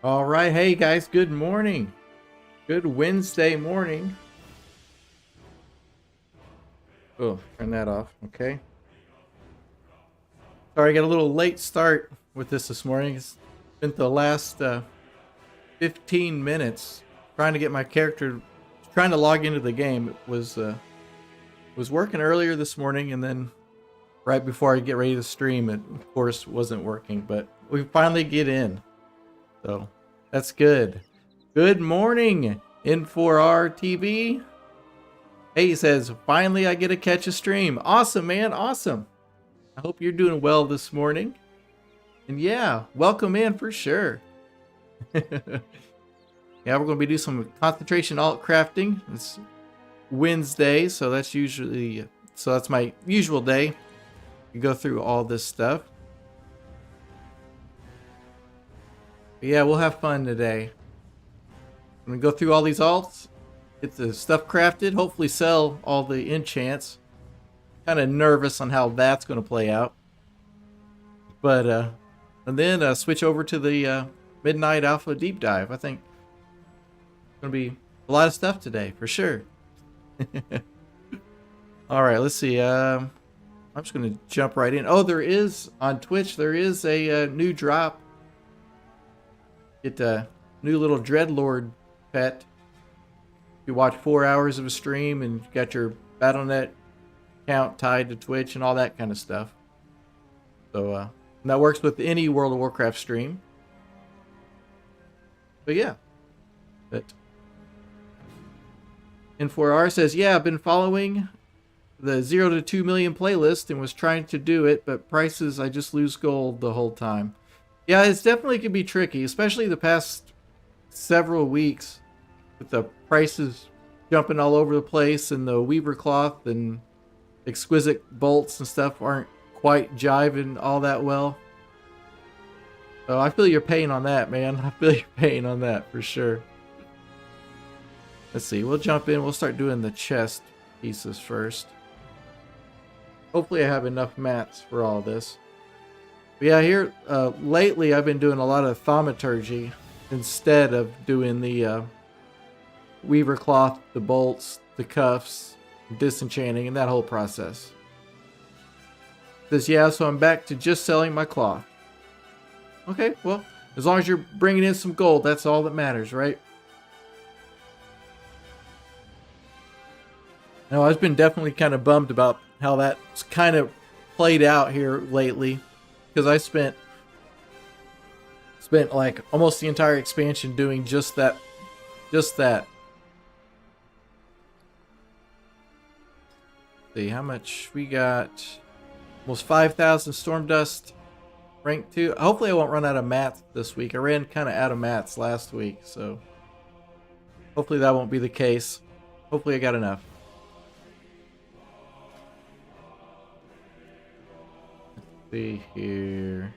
All right, hey guys, good morning. Good Wednesday morning. Oh, turn that off, okay. Sorry, I got a little late start with this morning. It's been the last 15 minutes trying to get my character, trying to log into the game. It was working earlier this morning, and then right before I get ready to stream, it of course wasn't working. But we finally get in, so that's good. Good morning, N4R TV. Hey, he says, finally I get to catch a stream. Awesome, man. Awesome. I hope you're doing well this morning. And yeah, welcome in for sure. Yeah, we're going to be doing some concentration alt crafting. It's Wednesday, so that's my usual day. You go through all this stuff. But yeah, we'll have fun today. I'm going to go through all these alts, get the stuff crafted, hopefully sell all the enchants. Kind of nervous on how that's going to play out. But, and then switch over to the Midnight Alpha Deep Dive. I think it's going to be a lot of stuff today, for sure. All right, let's see. I'm just going to jump right in. Oh, there is, on Twitch, there is a new drop. Get a new little Dreadlord pet. You watch 4 hours of a stream and you got your Battle.net account tied to Twitch and all that kind of stuff. So that works with any World of Warcraft stream. But yeah. But N4R says, yeah, I've been following the 0 to 2 million playlist and was trying to do it, but prices, I just lose gold the whole time. Yeah, it's definitely can be tricky, especially the past several weeks with the prices jumping all over the place and the Weaver cloth and exquisite bolts and stuff aren't quite jiving all that well. So I feel your pain on that, man. I feel your pain on that for sure. Let's see, we'll jump in. We'll start doing the chest pieces first. Hopefully I have enough mats for all this. But yeah, here lately I've been doing a lot of thaumaturgy instead of doing the Weaver cloth, the bolts, the cuffs, disenchanting, and that whole process. Says, yeah, so I'm back to just selling my cloth. Okay, well, as long as you're bringing in some gold, that's all that matters, right? Now, I've been definitely kind of bummed about how that's kind of played out here lately, because I spent like almost the entire expansion doing just that. See how much we got. Almost 5,000 storm dust rank 2. Hopefully I won't run out of mats this week. I ran kind of out of mats last week, so hopefully that won't be the case. Hopefully I got enough. Let's see here.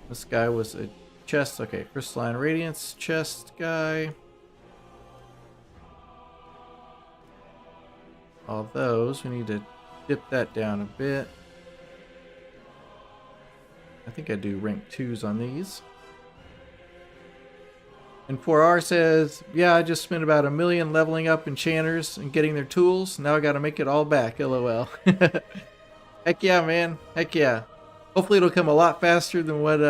This guy was a chest. Okay, crystalline radiance chest guy. All those, we need to dip that down a bit. I think I do rank 2s on these. And 4R says, yeah, I just spent about 1 million leveling up enchanters and getting their tools. Now I gotta make it all back, lol. Heck yeah, man. Heck yeah. Hopefully it'll come a lot faster than what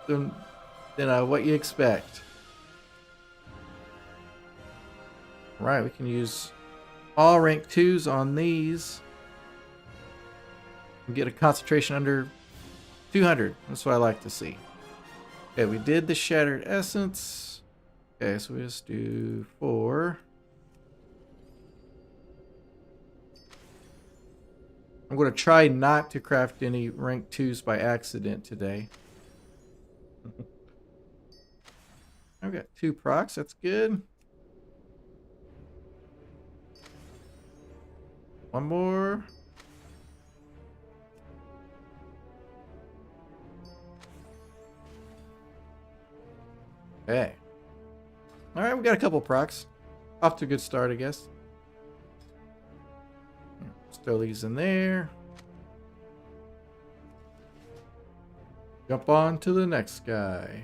you expect. Right, we can use all rank 2s on these. And get a concentration under 200. That's what I like to see. Okay, we did the Shattered Essence. Okay, so we just do 4. I'm going to try not to craft any rank 2s by accident today. I've got 2 procs. That's good. One more. Okay. Alright, we got a couple procs. Off to a good start, I guess. Let's throw these in there. Jump on to the next guy.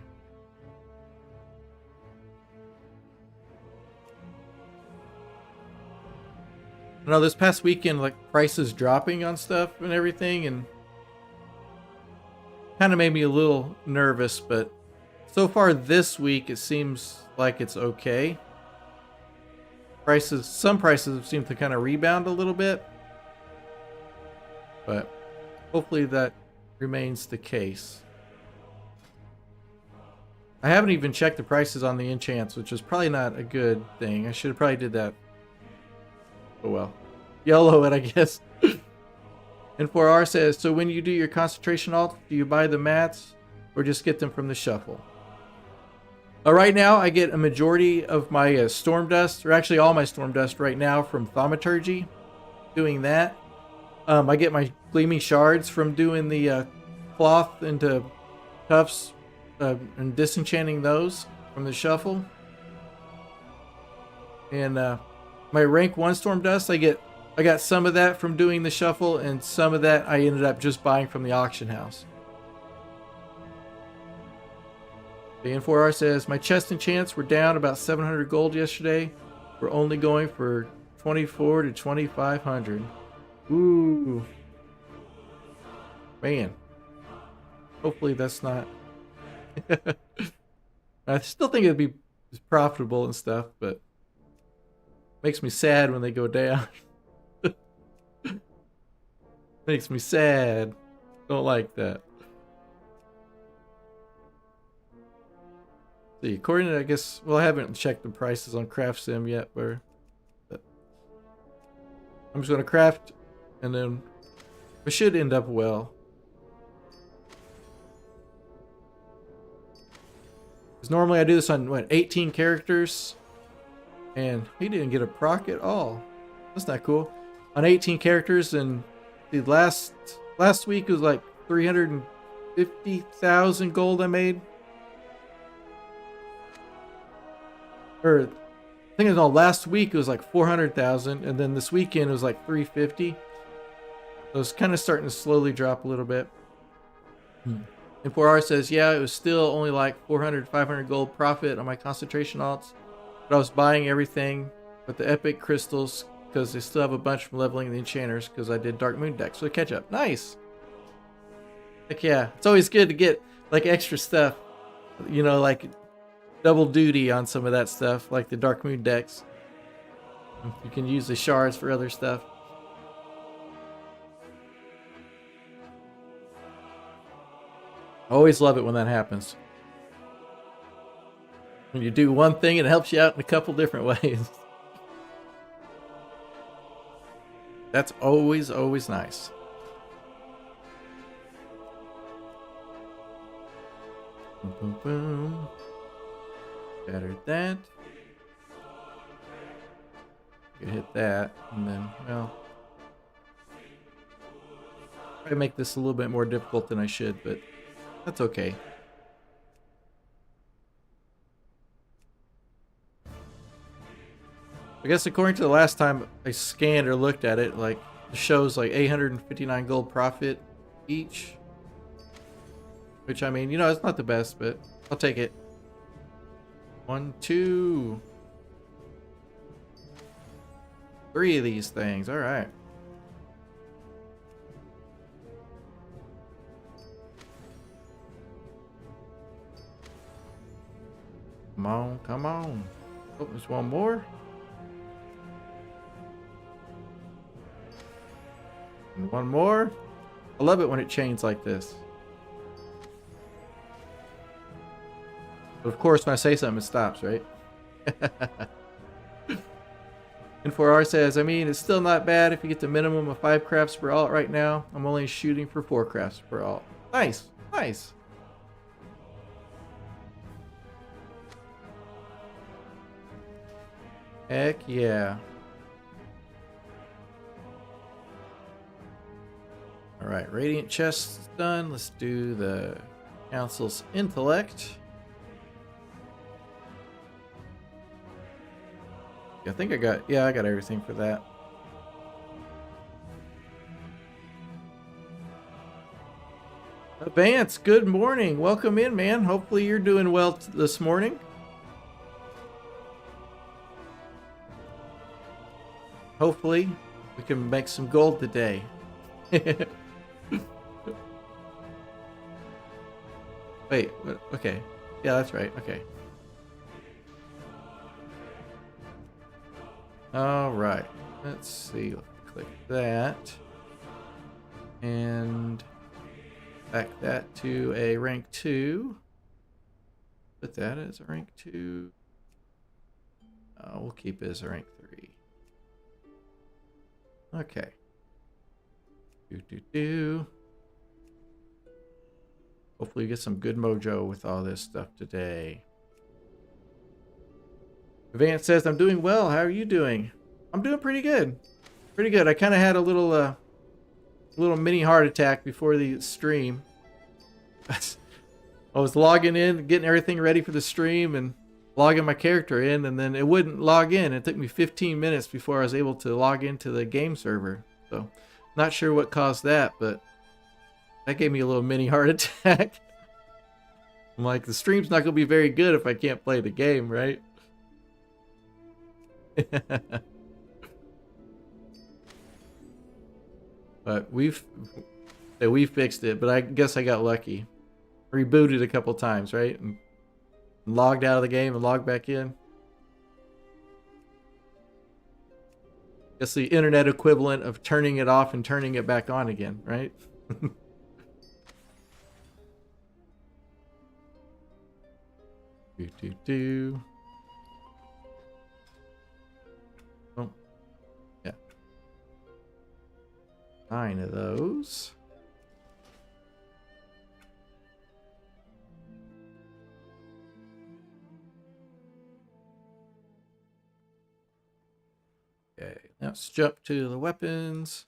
I know this past weekend, like, prices dropping on stuff and everything, and kind of made me a little nervous, but so far this week it seems like it's okay. Some prices seem to kind of rebound a little bit, but hopefully that remains the case. I haven't even checked the prices on the enchants, which is probably not a good thing. I should have probably did that. Oh well. YOLO it, I guess. And 4R says, so when you do your concentration alt, do you buy the mats or just get them from the shuffle? Right now, I get a majority of my storm dust, or actually all my storm dust right now from thaumaturgy. Doing that. I get my gleaming shards from doing the cloth into tufts and disenchanting those from the shuffle. And my rank 1 storm dust, I got some of that from doing the shuffle, and some of that I ended up just buying from the auction house. The N4R says, my chest enchants were down about 700 gold yesterday. We're only going for 24 to 2500. Ooh. Man. Hopefully that's not... I still think it'd be profitable and stuff, but makes me sad when they go down. Makes me sad. Don't like that. See, according to, I guess, well, I haven't checked the prices on Craft Sim yet, but I'm just going to craft, and then it should end up well. Because normally I do this on, what, 18 characters? And he didn't get a proc at all. That's not cool. On 18 characters, and the last week was like 350,000 gold I made. Or I think it was all last week it was like 400,000, and then this weekend it was like 350. So it's kind of starting to slowly drop a little bit. And 4R says, yeah, it was still only like 400, 500 gold profit on my concentration alts. But I was buying everything with the epic crystals because they still have a bunch from leveling the enchanters because I did Dark Moon decks. So catch up. Nice. Heck yeah. It's always good to get like extra stuff. You know, like double duty on some of that stuff, like the Dark Moon decks. You can use the shards for other stuff. I always love it when that happens. When you do one thing, it helps you out in a couple different ways. That's always, always nice. Boom, boom, boom. Better that. You hit that, and then, well, I make this a little bit more difficult than I should, but that's okay. I guess according to the last time I scanned or looked at it, like, it shows like 859 gold profit each. Which, I mean, you know, it's not the best, but I'll take it. 1, 2, 3 of these things. All right. Come on, come on. Oh, there's one more. And one more. I love it when it chains like this. But of course, when I say something, it stops, right? And 4R says, I mean, it's still not bad if you get the minimum of 5 crafts per alt right now. I'm only shooting for 4 crafts per alt. Nice, nice. Heck yeah. Alright, Radiant Chest's done. Let's do the Council's Intellect. I think I got everything for that. Vance, good morning. Welcome in, man. Hopefully you're doing well this morning. Hopefully we can make some gold today. Wait, okay. Yeah, that's right. Okay. All right. Let's see. Click that. And back that to a rank 2. Put that as a rank 2. We'll keep it as a rank 3. Okay. Hopefully you get some good mojo with all this stuff today. Vance says, I'm doing well. How are you doing? I'm doing pretty good. Pretty good. I kind of had a little mini heart attack before the stream. I was logging in, getting everything ready for the stream, and logging my character in, and then it wouldn't log in. It took me 15 minutes before I was able to log into the game server. So, not sure what caused that, but that gave me a little mini heart attack. I'm like, the stream's not going to be very good if I can't play the game, right? But we fixed it, but I guess I got lucky. Rebooted a couple times, right? And logged out of the game and logged back in. Guess the internet equivalent of turning it off and turning it back on again, right? Oh, yeah. 9 of those. Okay, let's jump to the weapons.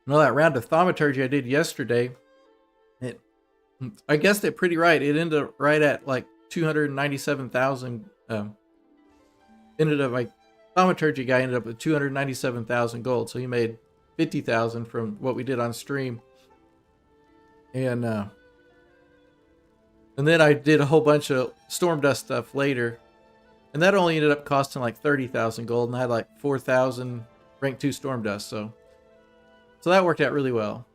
Well, that round of thaumaturgy I did yesterday, I guessed it pretty right. It ended up right at like 297,000. Ended up, like, thaumaturgy guy ended up with 297,000 gold. So he made 50,000 from what we did on stream. And then I did a whole bunch of storm dust stuff later, and that only ended up costing like 30,000 gold, and I had like 4,000 rank 2 storm dust. So that worked out really well.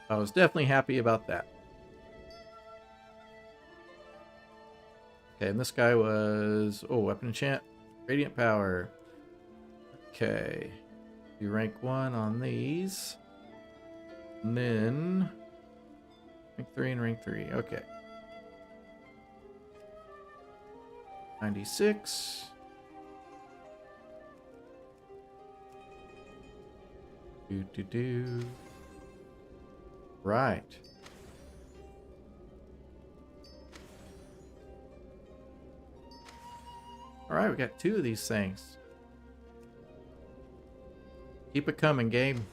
I was definitely happy about that. Okay, and this guy was, weapon enchant, radiant power. Okay, you rank 1 on these, and then rank 3 and rank 3. Okay, 96. Right. Alright, we got 2 of these things. Keep it coming, game.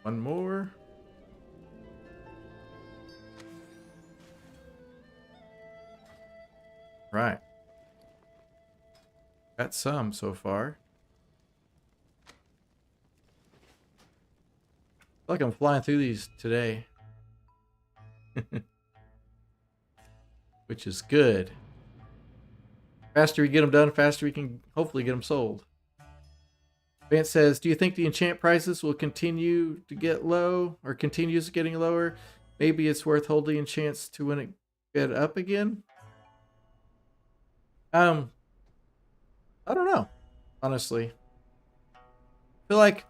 1 more. Right. Got some so far. I feel like I'm flying through these today. Which is good. Faster we get them done, faster we can hopefully get them sold. Vance says, do you think the enchant prices will continue to get low, or continues getting lower? Maybe it's worth holding enchants to when it get up again? I don't know, honestly. I feel like,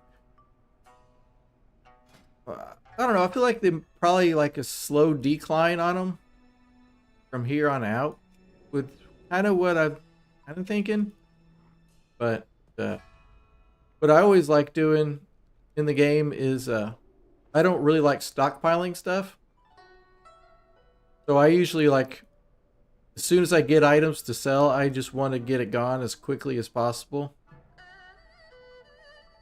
I don't know, I feel like they probably like a slow decline on them from here on out, with kind of what I'm kind of thinking. But what I always like doing in the game is I don't really like stockpiling stuff. So I usually, like, as soon as I get items to sell, I just want to get it gone as quickly as possible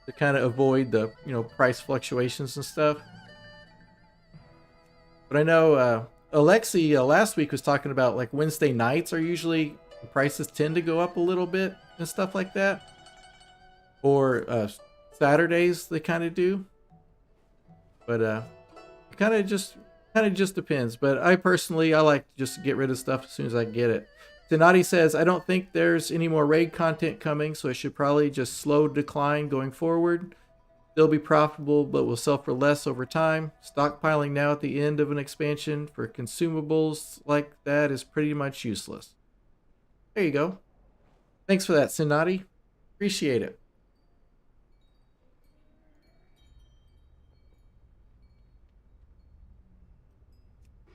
to kind of avoid the, price fluctuations and stuff. But I know Alexi last week was talking about like Wednesday nights are usually the prices tend to go up a little bit and stuff like that. Or Saturdays they kind of do. But it kind of just depends. But I personally I like to just get rid of stuff as soon as I get it. Donati says, I don't think there's any more raid content coming, so it should probably just slow decline going forward. They'll be profitable, but will sell for less over time. Stockpiling now at the end of an expansion for consumables like that is pretty much useless. There you go. Thanks for that, Sinati. Appreciate it.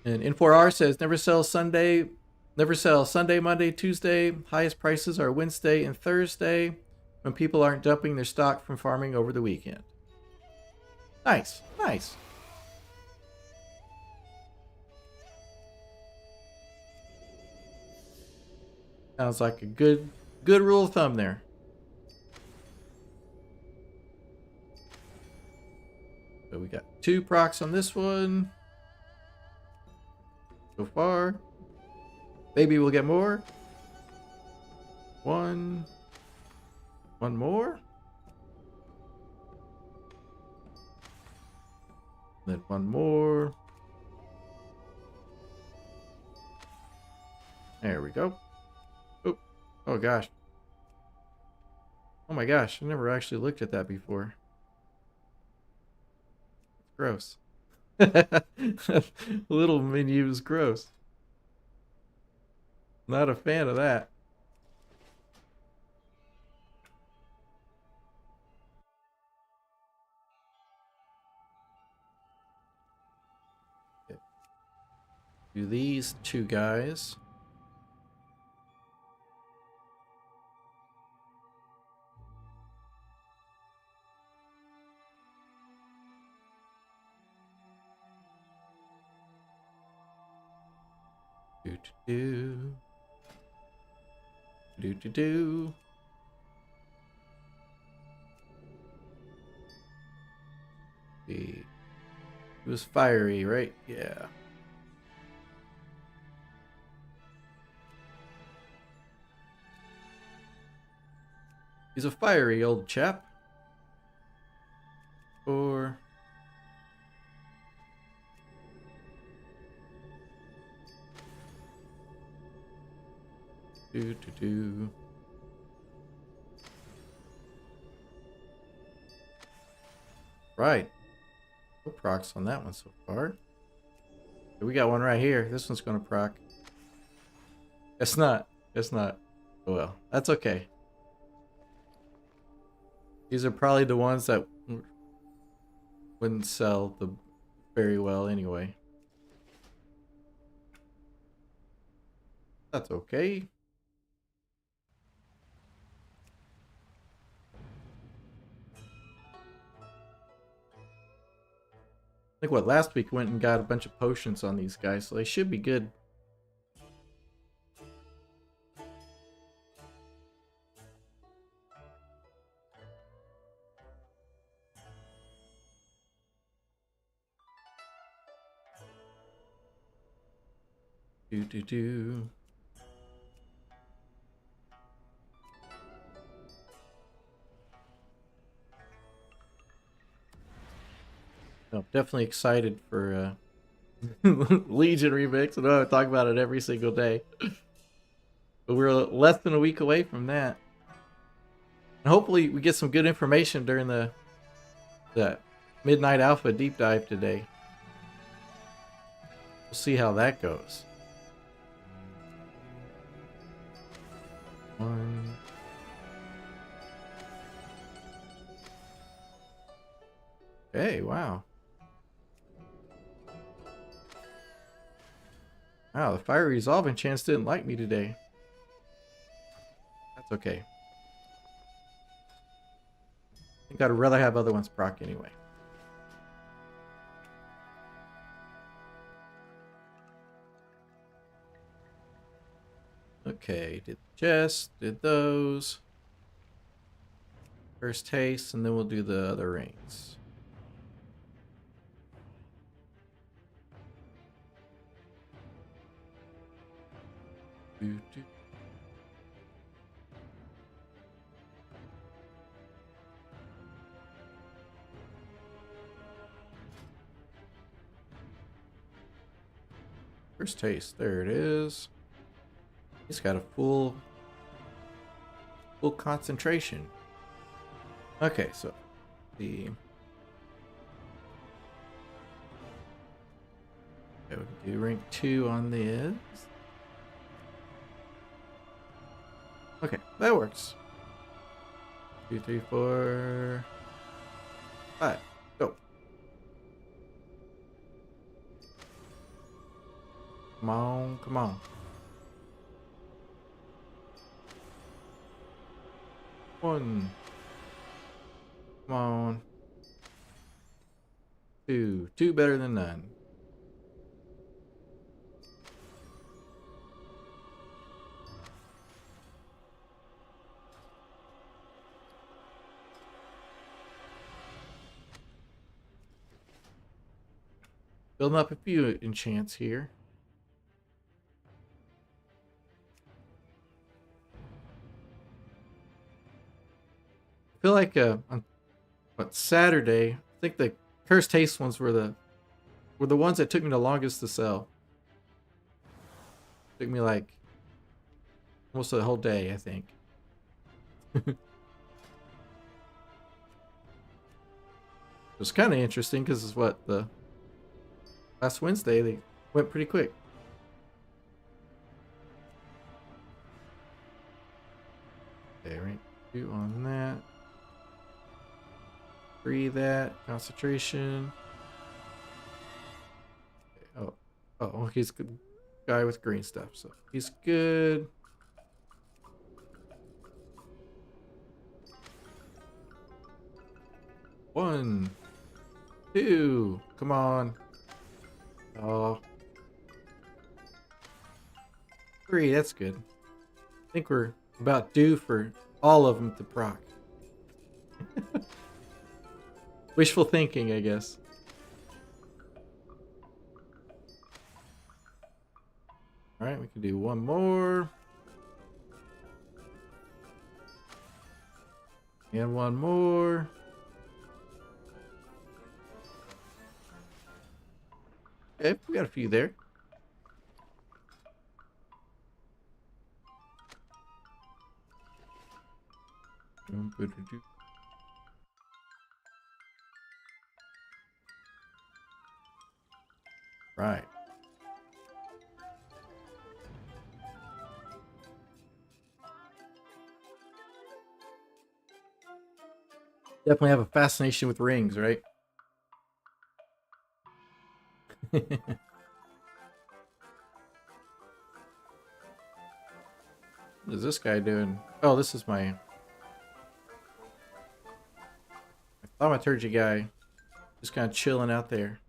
And N4R says, never sell Sunday, Monday, Tuesday. Highest prices are Wednesday and Thursday when people aren't dumping their stock from farming over the weekend. Nice, nice. Sounds like a good rule of thumb there. So we got 2 procs on this one so far. Maybe we'll get more. One more. Then one more. There we go. Oh, oh gosh. Oh my gosh, I never actually looked at that before. It's gross. Little menu is gross. Not a fan of that. Okay. Do these 2 guys. Do. See. It was fiery, right? Yeah. He's a fiery old chap. Or do. Right. No procs on that one so far. We got one right here. This one's gonna proc. It's not. It's not. Oh well. That's okay. These are probably the ones that wouldn't sell very well anyway. That's okay. I think what last week went and got a bunch of potions on these guys, so they should be good. Do. I'm definitely excited for Legion remix. I know I talk about it every single day. But we're less than a week away from that. And hopefully we get some good information during the Midnight Alpha deep dive today. We'll see how that goes. One. Hey, wow. Wow, the Fire Resolve enchants didn't like me today. That's okay. I think I'd rather have other ones proc anyway. Okay, did the chest, did those. First taste, and then we'll do the other rings. Do, do. First taste. There it is. He's got a full concentration. Okay, so the okay, we can do rank 2 on this. Okay, that works. 2, 3, 4, 5. Go. Come on, come on. 1. Come on. 2. 2 better than none. Building up a few enchants here. I feel like on Saturday, I think the cursed haste ones were the ones that took me the longest to sell. Took me like almost a whole day, I think. It was kind of interesting because it's what the last Wednesday they went pretty quick. Okay, rank 2 on that. 3 that concentration. Okay, oh, he's a good guy with green stuff, so he's good. One, 2, come on. Oh, 3, that's good. I think we're about due for all of them to proc. Wishful thinking, I guess. Alright, we can do one more. And one more. Okay, we got a few there. Right. Definitely have a fascination with rings, right? What is this guy doing? Oh, this is my thaumaturgy guy. Just kind of chilling out there.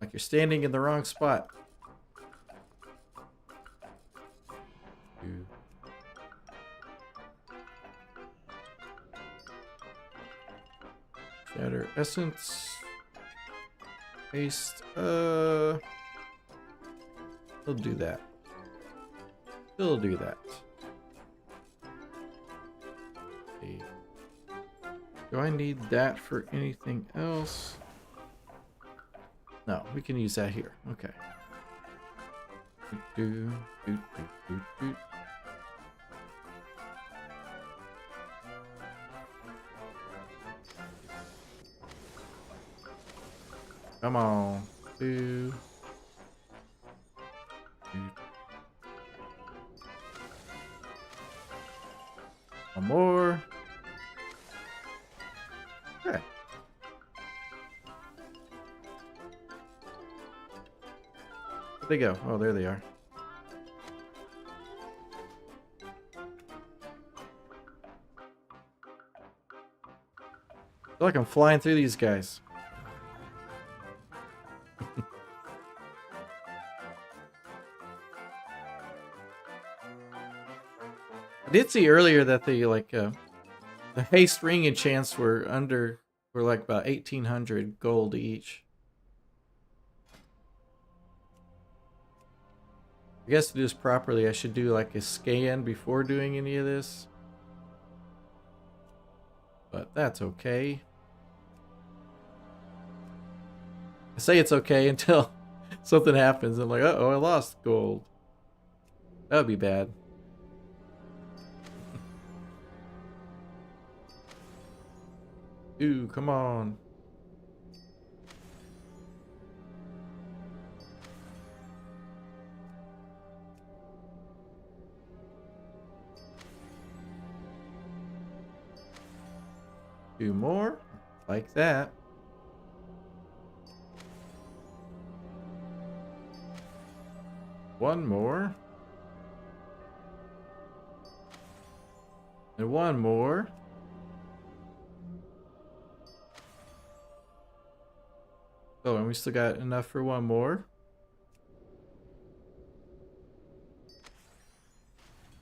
Like you're standing in the wrong spot. Shatter essence. Paste. He'll do that. He'll do that. Okay. Do I need that for anything else? No, we can use that here. Okay. Do, do, do, do, do. Come on. Do. One more. Okay. Where'd they go? Oh, there they are. I feel like I'm flying through these guys. I did see earlier that the the haste ring enchants were like about 1,800 gold each. I guess to do this properly, I should do like a scan before doing any of this. But that's okay. I say it's okay until something happens. I'm like, uh-oh, I lost gold. That would be bad. Ooh, come on. Two more. Like that. One more. And one more. Oh, and we still got enough for one more.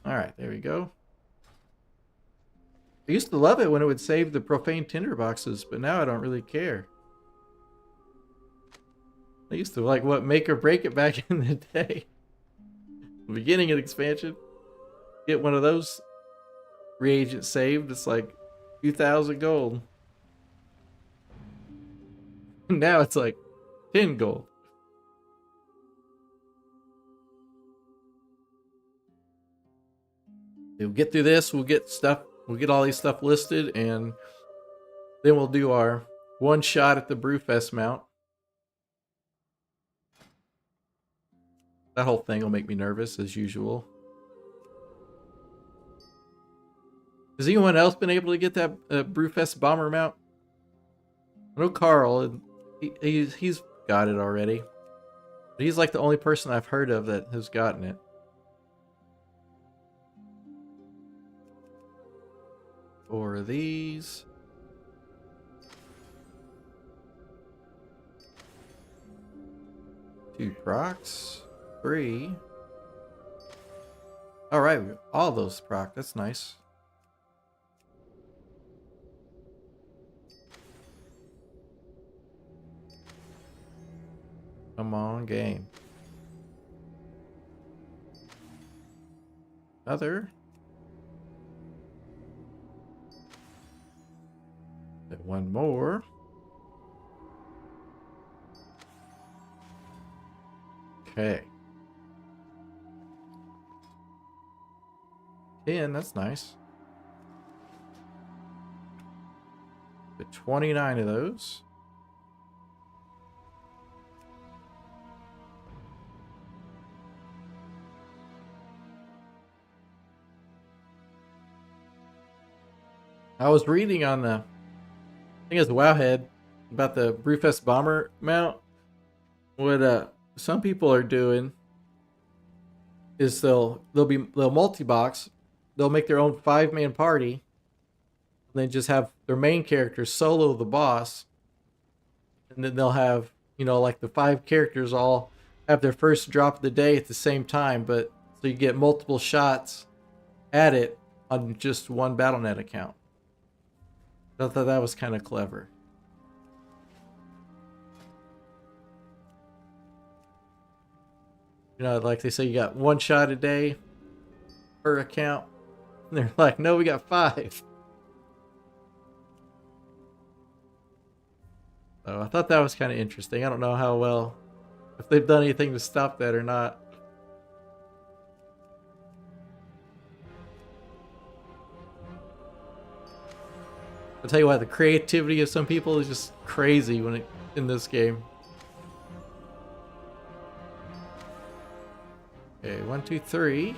Alright, there we go. I used to love it when it would save the profane tinderboxes, but now I don't really care. I used to like what make or break it back in the day. The beginning of the expansion. Get one of those reagents saved, it's like 2,000 gold. Now it's like 10 gold. We'll get through this, we'll get all these stuff listed, and then we'll do our one shot at the Brewfest mount. That whole thing will make me nervous as usual. Has anyone else been able to get that Brewfest bomber mount? I know Carl, he's got it already. But he's like the only person I've heard of that has gotten it. Four of these. Two procs. 3. Alright, all those proc. That's nice. Come on, game. Another. One more. Okay. 10, that's nice. But 29 of those. I was reading on the, I think it's Wowhead, about the Brewfest bomber mount. What some people are doing is they'll multi-box. They'll make their own 5-man party. And then just have their main characters solo the boss. And then they'll have, you know, like the 5 characters all have their first drop of the day at the same time, but so you get multiple shots at it on just one BattleNet account. I thought that was kind of clever. You know, like they say, you got 1 shot a day per account. And they're like, no, we got 5. So I thought that was kind of interesting. I don't know how well, if they've done anything to stop that or not. I'll tell you what, the creativity of some people is just crazy when in this game. Okay, 1, 2, 3.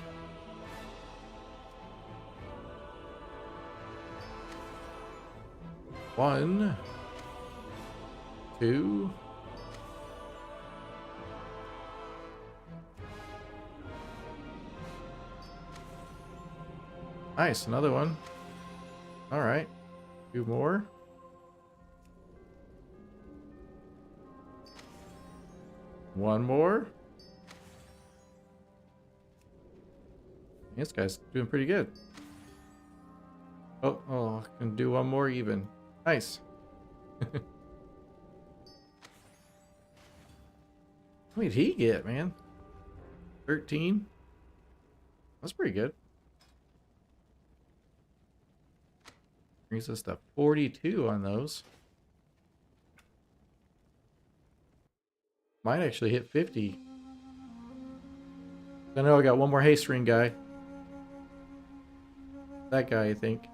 One, 2. Nice, another one. All right. 2 more. One more. This guy's doing pretty good. Oh, I can do one more even. Nice. What did he get, man? 13. That's pretty good. Brings us to 42 on those. Might actually hit 50. I know I got one more haste ring guy. That guy, I think.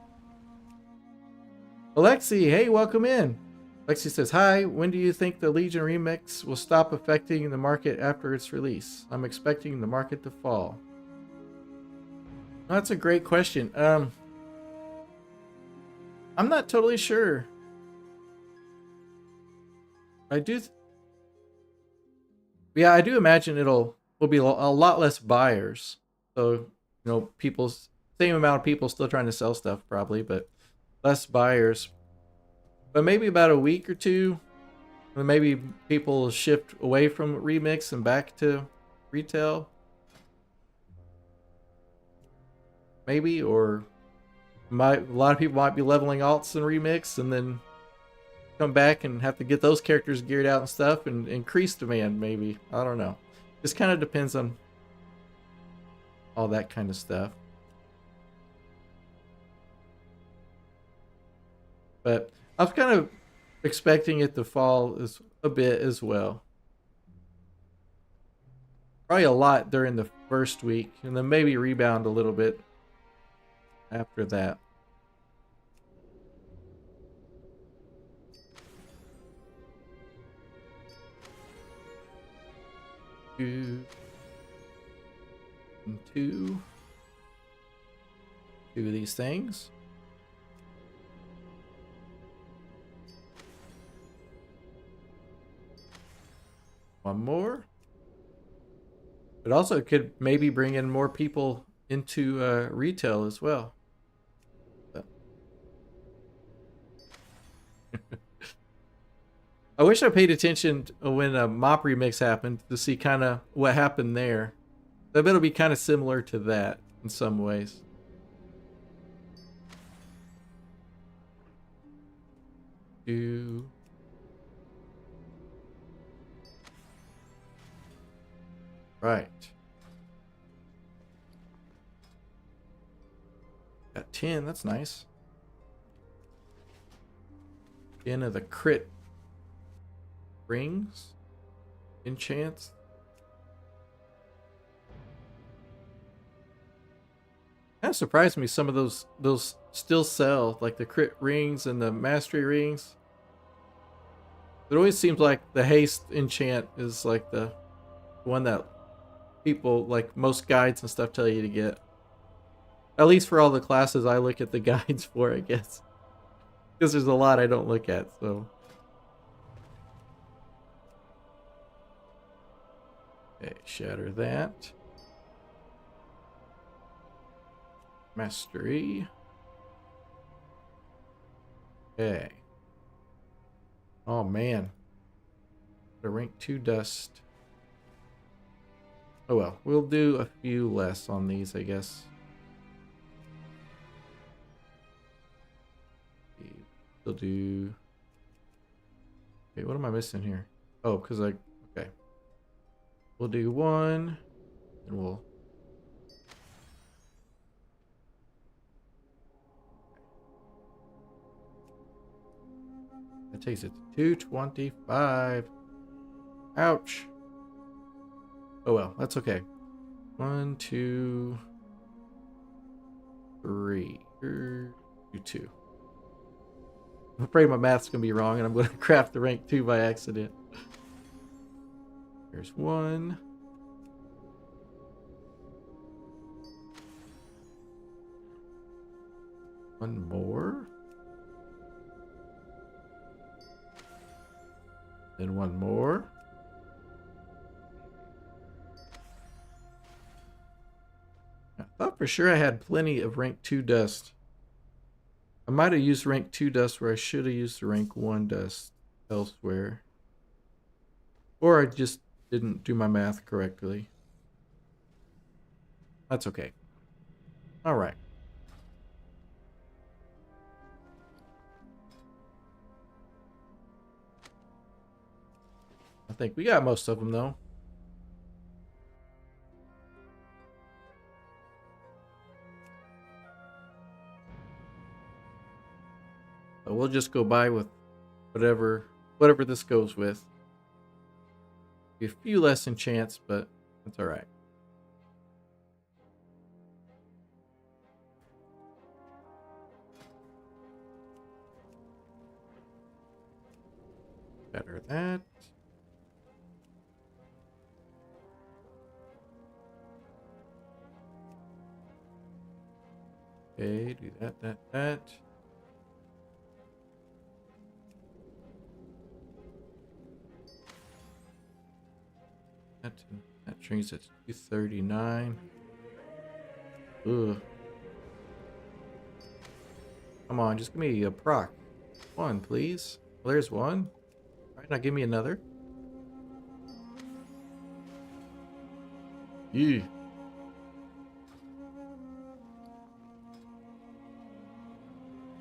Alexi, hey, welcome in. Alexi says, hi, when do you think the Legion remix will stop affecting the market after its release? I'm expecting the market to fall. That's a great question. I'm not totally sure. I do... Yeah, I do imagine will be a lot less buyers. So, you know, same amount of people still trying to sell stuff probably, but less buyers. But maybe about a week or two, and maybe people will shift away from remix and back to retail. Maybe, or a lot of people might be leveling alts in remix and then come back and have to get those characters geared out and stuff and increase demand, maybe. I don't know. Just kind of depends on all that kind of stuff. But I was kind of expecting it to fall a bit as well. Probably a lot during the first week, and then maybe rebound a little bit after that. Two of these things. One more. But also it could maybe bring in more people into retail as well. But I wish I paid attention when a mop remix happened to see kind of what happened there. I bet it'll be kind of similar to that in some ways. Right. Got 10, that's nice. 10 of the crit rings. Enchants. Kind of surprised me some of those still sell, like the crit rings and the mastery rings. It always seems like the haste enchant is like the one that people, like most guides and stuff, tell you to get. At least for all the classes I look at the guides for, I guess. Because there's a lot I don't look at, so. Okay, shatter that. Mastery. Okay. Oh man. The rank 2 dust. Oh well, we'll do a few less on these, I guess. We'll do... Okay, what am I missing here? Oh, because okay. We'll do one, and we'll... That takes it to 225. Ouch. Oh well, that's okay. 1, 2, 3. Do 2. I'm afraid my math's gonna be wrong and I'm gonna craft the rank 2 by accident. There's 1. One more. Then one more. I thought for sure I had plenty of rank 2 dust. I might have used rank 2 dust where I should have used the rank 1 dust elsewhere. Or I just didn't do my math correctly. That's okay. Alright. I think we got most of them though. we'll just go by with whatever this goes with. Be a few less enchants, but that's all right. Better that. Okay, do that. That brings it to 239. Ugh. Come on, just give me a proc. One, please. Well, there's one. Alright, now give me another. Yeah.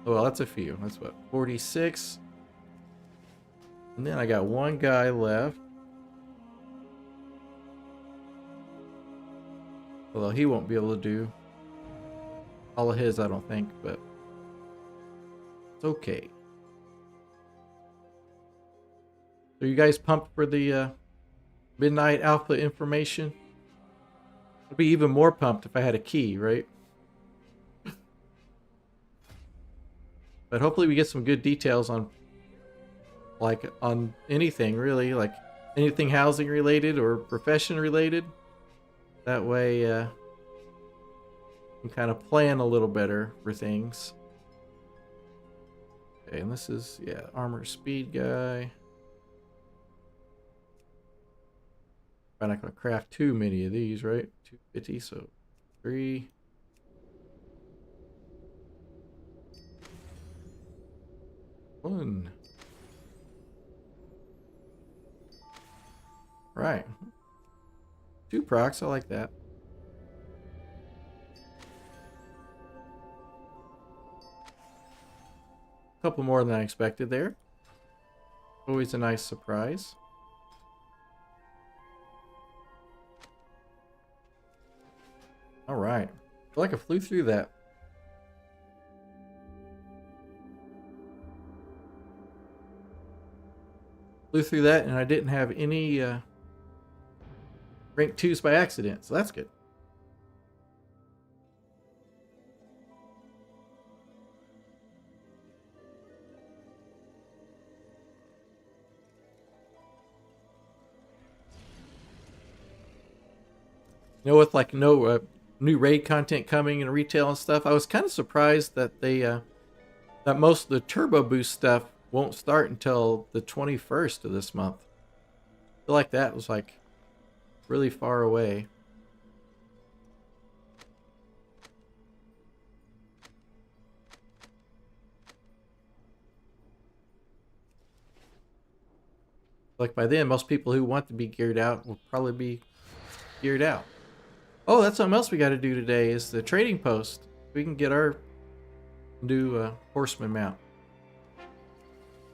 Oh, well, that's a few. That's what, 46? And then I got one guy left. Although he won't be able to do all of his, I don't think, but it's okay. So you guys pumped for the midnight alpha information? I'd be even more pumped if I had a key, right? But hopefully we get some good details on, like, on anything really, like anything housing related or profession related. That way, you can kind of plan a little better for things. Okay, and this is, yeah, armor speed guy. I'm not going to craft too many of these, right? 250, so 3. One. Right. 2 procs, I like that. A couple more than I expected there. Always a nice surprise. Alright. I feel like I flew through that. Flew through that and I didn't have any rank 2s by accident, so that's good. You know, with like no new raid content coming in retail and stuff, I was kind of surprised that they that most of the turbo boost stuff won't start until the 21st of this month. I feel like that was like really far away. Like by then, most people who want to be geared out will probably be geared out. Oh, that's something else we got to do today is the trading post. We can get our new horseman mount.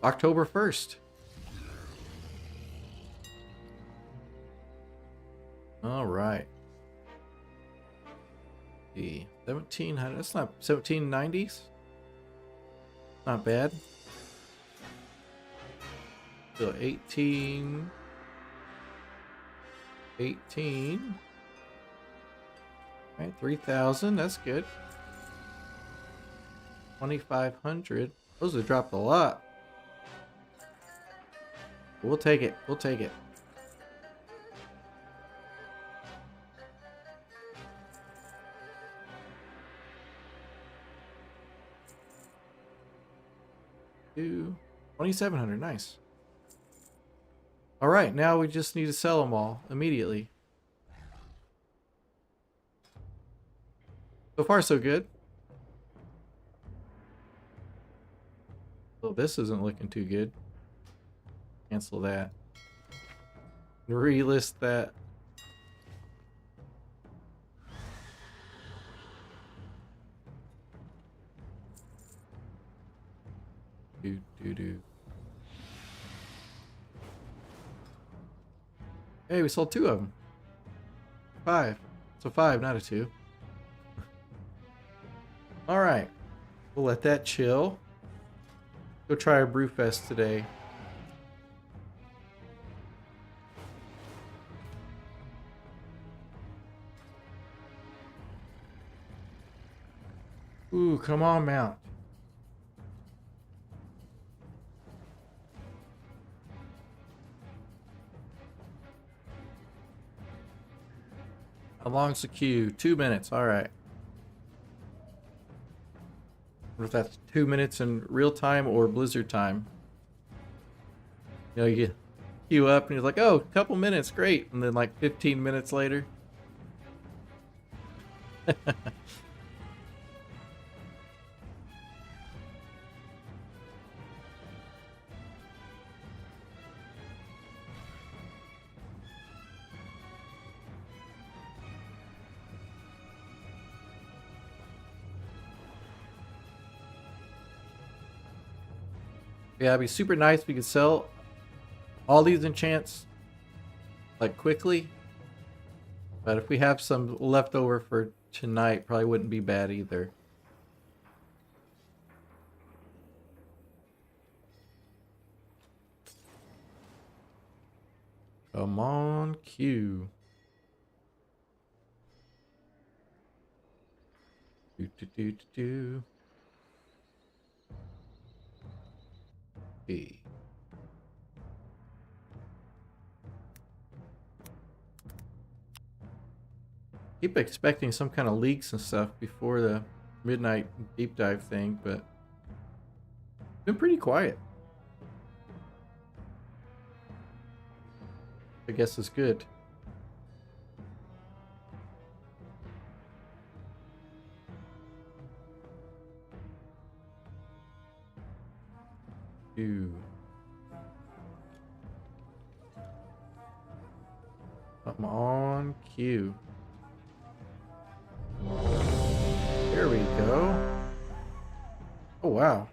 October 1st. All right. The 1700. That's not 1790s. Not bad. So 18. All right, 3,000. That's good. 2,500. Those have dropped a lot. We'll take it. We'll take it. Two. 2,700. Nice. All right, now we just need to sell them all immediately. So far, so good. Well, this isn't looking too good. Cancel that. Relist that. Do. Hey, we sold 2 of them. 5. So 5, not a 2. All right. We'll let that chill. go try a Brewfest today. Ooh, come on, Mount. How long's the queue? 2 minutes. All right. If that's 2 minutes in real time or Blizzard time. You know, you queue up and you're like, oh, a couple minutes, great. And then like 15 minutes later. Yeah, it'd be super nice if we could sell all these enchants like quickly. But if we have some left over for tonight, probably wouldn't be bad either. Come on, Q. Do do do do do. Hey. Keep expecting some kind of leaks and stuff before the midnight deep dive thing, but it's been pretty quiet. I guess it's good. Ew. Come on, Q. There we go. Oh, wow.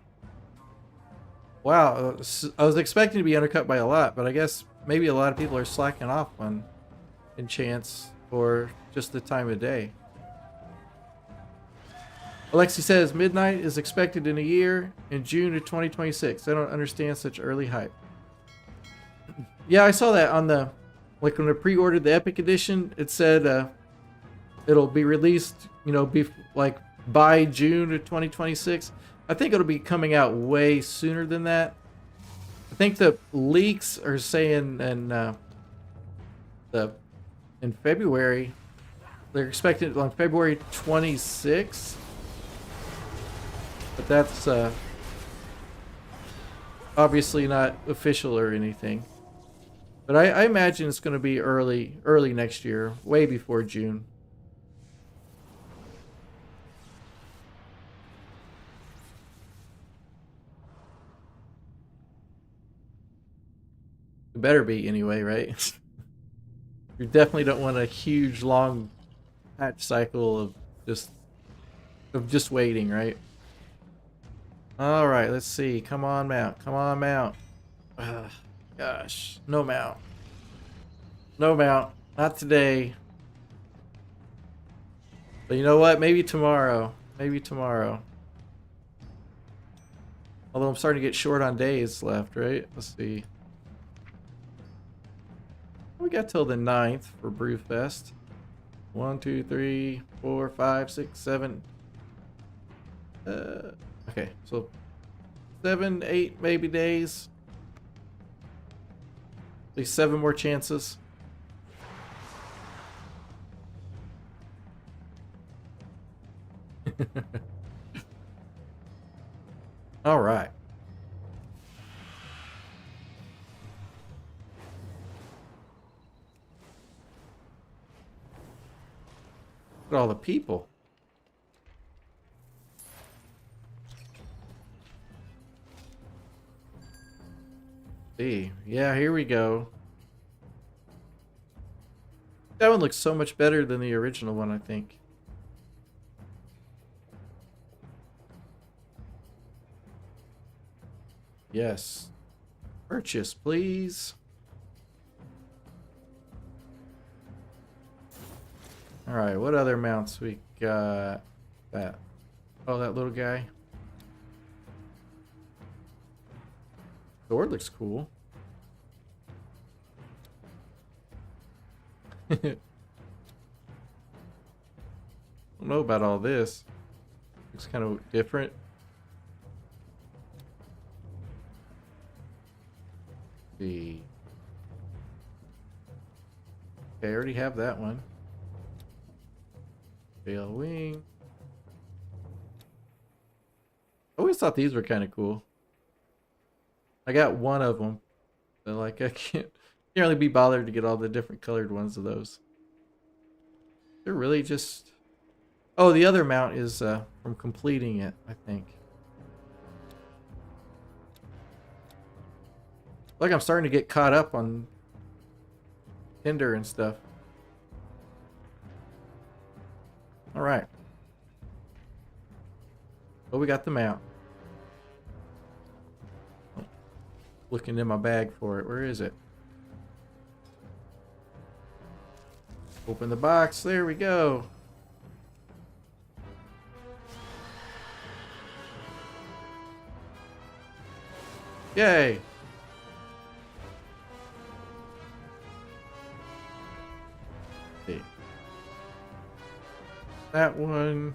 Wow, I was expecting to be undercut by a lot, but I guess maybe a lot of people are slacking off on enchants or just the time of day. Alexi says, midnight is expected in a year, in June of 2026. I don't understand such early hype. Yeah, I saw that on the, like when I pre-ordered the Epic Edition, it said it'll be released, you know, like by June of 2026. I think it'll be coming out way sooner than that. I think the leaks are saying in February. They're expecting it on February 26th. But that's obviously not official or anything. But I imagine it's going to be early next year, way before June. It better be anyway, right? You definitely don't want a huge, long patch cycle of just waiting, right? All right, let's see. Come on, Mount. Come on, Mount. Ugh, gosh, no Mount. No Mount. Not today. But you know what? Maybe tomorrow. Maybe tomorrow. Although I'm starting to get short on days left, right? Let's see. We got till the 9th for Brewfest. 1, 2, 3, 4, 5, 6, 7. Okay, so 7, 8 maybe days. At least 7 more chances. All right. Look at all the people. See, yeah, here we go. That one looks so much better than the original one, I think. Yes. Purchase, please. Alright, what other mounts we got? That. Oh, that little guy. Sword looks cool. Don't know about all this. Looks kind of different. Let's see. Okay, I already have that one. Tail wing. I always thought these were kind of cool. I got one of them, but like I can't really be bothered to get all the different colored ones of those. They're really just... Oh, the other mount is from completing it, I think. Like I'm starting to get caught up on Tinder and stuff. All right. Well, we got the mount. Looking in my bag for it. Where is it? Open the box. There we go. Yay. Okay. That one.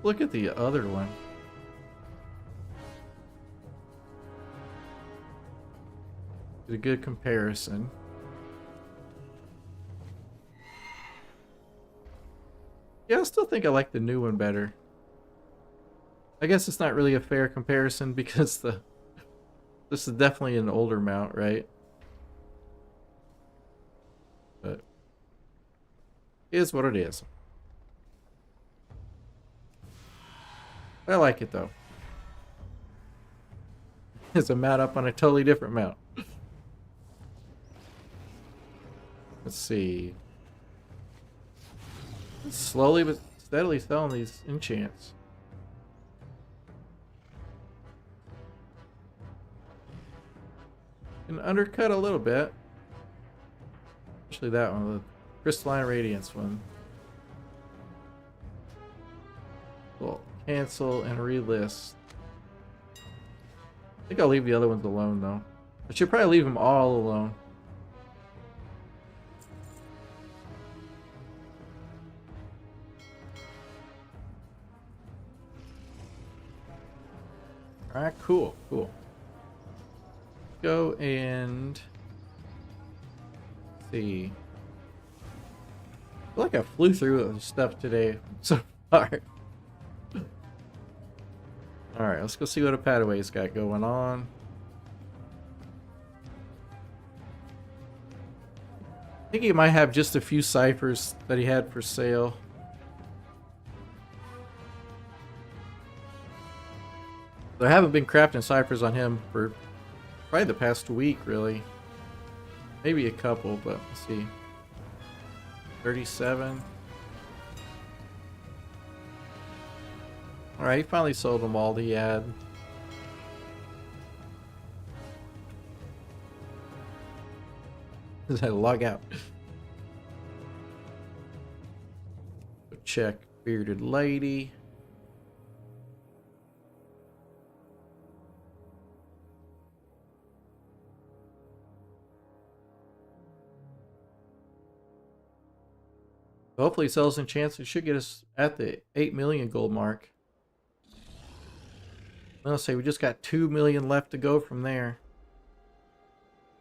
Look at the other one. Get a good comparison. Yeah, I still think I like the new one better. I guess it's not really a fair comparison because this is definitely an older mount, right? But it is what it is. I like it though. It's a mount up on a totally different mount. Let's see. Slowly but steadily selling these enchants. Can undercut a little bit. Especially that one, the Crystalline Radiance one. We'll cancel and relist. I think I'll leave the other ones alone though. I should probably leave them all alone. Alright, cool, cool. Go and see. I feel like I flew through stuff today so far. Alright, let's go see what a Padaway's got going on. I think he might have just a few ciphers that he had for sale. I haven't been crafting ciphers on him for probably the past week, really. Maybe a couple, but let's see. 37. Alright, he finally sold them all that he had. Does that log out? Check Bearded Lady. Hopefully sells enchants. It should get us at the 8 million gold mark. I'll say we just got 2 million left to go from there.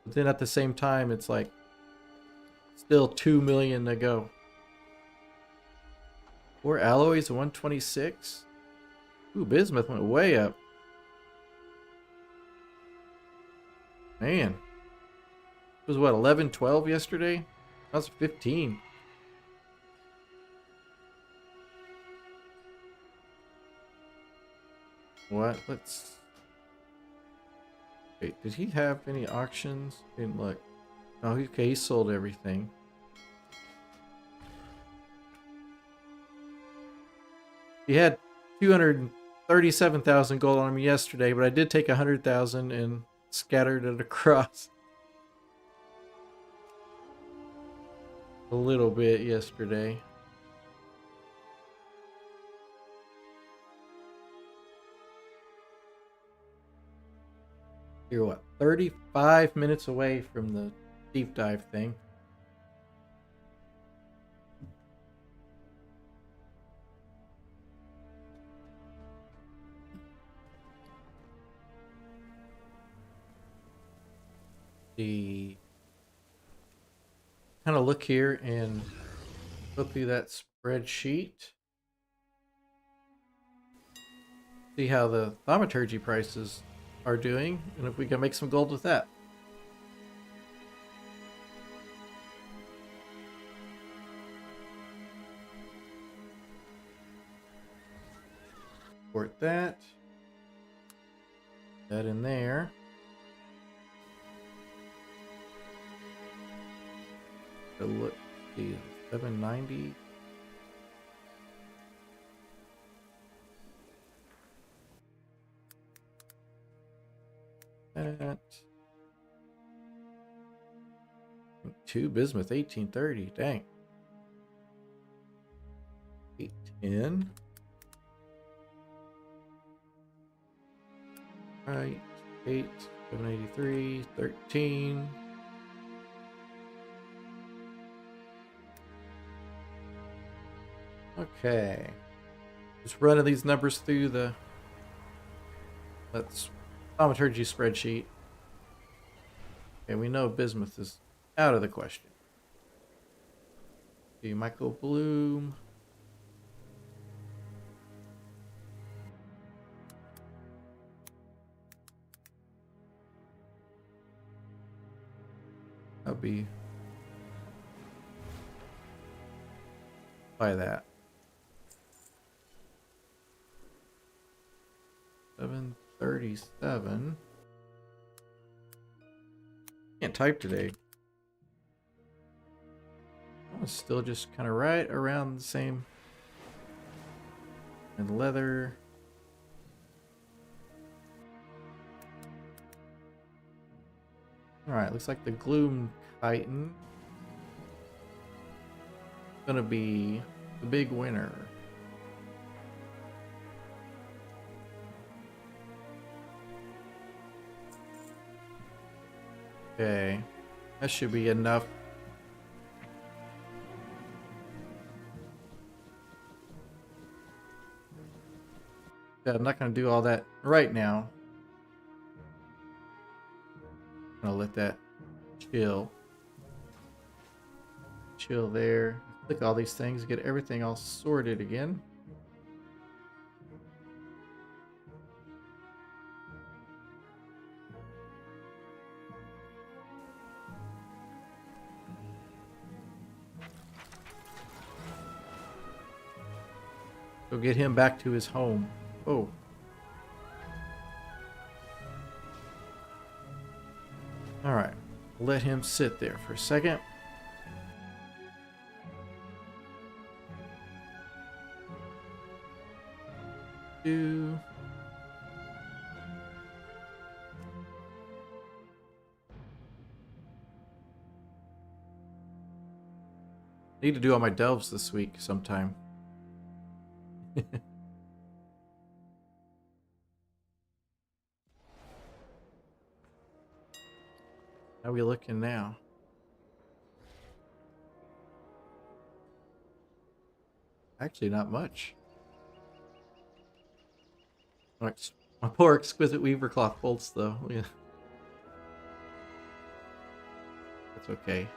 But then at the same time, it's like still 2 million to go. 4 alloys, 126. Ooh, bismuth went way up. Man. It was what, 11, 12 yesterday? That was 15. What? Let's... Wait, did he have any auctions? Didn't look. Oh, okay, he sold everything. He had 237,000 gold on him yesterday, but I did take 100,000 and scattered it across a little bit yesterday. You're what, 35 minutes away from the deep dive thing. The kind of look here and go through that spreadsheet. See how the thaumaturgy prices are doing, and if we can make some gold with that. Import that. That in there. So look, see, 790. That. 2 bismuth, 1830. Dang. 810. Right. 8, 783, 13. Okay. Just running these numbers through the thaumaturgy spreadsheet. Okay, we know bismuth is out of the question. See, Michael Bloom. That'll be by that. 737. Can't type today. Oh, it's still just kind of right around the same. And leather. Alright, looks like the Gloom Titan is gonna be the big winner. Okay, that should be enough. Yeah, I'm not gonna do all that right now. I'm gonna let that chill there. Click all these things, get everything all sorted again. Go get him back to his home. Oh. Alright. Let him sit there for a second. Need to do all my delves this week sometime. How are we looking now? Actually, not much. Alright, my poor exquisite weaver cloth bolts, though. Yeah. That's okay.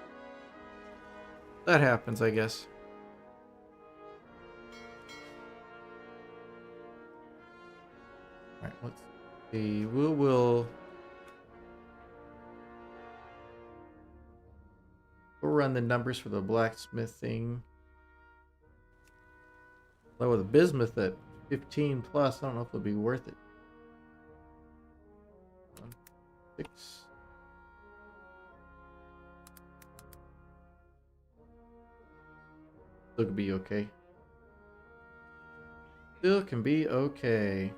That happens, I guess. Alright, let's see. We'll run the numbers for the blacksmithing. Though with the bismuth at 15 plus, I don't know if it'll be worth it. 6. Still can be okay. Still can be okay.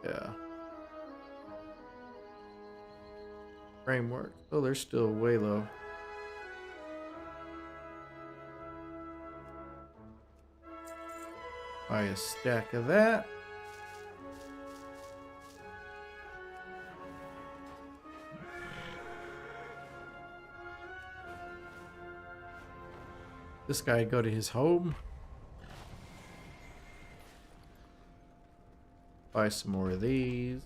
Yeah. Framework. Oh, they're still way low. Buy a stack of that. This guy go to his home. Buy some more of these.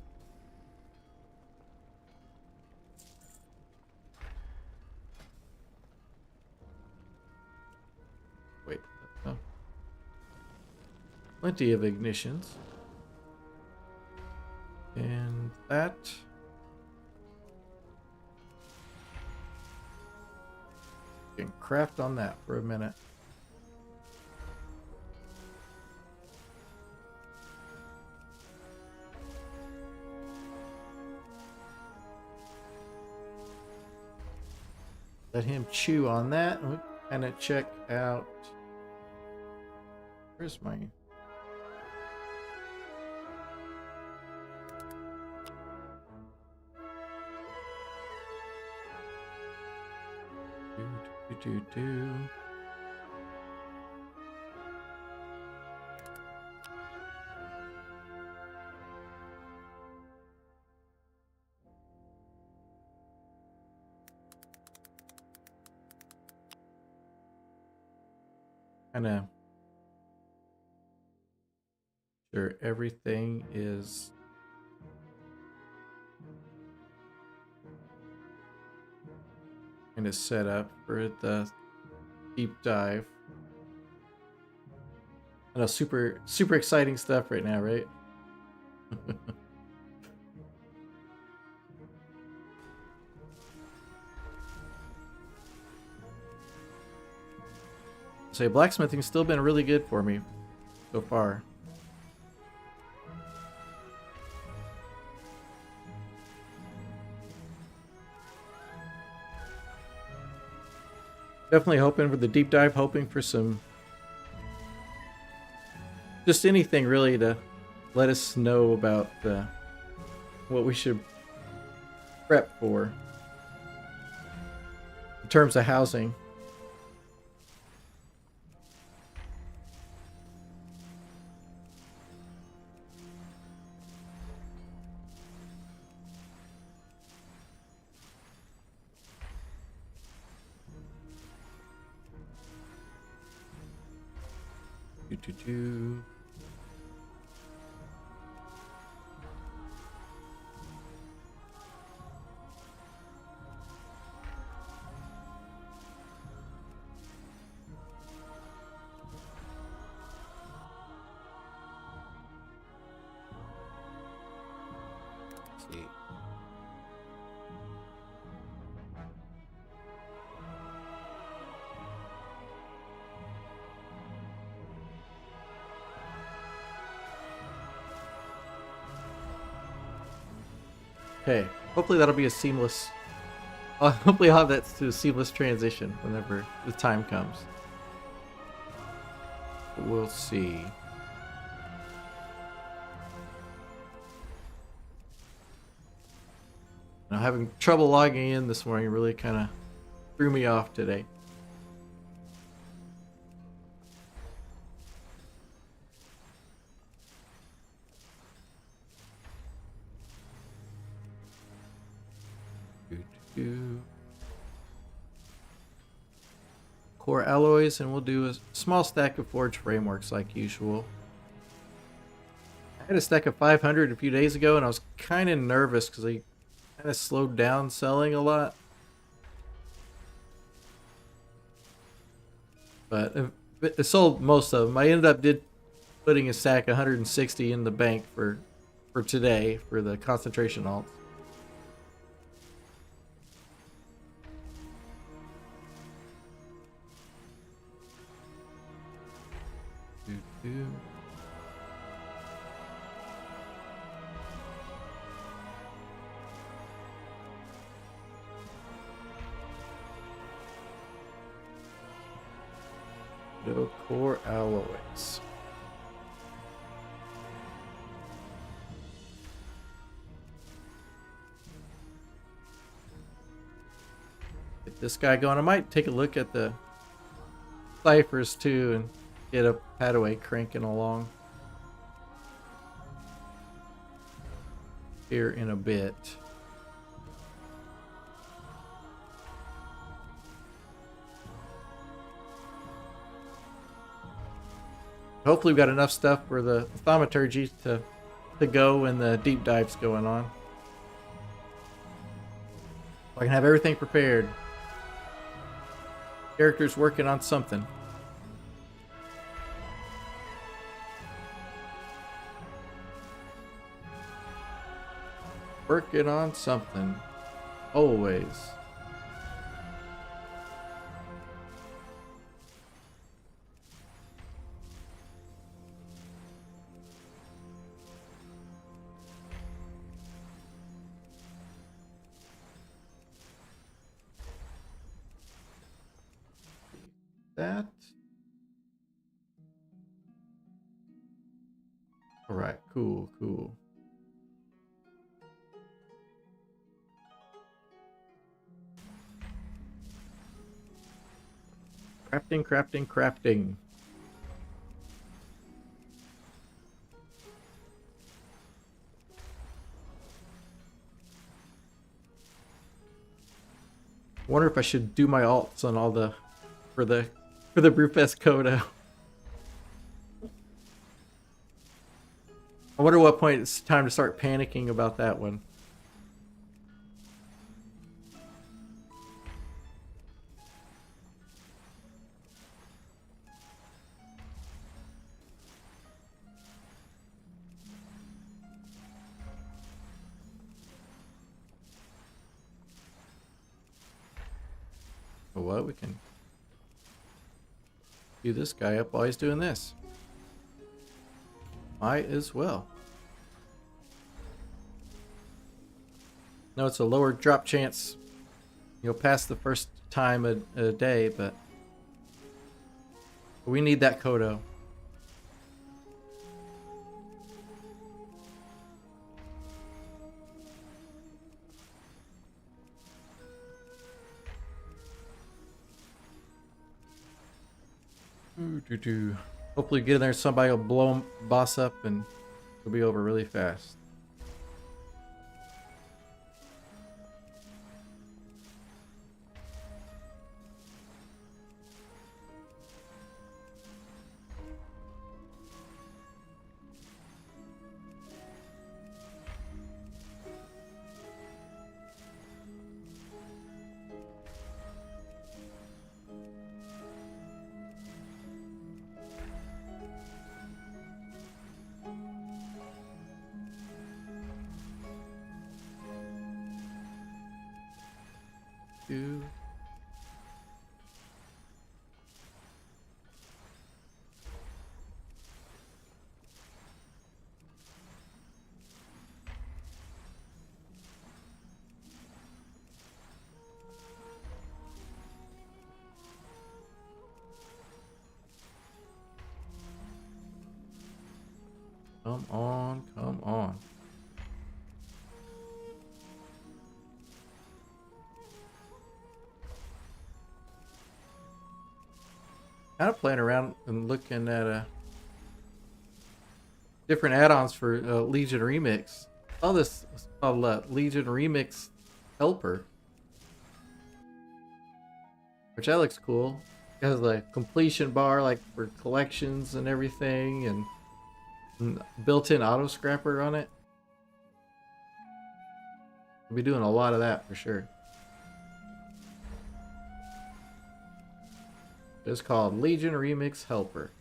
Wait. Oh. Plenty of ignitions. And that. Can craft on that for a minute. Let him chew on that. And we kind of check out. Where's my? Do. Kind of sure everything is kind of set up for the deep dive. I know, super exciting stuff right now, right? Say blacksmithing's still been really good for me so far. Definitely hoping for the deep dive, hoping for some just anything really to let us know about what we should prep for in terms of housing. Do. Let's see. Okay, hopefully that'll be a seamless. Hopefully I'll have that to a seamless transition whenever the time comes. We'll see. Now, having trouble logging in this morning really kind of threw me off today. Core alloys, and we'll do a small stack of forge frameworks like usual. I had a stack of 500 a few days ago, and I was kind of nervous because I kind of slowed down selling a lot. But I sold most of them. I ended up putting a stack 160 in the bank for today for the concentration alts. No core alloys. Get this guy going. I might take a look at the ciphers too and get a Padaway cranking along. here in a bit. Hopefully we've got enough stuff for the thaumaturgy to go when the deep dive's going on. I can have everything prepared. Characters working on something. Working on something. Always. That. All right, cool. Crafting. Wonder if I should do my alts on all the for the Brewfest Coda. I wonder what point it's time to start panicking about that one. Well, we can do this guy up while he's doing this. Might as well. No, it's a lower drop chance. You'll pass the first time a day, but we need that Kodo. Hopefully get in there, somebody will blow boss up and it'll be over really fast. Come on. Kind of playing around and looking at different add-ons for Legion Remix. All this Legion Remix Helper, which that looks cool. It has a completion bar like for collections and everything, and built-in auto scrapper on it. We'll be doing a lot of that for sure. It's called Legion Remix Helper.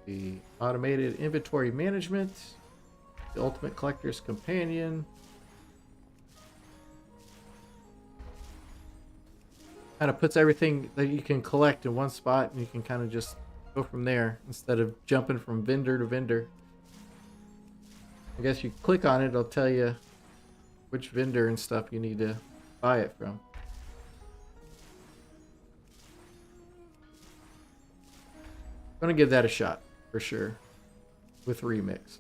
The automated inventory management, the ultimate collector's companion. Kind of puts everything that you can collect in one spot, and you can kind of just go from there instead of jumping from vendor to vendor. I guess you click on it, it'll tell you which vendor and stuff you need to buy it from. I'm gonna give that a shot for sure with Remix.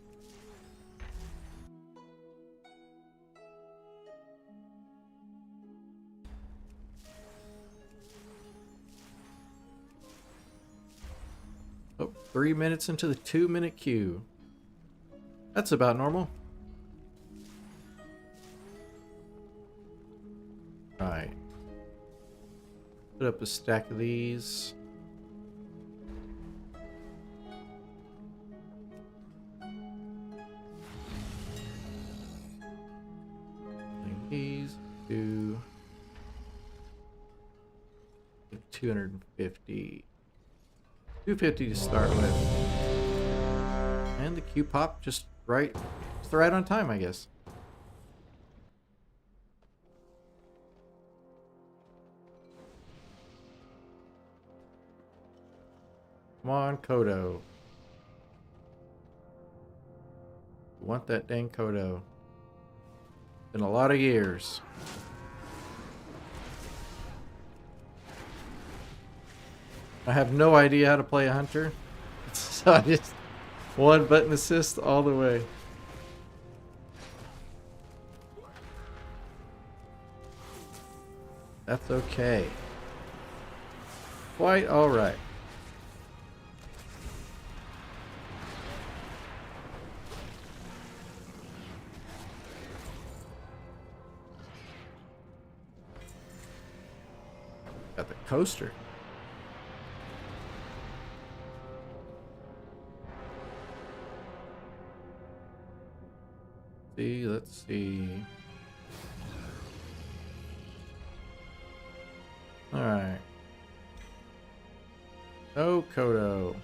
3 minutes into the 2-minute queue. That's about normal. Alright. Put up a stack of these. These do 250. 250 to start with. And the queue pop just right on time, I guess. Come on, Kodo. We want that dang Kodo. Been a lot of years. I have no idea how to play a hunter. So I just one button assist all the way. That's okay. Quite alright. Got the coaster. See, let's see. Alright. Oh, Kodo.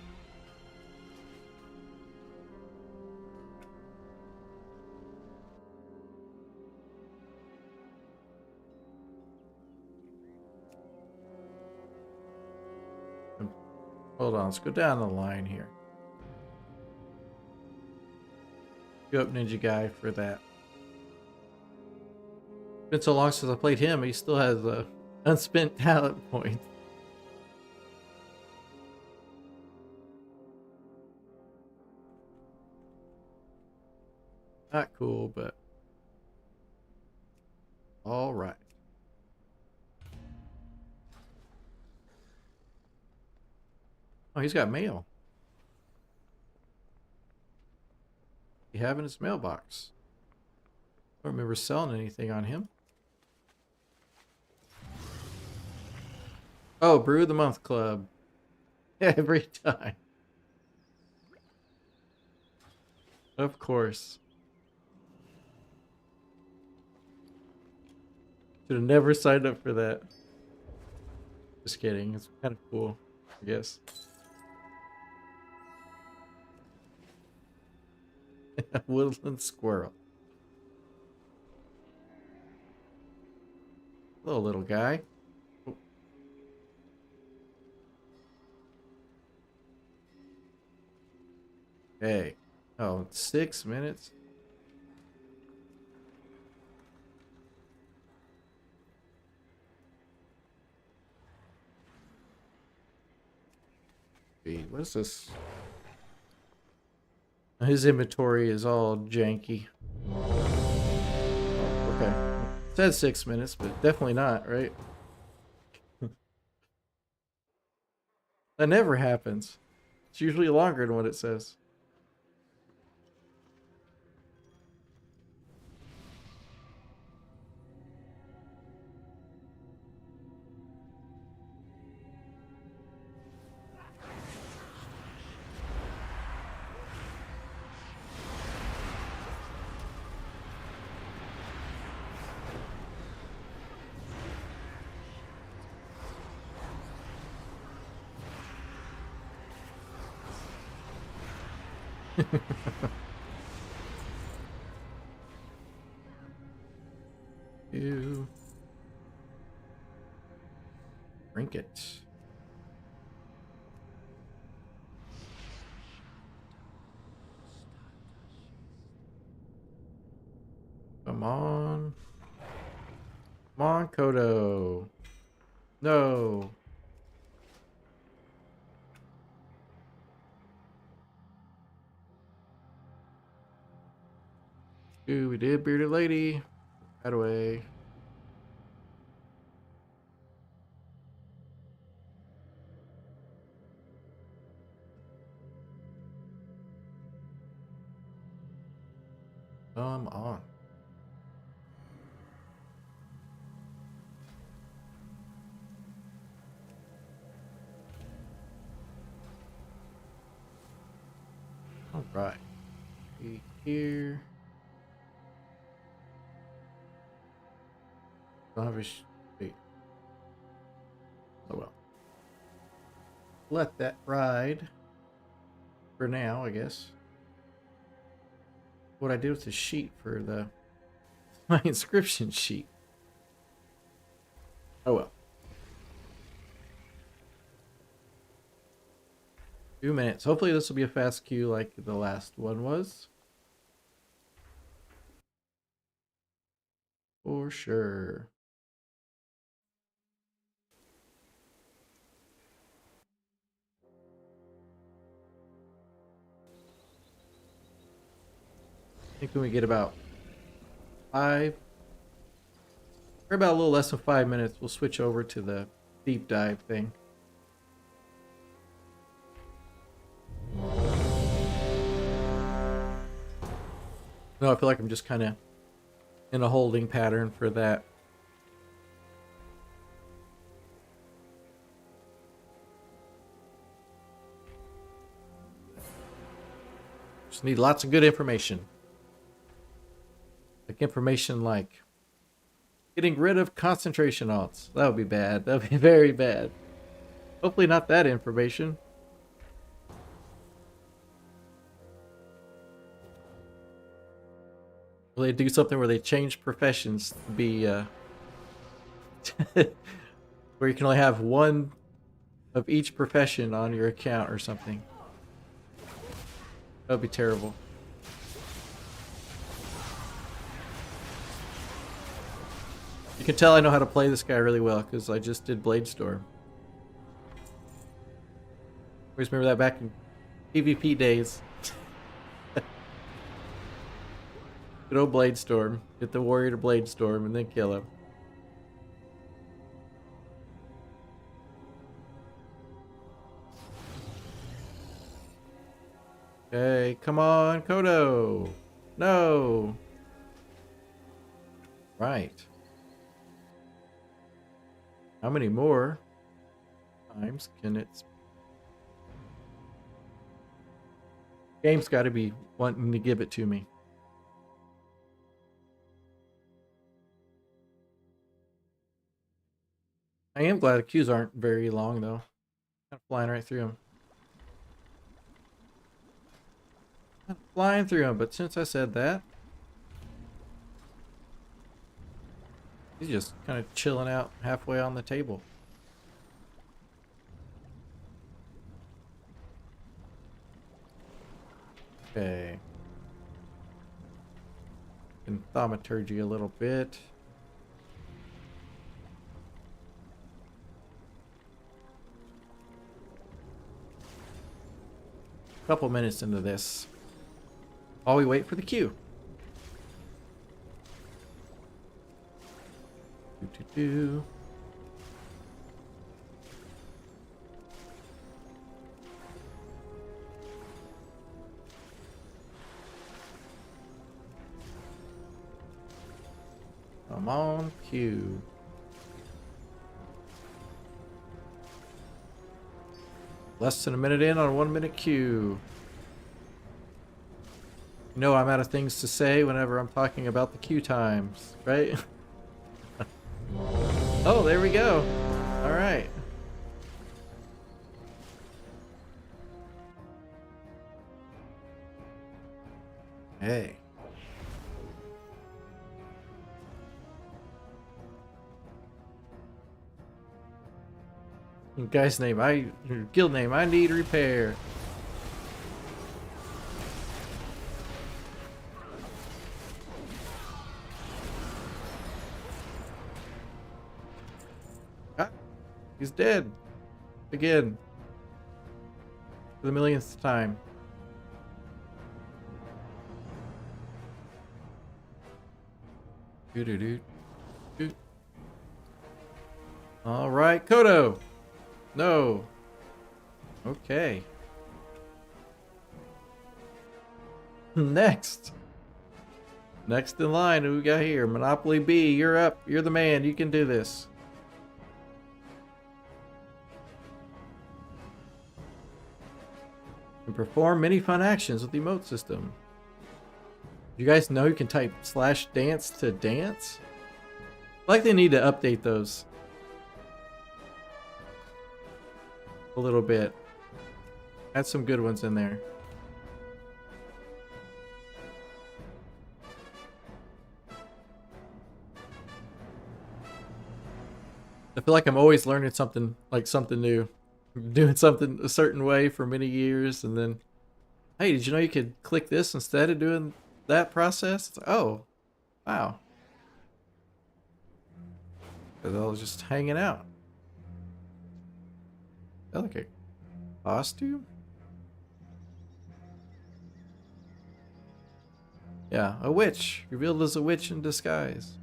Hold on, let's go down the line here. Go up Ninja Guy for that. Been so long since I played him, he still has unspent talent points. Not cool, but all right. Oh, he's got mail. He have in his mailbox. I don't remember selling anything on him. Oh, Brew of the Month Club. Every time. Of course. Should have never signed up for that. Just kidding. It's kind of cool, I guess. Woodland squirrel. Hello, little guy. Oh. Hey. Oh, 6 minutes. What is this? His inventory is all janky. Oh, okay. It said 6 minutes, but definitely not, right? That never happens. It's usually longer than what it says. Ew. Trinket. Come on. Come on, Kodo. No. Ooh, we did, bearded lady. That away. Come on. All right. Here. Don't have a wait. Oh well. Let that ride for now, I guess. What I did with the sheet for the my inscription sheet. Oh well. 2 minutes. Hopefully this will be a fast queue like the last one was. For sure. I think when we get about 5, or about a little less than 5 minutes, we'll switch over to the deep dive thing. No, I feel like I'm just kind of in a holding pattern for that. Just need lots of good information. Like information like getting rid of concentration alts. That would be bad. That would be very bad. Hopefully not that information. Will they do something where they change professions to be where you can only have one of each profession on your account or something? That would be terrible. You can tell I know how to play this guy really well because I just did Bladestorm. Always remember that back in PvP days. Good old Bladestorm. Get the warrior to Bladestorm and then kill him. Okay, come on, Kodo. No. Right. How many more times can it... Game's got to be wanting to give it to me. I am glad the queues aren't very long, though. Kind of flying right through them. Flying through them, but since I said that, he's just kind of chilling out halfway on the table. Okay. In thaumaturgy a little bit. Couple minutes into this, while we wait for the queue. Do. Come on, queue. Less than a minute in on a 1 minute queue. You know I'm out of things to say whenever I'm talking about the queue times, right? Oh, there we go. All right. Hey. Guy's name, guild name, I need repair. Ah, he's dead. Again. For the millionth time. Doo-doo-doo. All right, Kodo. No. Okay. Next. Next in line, who we got here? Monopoly B, you're up. You're the man. You can do this. And perform many fun actions with the emote system. You guys know you can type /dance to dance? I like they need to update those a little bit. Add some good ones in there. I feel like I'm always learning something, like something new. Doing something a certain way for many years, and then, hey, did you know you could click this instead of doing that process? It's like, oh, wow. They're all just hanging out. Is that like a costume? Yeah, a witch. Revealed as a witch in disguise.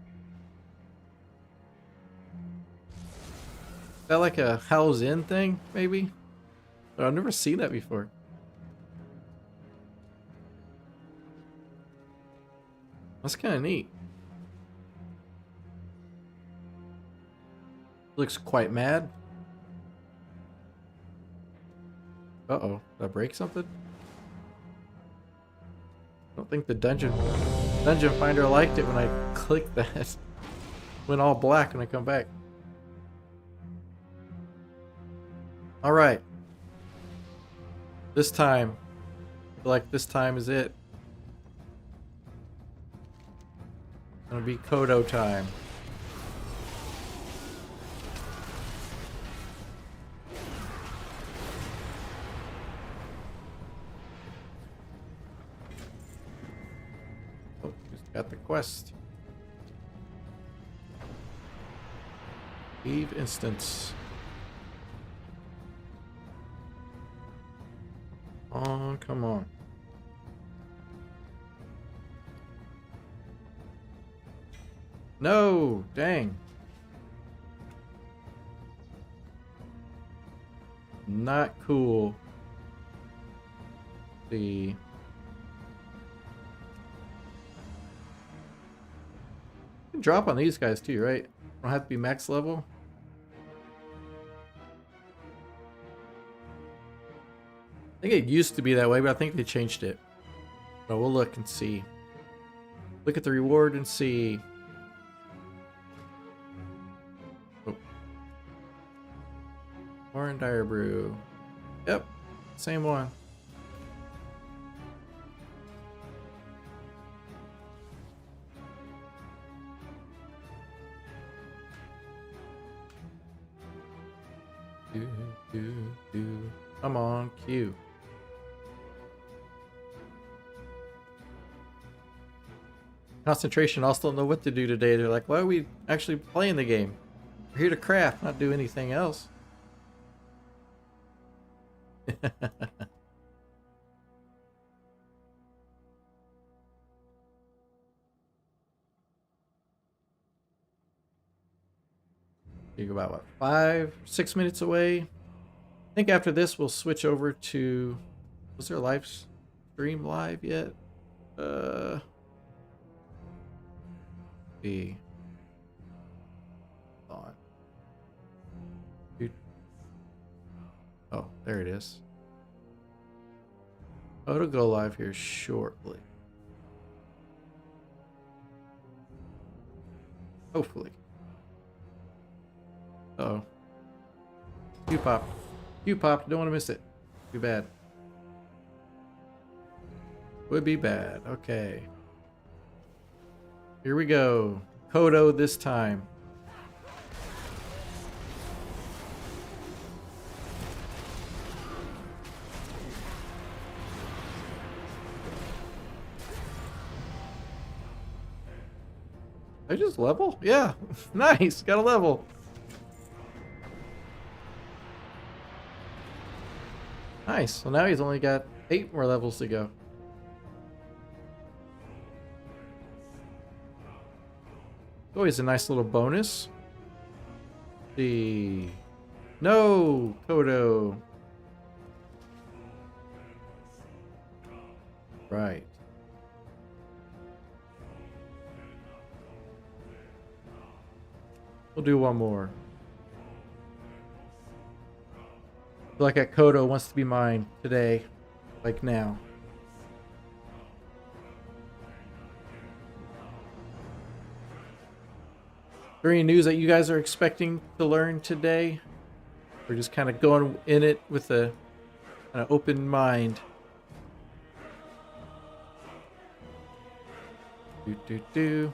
Is that like a House In thing, maybe? Oh, I've never seen that before. That's kind of neat. Looks quite mad. Uh-oh. Did I break something? I don't think the dungeon finder liked it when I clicked that. Went all black when I come back. Alright. This time. I feel like this time is it. It's gonna be Kodo time. Oh, just got the quest. Leave instance. Oh, come on. No, dang. Not cool. See. You can drop on these guys too, right? Don't have to be max level. I think it used to be that way, but I think they changed it. But we'll look and see. Look at the reward and see. Oh. Warren Dire Brew. Yep, same one. Come on, Q. Concentration also don't know what to do today. They're like, why are we actually playing the game? We're here to craft, not do anything else. You're about what, 5, 6 minutes away? I think after this we'll switch over to, was there a live stream live yet? See. On. Dude. Oh, there it is. Oh, it'll go live here shortly. Hopefully. Uh-oh. You pop. You popped. Don't want to miss it. Too bad. Would be bad. Okay. Here we go. Kodo this time. I just level? Yeah. Nice. Got a level. Nice. So now he's only got 8 more levels to go. Always a nice little bonus. The no Kodo. Right. We'll do one more. I feel like that Kodo wants to be mine today. Like now. Is there any news that you guys are expecting to learn today? We're just kind of going in it with a kind of open mind. Do.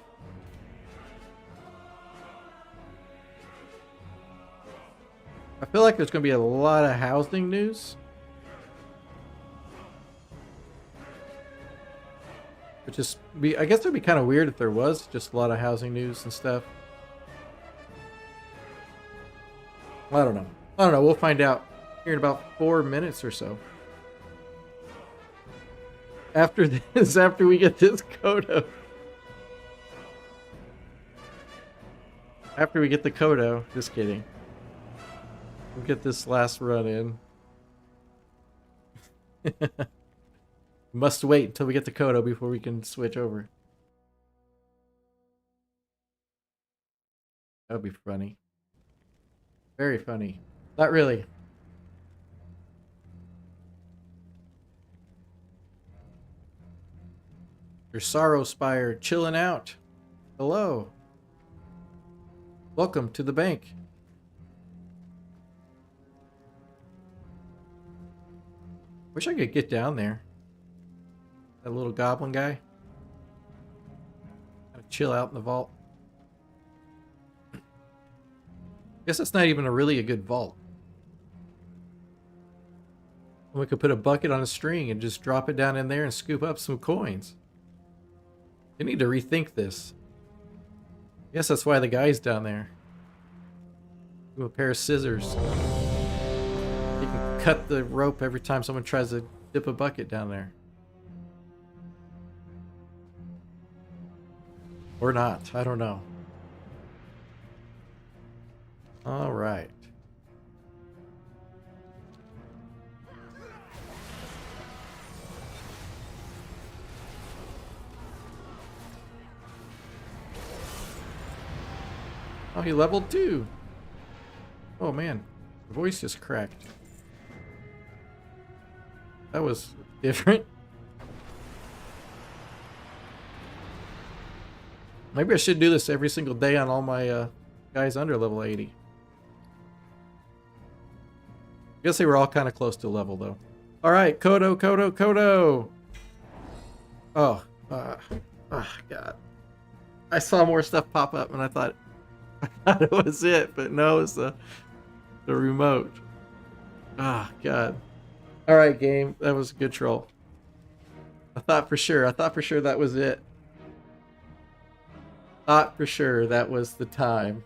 I feel like there's going to be a lot of housing news. Which is, I guess it would be kind of weird if there was just a lot of housing news and stuff. I don't know. We'll find out here in about 4 minutes or so. After this, after we get this Kodo. After we get the Kodo. Just kidding. We'll get this last run in. Must wait until we get the Kodo before we can switch over. That would be funny. Very funny. Not really. Your Sorrow Spire chilling out. Hello. Welcome to the bank. Wish I could get down there. That little goblin guy. Gotta chill out in the vault. Guess that's not even really a good vault. We could put a bucket on a string and just drop it down in there and scoop up some coins. They need to rethink this. I guess that's why the guy's down there. With a pair of scissors. You can cut the rope every time someone tries to dip a bucket down there. Or not. I don't know. All right. Oh, he leveled too. Oh man, the voice just cracked. That was different. Maybe I should do this every single day on all my guys under level 80. I guess they were all kind of close to level though. All right, Kodo. Oh, God. I saw more stuff pop up and I thought it was it, but no, it's the remote. Ah, God. All right, game. That was a good troll. I thought for sure that was it. Thought for sure that was the time.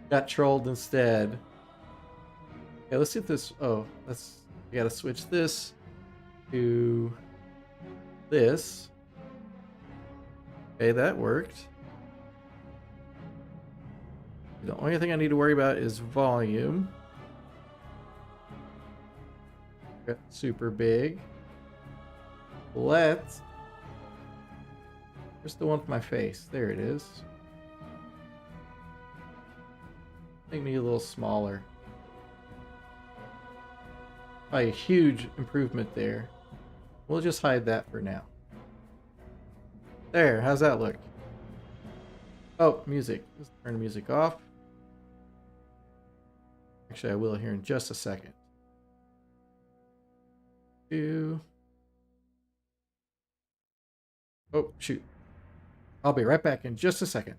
Got trolled instead. Okay, let's see if this. Oh, let's. We gotta switch this to this. Okay, that worked. The only thing I need to worry about is volume. Got super big. Let's. Where's the one for my face? There it is. Make me a little smaller. A huge improvement there. We'll just hide that for now. There, how's that look? Oh, music. Let's turn the music off. Actually, I will here in just a second. Oh, shoot. I'll be right back in just a second.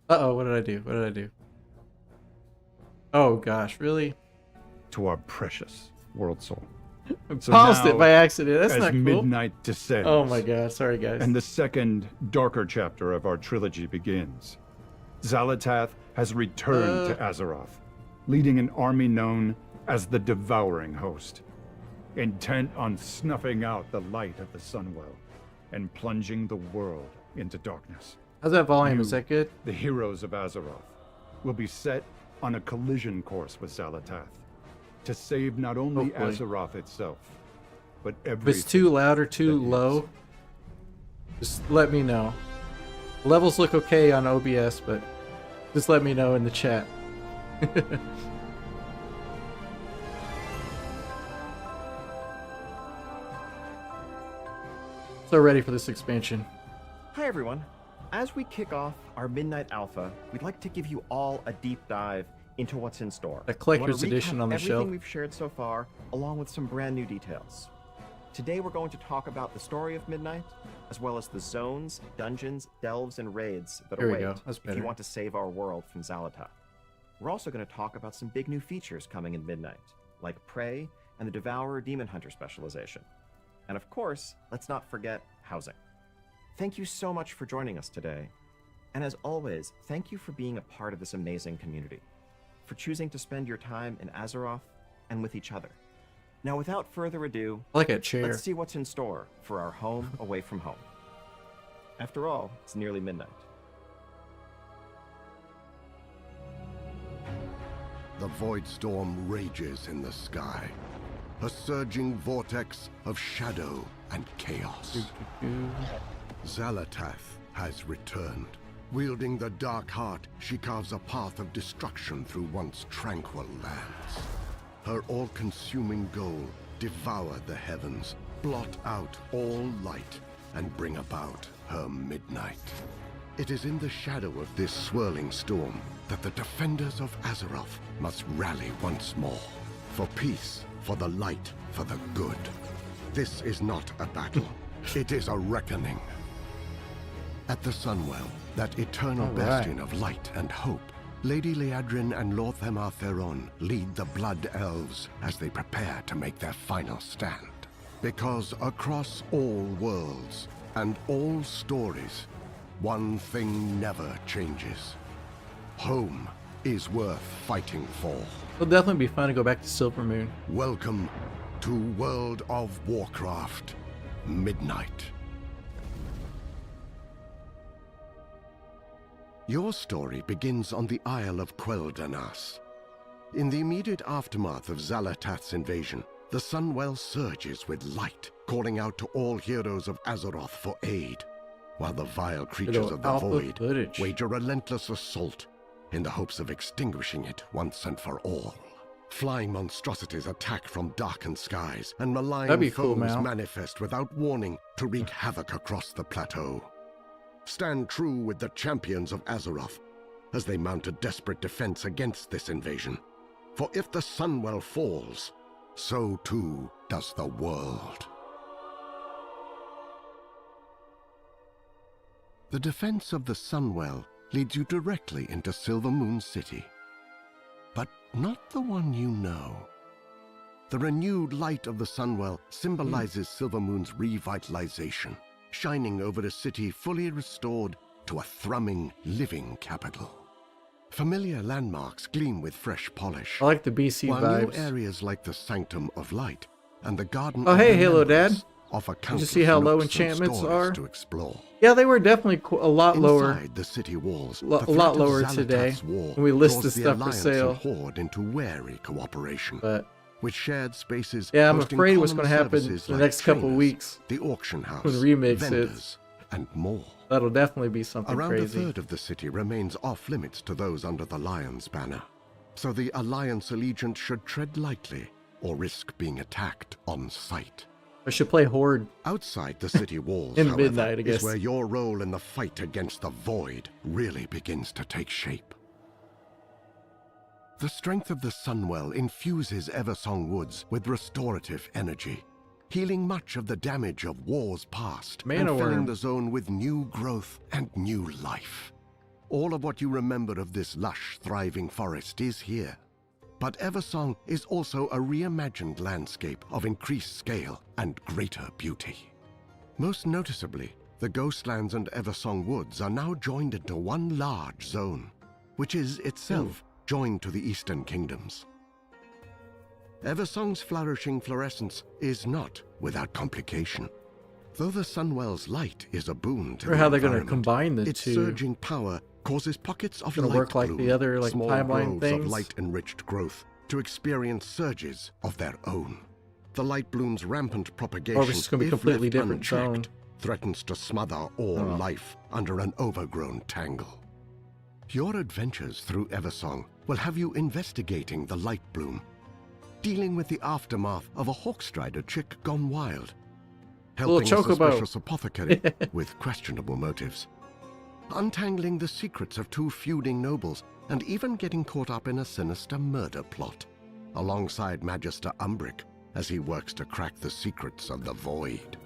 Uh-oh, what did I do? What did I do? Oh gosh, really? To our precious world soul. I So paused it now, by accident. That's as not cool. midnight descends, Oh my god, sorry guys. and the second, darker chapter of our trilogy begins, Xalatath has returned to Azeroth, leading an army known as the Devouring Host, intent on snuffing out the light of the Sunwell and plunging the world into darkness. How's that volume? Is that good? The heroes of Azeroth will be set on a collision course with Xalatath to save not only Hopefully. Azeroth itself, but If everything. it's too loud or too that is. low, just let me know. Levels look okay on OBS, but just let me know in the chat. So ready for this expansion. Hi everyone. As we kick off our Midnight Alpha, we'd like to give you all a deep dive into what's in store. A collector's We wanna edition recap on the everything shelf. we've shared so far, along with some brand new details. Today we're going to talk about the story of Midnight, as well as the zones, dungeons, delves, and raids that Here we await go. That's if better. you want to save our world from Xalatath. We're also going to talk about some big new features coming in Midnight, like Prey and the Devourer Demon Hunter specialization. And of course, let's not forget housing. Thank you so much for joining us today. And as always, thank you for being a part of this amazing community, for choosing to spend your time in Azeroth and with each other. Now, without further ado, I like a chair. let's see what's in store for our home away from home. After all, it's nearly midnight. The void storm rages in the sky, a surging vortex of shadow and chaos. Xalatath has returned. Wielding the dark heart, she carves a path of destruction through once tranquil lands. Her all-consuming goal, devour the heavens, blot out all light, and bring about her midnight. It is in the shadow of this swirling storm that the defenders of Azeroth must rally once more. For peace, for the light, for the good. This is not a battle. It is a reckoning. At the Sunwell, that eternal All right. bastion of light and hope, Lady Liadrin and Lorthamar Theron lead the Blood Elves as they prepare to make their final stand. Because across all worlds and all stories, one thing never changes. Home is worth fighting for. It'll definitely be fun to go back to Silvermoon. Welcome to World of Warcraft Midnight. Your story begins on the Isle of Quel'Danas. In the immediate aftermath of Xalatath's invasion, the Sunwell surges with light, calling out to all heroes of Azeroth for aid, while the vile creatures of the alpha Void footage. wage a relentless assault in the hopes of extinguishing it once and for all. Flying monstrosities attack from darkened skies, and malign That'd be cool, foes Mal. manifest without warning to wreak havoc across the plateau. Stand true with the champions of Azeroth as they mount a desperate defense against this invasion. For if the Sunwell falls, so too does the world. The defense of the Sunwell leads you directly into Silvermoon City. But not the one you know. The renewed light of the Sunwell symbolizes Silvermoon's revitalization, shining over a city fully restored to a thrumming, living capital. Familiar landmarks gleam with fresh polish, I like the BC while vibes. new areas like the Sanctum of Light and the Garden Oh, of hey, Halo Remembrance Dad. offer Did you countless see how low nooks and enchantments stories are? to explore. Yeah, they were definitely a lot lower. Inside the city walls, A the lot threat of lower today Xalatath's war when we list draws this the stuff for Alliance sale. and Horde into wary cooperation. But With shared spaces yeah, I'm hosting afraid what's common going to happen in services the like next couple trainers, weeks. the auction house, when Remix vendors, hits. and more. That'll definitely be something Around crazy. a third of the city remains off-limits to those under the Lion's banner. So the Alliance allegiant should tread lightly or risk being attacked on sight. I should play Horde. Outside the city walls, In however, Midnight, I guess. is where your role in the fight against the Void really begins to take shape. The strength of the Sunwell infuses Eversong Woods with restorative energy, healing much of the damage of wars past Mana and filling worm. the zone with new growth and new life. All of what you remember of this lush, thriving forest is here. But Eversong is also a reimagined landscape of increased scale and greater beauty. Most noticeably, the Ghostlands and Eversong Woods are now joined into one large zone, which is itself joined to the Eastern Kingdoms. Eversong's flourishing fluorescence is not without complication. Though the Sunwell's light is a boon to Or the how they're going to environment, combine the its two. surging power causes pockets of Gonna light work like bloom, the other, like, small timeline groves of things? light-enriched growth, to experience surges of their own. The light bloom's rampant propagation, Or this is gonna be if completely left different unchecked, zone. threatens to smother all Oh. life under an overgrown tangle. Your adventures through Eversong will have you investigating the light bloom, dealing with the aftermath of a Hawkstrider chick gone wild, helping a chocobo. suspicious apothecary with questionable motives, untangling the secrets of two feuding nobles, and even getting caught up in a sinister murder plot, alongside Magister Umbric as he works to crack the secrets of the Void.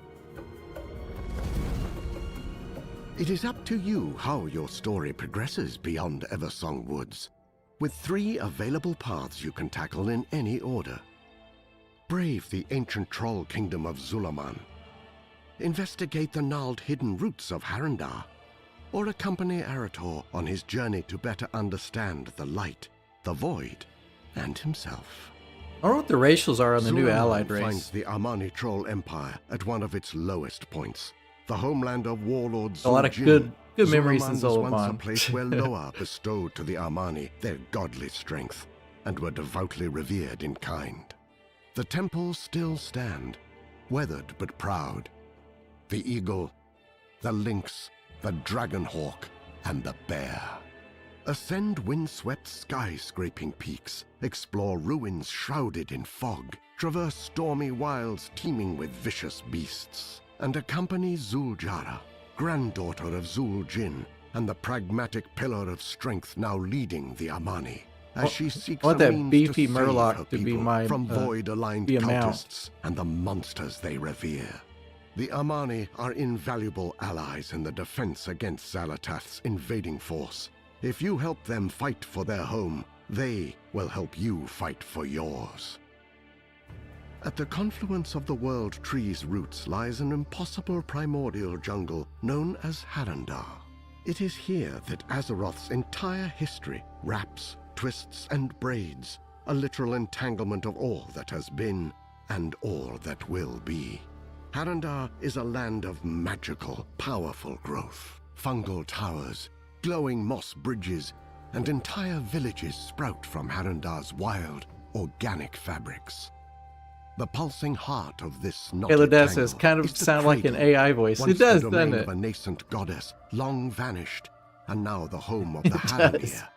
It is up to you how your story progresses beyond Eversong Woods, with 3 available paths you can tackle in any order. Brave the ancient troll kingdom of Zulaman, investigate the gnarled hidden roots of Harandar, or accompany Arator on his journey to better understand the light, the void, and himself. I wonder what the racials are on the new Zulaman allied race. finds the Armani Troll Empire at one of its lowest points, the homeland of warlord A lot of Zuljin. good memories in Zulaman was once a Zolaban. place where Loa bestowed to the Armani their godly strength, and were devoutly revered in kind. The temples still stand, weathered but proud. The eagle, the lynx, the dragonhawk, and the bear. Ascend wind-swept sky-scraping peaks, explore ruins shrouded in fog, traverse stormy wilds teeming with vicious beasts, and accompany Zuljara, granddaughter of Zuljin, and the pragmatic pillar of strength now leading the Armani, as she seeks I want a that means beefy to save Murloc her to be people my, from void-aligned be a mount. cultists and the monsters they revere. The Armani are invaluable allies in the defense against Xalatath's invading force. If you help them fight for their home, they will help you fight for yours. At the confluence of the World Tree's roots lies an impossible primordial jungle known as Harandar. It is here that Azeroth's entire history wraps, twists, and braids, a literal entanglement of all that has been and all that will be. Harandar is a land of magical, powerful growth. Fungal towers, glowing moss bridges, and entire villages sprout from Harandar's wild, organic fabrics. The pulsing heart of this knotted Halo Death tangle says, kind of is the sound like an cradle, AI voice. once It does, the doesn't domain it? of a nascent goddess, long vanished, and now the home of the It Haranir,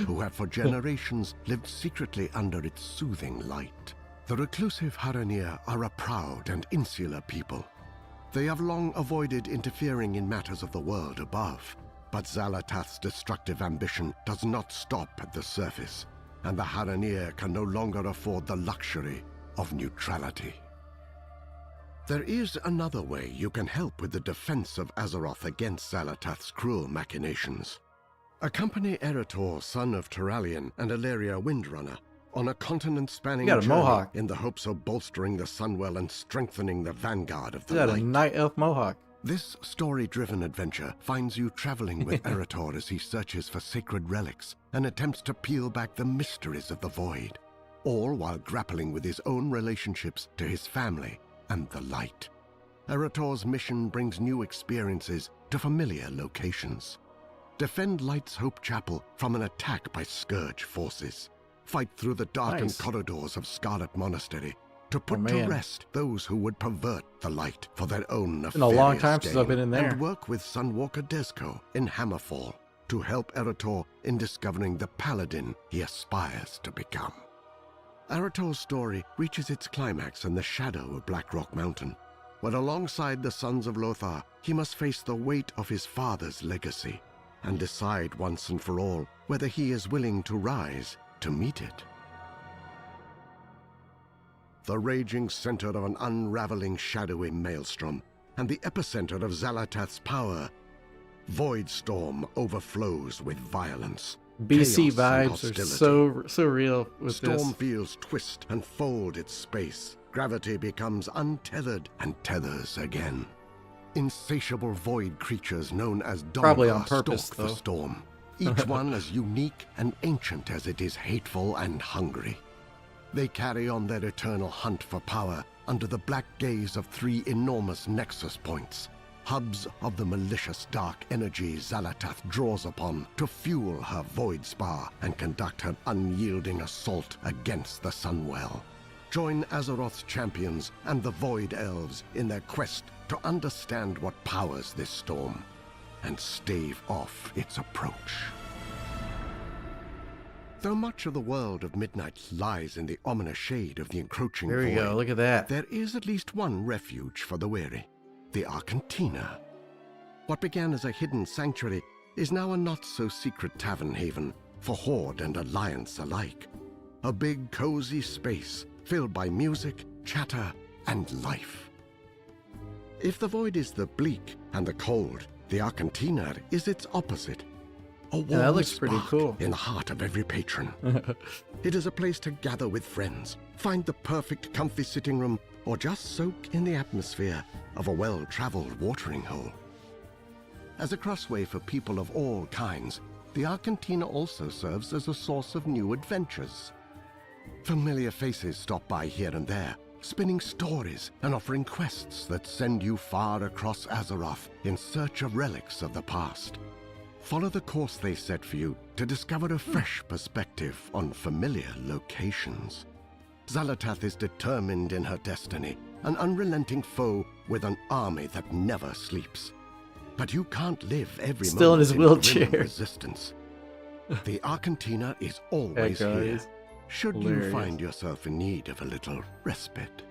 who have for generations lived secretly under its soothing light. The reclusive Haranir are a proud and insular people. They have long avoided interfering in matters of the world above, but Xalatath's destructive ambition does not stop at the surface, and the Haranir can no longer afford the luxury of neutrality. There is another way you can help with the defense of Azeroth against Xalatath's cruel machinations. Accompany Erator, son of Turalian and Aleria Windrunner, on a continent-spanning You got a journey mohawk. in the hopes of bolstering the Sunwell and strengthening the vanguard of the You got a light. night elf mohawk. This story-driven adventure finds you traveling with Erator as he searches for sacred relics and attempts to peel back the mysteries of the Void, all while grappling with his own relationships to his family and the light. Erator's mission brings new experiences to familiar locations. Defend Light's Hope Chapel from an attack by Scourge forces. Fight through the darkened Nice. corridors of Scarlet Monastery to put Oh, to man. rest those who would pervert the light for their own nefarious Been a long time since I've gain, been in there. and work with Sunwalker Desco in Hammerfall to help Erator in discovering the paladin he aspires to become. Erator's story reaches its climax in the shadow of Blackrock Mountain, where alongside the Sons of Lothar, he must face the weight of his father's legacy and decide once and for all whether he is willing to rise to meet it. The raging center of an unraveling shadowy maelstrom, and the epicenter of Xalatath's power, Void Storm overflows with violence. BC chaos and vibes are hostility. so real with Storm this. fields twist and fold its space. Gravity becomes untethered and tethers again. Insatiable void creatures known as Probably Dongar on purpose, stalk though. the storm, each one as unique and ancient as it is hateful and hungry. They carry on their eternal hunt for power under the black gaze of 3 enormous nexus points, hubs of the malicious dark energy Xal'atath draws upon to fuel her void spar and conduct her unyielding assault against the Sunwell. Join Azeroth's champions and the Void Elves in their quest to understand what powers this storm and stave off its approach. Though much of the world of Midnight lies in the ominous shade of the encroaching There you void, go. Look at that. there is at least one refuge for the weary, the Arcantina. What began as a hidden sanctuary is now a not-so-secret tavern haven for Horde and Alliance alike. A big, cozy space filled by music, chatter, and life. If the void is the bleak and the cold, the Arcantina is its opposite. A warm that looks pretty spark cool. in the heart of every patron. It is a place to gather with friends, find the perfect comfy sitting room, or just soak in the atmosphere of a well-traveled watering hole. As a crossway for people of all kinds, the Arcantina also serves as a source of new adventures. Familiar faces stop by here and there, spinning stories and offering quests that send you far across Azeroth in search of relics of the past. Follow the course they set for you to discover a fresh perspective on familiar locations. Xal'atath is determined in her destiny, an unrelenting foe with an army that never sleeps. But you can't live every Still in moment his grim wheelchair. resistance. The Arcantina is always That guy here, is should hilarious. you find yourself in need of a little respite.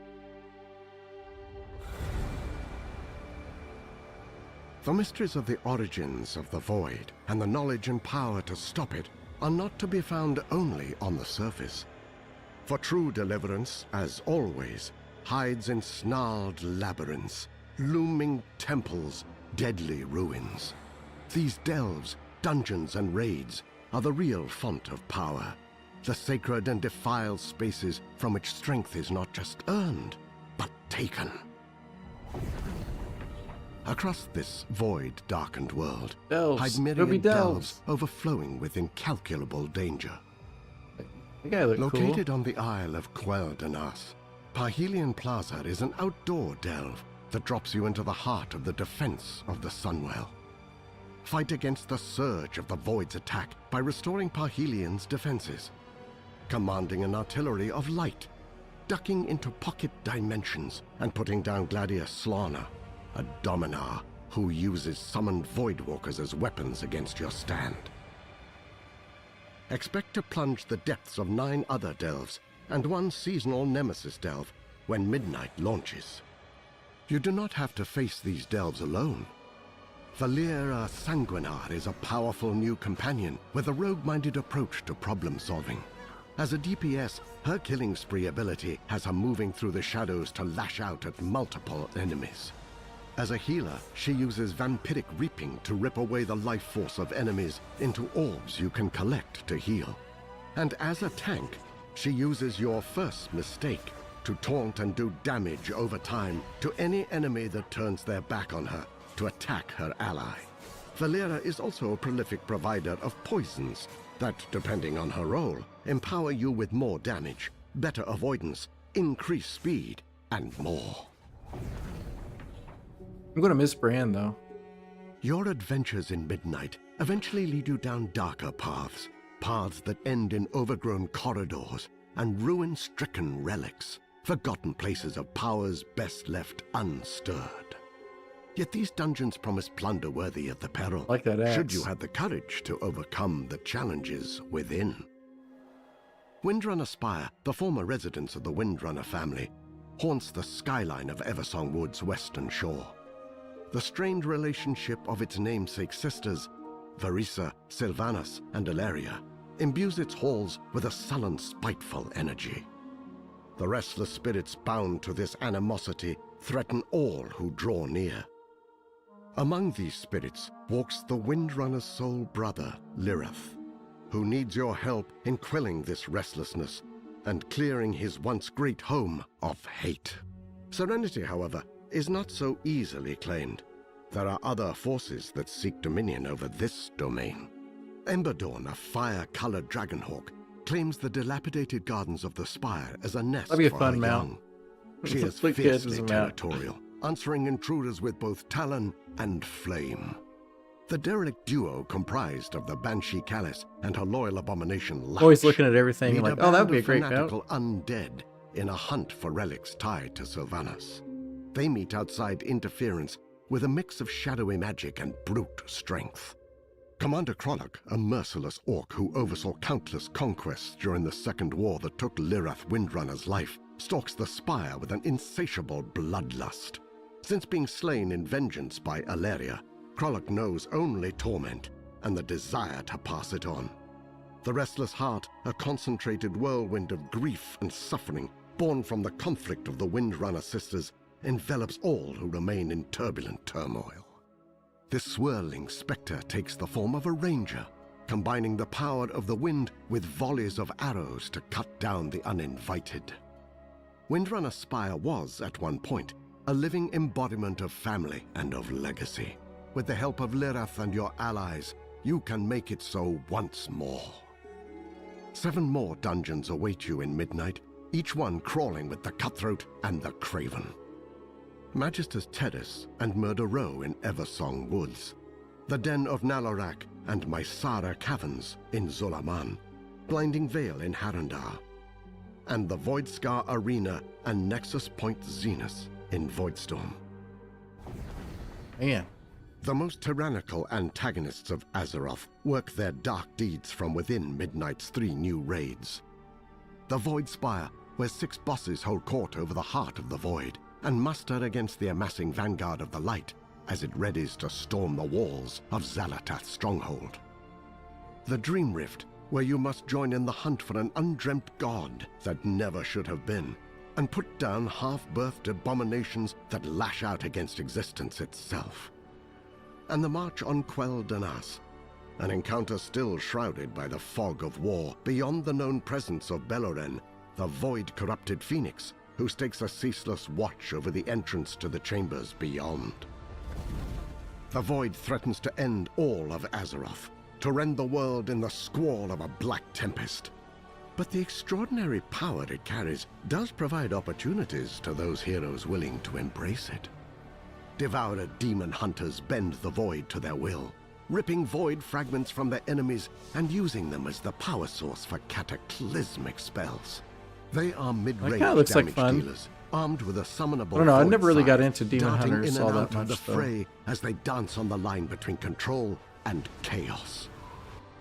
The mysteries of the origins of the Void and the knowledge and power to stop it are not to be found only on the surface. For true deliverance, as always, hides in snarled labyrinths, looming temples, deadly ruins. These delves, dungeons, and raids are the real font of power, the sacred and defiled spaces from which strength is not just earned, but taken. Across this void-darkened world Delves. hide Go be myriad delves. delves overflowing with incalculable danger. That guy looked Located cool. on the Isle of Quel'Danas, Parhelion Plaza is an outdoor delve that drops you into the heart of the defense of the Sunwell. Fight against the surge of the Void's attack by restoring Parhelion's defenses, commanding an artillery of light, ducking into pocket dimensions, and putting down Gladius Slana, a Dominar who uses summoned Voidwalkers as weapons against your stand. Expect to plunge the depths of 9 other delves and 1 seasonal Nemesis delve when Midnight launches. You do not have to face these delves alone. Valeera Sanguinar is a powerful new companion with a rogue-minded approach to problem-solving. As a DPS, her killing spree ability has her moving through the shadows to lash out at multiple enemies. As a healer, she uses vampiric reaping to rip away the life force of enemies into orbs you can collect to heal. And as a tank, she uses your first mistake to taunt and do damage over time to any enemy that turns their back on her to attack her ally. Valeera is also a prolific provider of poisons that, depending on her role, empower you with more damage, better avoidance, increased speed, and more. I'm gonna miss Bran though. Your adventures in Midnight eventually lead you down darker paths, paths that end in overgrown corridors and ruin-stricken relics, forgotten places of powers best left unstirred. Yet these dungeons promise plunder worthy of the peril, Like that axe. should you have the courage to overcome the challenges within. Windrunner Spire, the former residence of the Windrunner family, haunts the skyline of Eversong Wood's western shore. The strained relationship of its namesake sisters, Varisa, Sylvanas, and Ilaria, imbues its halls with a sullen, spiteful energy. The restless spirits bound to this animosity threaten all who draw near. Among these spirits walks the Windrunner's soul brother, Lirith, who needs your help in quelling this restlessness and clearing his once great home of hate. Serenity, however, is not so easily claimed. There are other forces that seek dominion over this domain. Emberdawn, a fire-colored dragonhawk, claims the dilapidated gardens of the Spire as a nest That'd be a for fun her mount. young. She is Look good as fiercely a mount. territorial, answering intruders with both talon and flame. The derelict duo comprised of the Banshee Callis and her loyal abomination Latch Always looking at everything lead like, a oh, that'd band be a of great mount. fanatical undead in a hunt for relics tied to Sylvanas. They meet outside interference with a mix of shadowy magic and brute strength. Commander Krolok, a merciless orc who oversaw countless conquests during the Second War that took Lirith Windrunner's life, stalks the Spire with an insatiable bloodlust. Since being slain in vengeance by Alleria, Krolok knows only torment and the desire to pass it on. The restless heart, a concentrated whirlwind of grief and suffering born from the conflict of the Windrunner sisters, envelops all who remain in turbulent turmoil. This swirling specter takes the form of a ranger, combining the power of the wind with volleys of arrows to cut down the uninvited. Windrunner Spire was, at one point, a living embodiment of family and of legacy. With the help of Lirith and your allies, you can make it so once more. 7 more dungeons await you in Midnight, each one crawling with the Cutthroat and the Craven. Magister's Terrace and Murder Row in Eversong Woods, the Den of Nalorak and Mysara Caverns in Zulaman, Blinding Vale in Harandar, and the Voidscar Arena and Nexus Point Zenith in Voidstorm. Man. The most tyrannical antagonists of Azeroth work their dark deeds from within Midnight's 3 new raids. The Void Spire, where 6 bosses hold court over the heart of the Void, and muster against the amassing vanguard of the light as it readies to storm the walls of Xal'atath's stronghold. The Dream Rift, where you must join in the hunt for an undreamt god that never should have been, and put down half-birthed abominations that lash out against existence itself. And the march on Quell Danas, an encounter still shrouded by the fog of war beyond the known presence of Beloren, the void-corrupted phoenix, who stakes a ceaseless watch over the entrance to the chambers beyond. The Void threatens to end all of Azeroth, to rend the world in the squall of a black tempest. But the extraordinary power it carries does provide opportunities to those heroes willing to embrace it. Devoured demon hunters bend the Void to their will, ripping Void fragments from their enemies and using them as the power source for cataclysmic spells. They are mid-range kinda looks like damage fun. dealers, armed with a summonable I don't know, I Void never really got scythe, into Demon darting Hunters in all and that out of much, the though. fray as they dance on the line between control and chaos.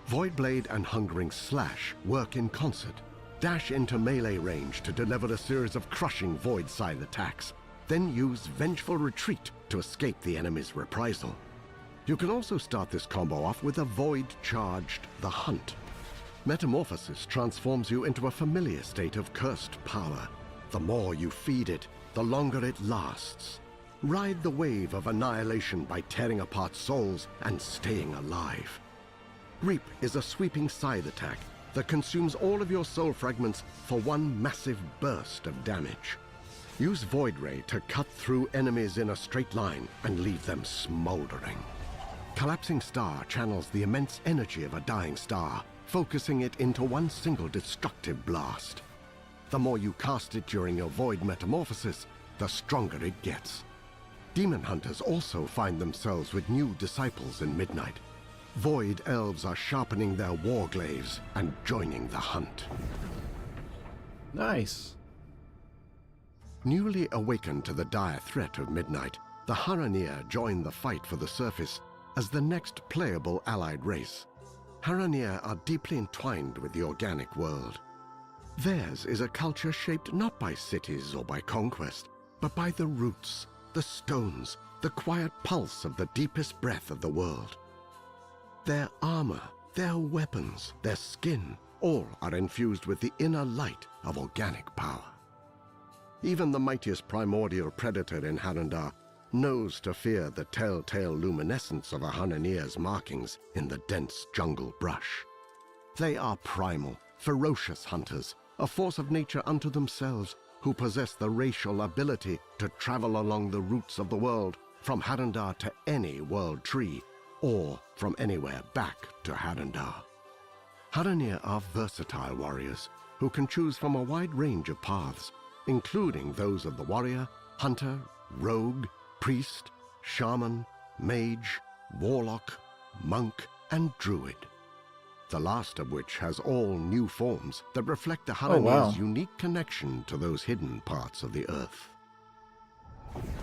Voidblade and Hungering Slash work in concert. Dash into melee range to deliver a series of crushing Void scythe attacks, then use Vengeful Retreat to escape the enemy's reprisal. You can also start this combo off with a Void-charged The Hunt. Metamorphosis transforms you into a familiar state of cursed power. The more you feed it, the longer it lasts. Ride the wave of annihilation by tearing apart souls and staying alive. Reap is a sweeping scythe attack that consumes all of your soul fragments for one massive burst of damage. Use Void Ray to cut through enemies in a straight line and leave them smoldering. Collapsing Star channels the immense energy of a dying star, focusing it into one single destructive blast. The more you cast it during your Void metamorphosis, the stronger it gets. Demon hunters also find themselves with new disciples in Midnight. Void elves are sharpening their warglaives and joining the hunt. Nice. Newly awakened to the dire threat of Midnight, the Haranir join the fight for the surface as the next playable allied race. Haranir are deeply entwined with the organic world. Theirs is a culture shaped not by cities or by conquest, but by the roots, the stones, the quiet pulse of the deepest breath of the world. Their armor, their weapons, their skin, all are infused with the inner light of organic power. Even the mightiest primordial predator in Harandar knows to fear the telltale luminescence of a Hananir's markings in the dense jungle brush. They are primal, ferocious hunters, a force of nature unto themselves, who possess the racial ability to travel along the roots of the world, from Hadandar to any world tree, or from anywhere back to Hadandar. Hananir are versatile warriors who can choose from a wide range of paths, including those of the warrior, hunter, rogue, priest, shaman, mage, warlock, monk, and druid. The last of which has all new forms that reflect the Hananir's unique connection to those hidden parts of the earth.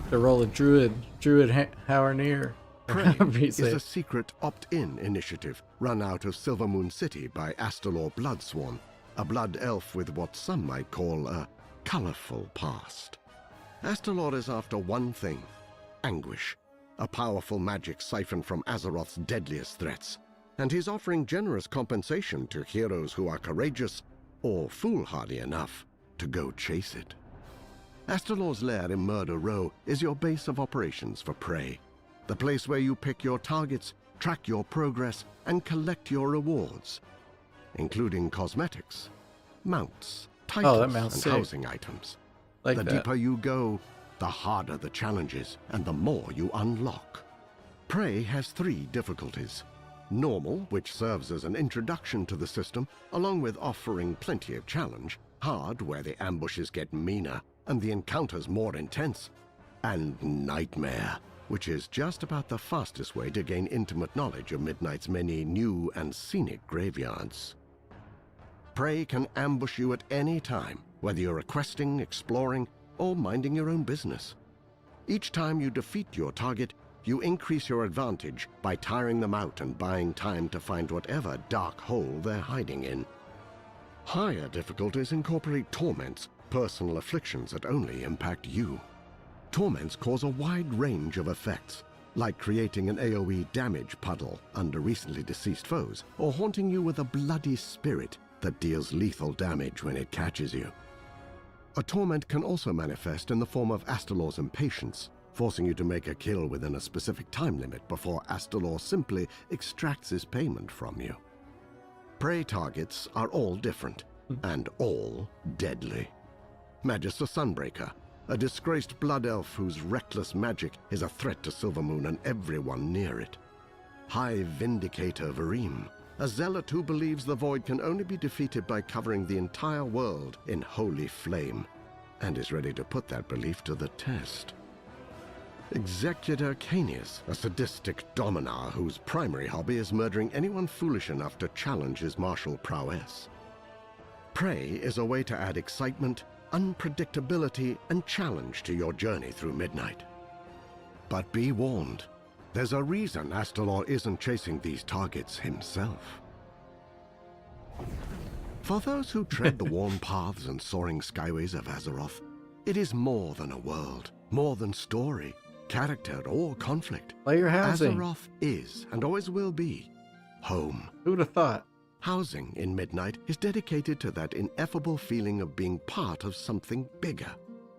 The role of Druid Hananir. Prey is a secret opt-in initiative run out of Silvermoon City by Astalor Bloodsworn, a blood elf with what some might call a colorful past. Astalor is after one thing: anguish, a powerful magic siphoned from Azeroth's deadliest threats, and he's offering generous compensation to heroes who are courageous or foolhardy enough to go chase it. Astalor's lair in Murder Row is your base of operations for Prey, the place where you pick your targets, track your progress, and collect your rewards, including cosmetics, mounts, titles, and housing items. Like the that. deeper you go, the harder the challenges, and the more you unlock. Prey has 3 difficulties. Normal, which serves as an introduction to the system, along with offering plenty of challenge. Hard, where the ambushes get meaner and the encounters more intense. And Nightmare, which is just about the fastest way to gain intimate knowledge of Midnight's many new and scenic graveyards. Prey can ambush you at any time, whether you're questing, exploring, or minding your own business. Each time you defeat your target, you increase your advantage by tiring them out and buying time to find whatever dark hole they're hiding in. Higher difficulties incorporate torments, personal afflictions that only impact you. Torments cause a wide range of effects, like creating an AoE damage puddle under recently deceased foes, or haunting you with a bloody spirit that deals lethal damage when it catches you. A torment can also manifest in the form of Astalor's impatience, forcing you to make a kill within a specific time limit before Astalor simply extracts his payment from you. Prey targets are all different, and all deadly. Magister Sunbreaker, a disgraced blood elf whose reckless magic is a threat to Silvermoon and everyone near it. High Vindicator Varim, a zealot who believes the void can only be defeated by covering the entire world in holy flame, and is ready to put that belief to the test. Executor Canius, a sadistic dominar whose primary hobby is murdering anyone foolish enough to challenge his martial prowess. Prey is a way to add excitement, unpredictability, and challenge to your journey through Midnight. But be warned, there's a reason Astalor isn't chasing these targets himself. For those who tread the worn paths and soaring skyways of Azeroth, it is more than a world, more than story, character, or conflict. Player housing. Azeroth is, and always will be, home. Who would have thought? Housing in Midnight is dedicated to that ineffable feeling of being part of something bigger,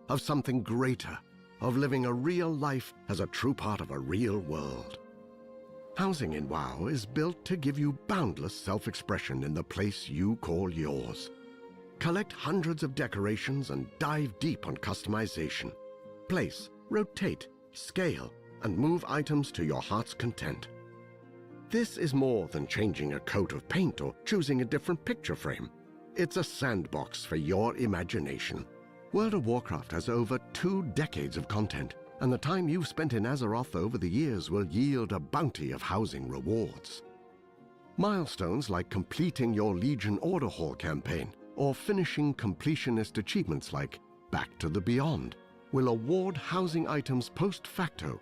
of something greater, of living a real life as a true part of a real world. Housing in WoW is built to give you boundless self-expression in the place you call yours. Collect hundreds of decorations and dive deep on customization. Place, rotate, scale, and move items to your heart's content. This is more than changing a coat of paint or choosing a different picture frame. It's a sandbox for your imagination. World of Warcraft has over 2 decades of content, and the time you've spent in Azeroth over the years will yield a bounty of housing rewards. Milestones like completing your Legion Order Hall campaign or finishing completionist achievements like Back to the Beyond will award housing items post facto.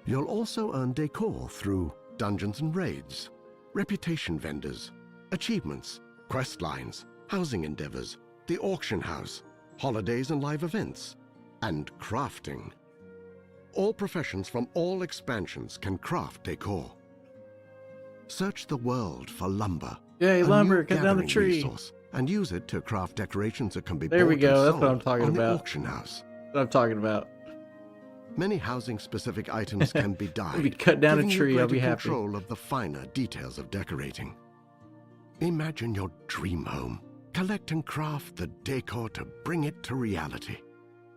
You'll also earn decor through dungeons and raids, reputation vendors, achievements, quest lines, housing endeavors, the auction house, holidays and live events, and crafting. All professions from all expansions can craft decor. Search the world for lumber. Yay, a lumber, new cut down the gathering tree. resource, and use it to craft decorations that can be There we bought go, and that's what sold I'm talking on the about. auction house. What I'm talking about. Many housing-specific items can be dyed, We cut down a giving you tree, I'll greater be happy. control of the finer details of decorating. Imagine your dream home. Collect and craft the decor to bring it to reality.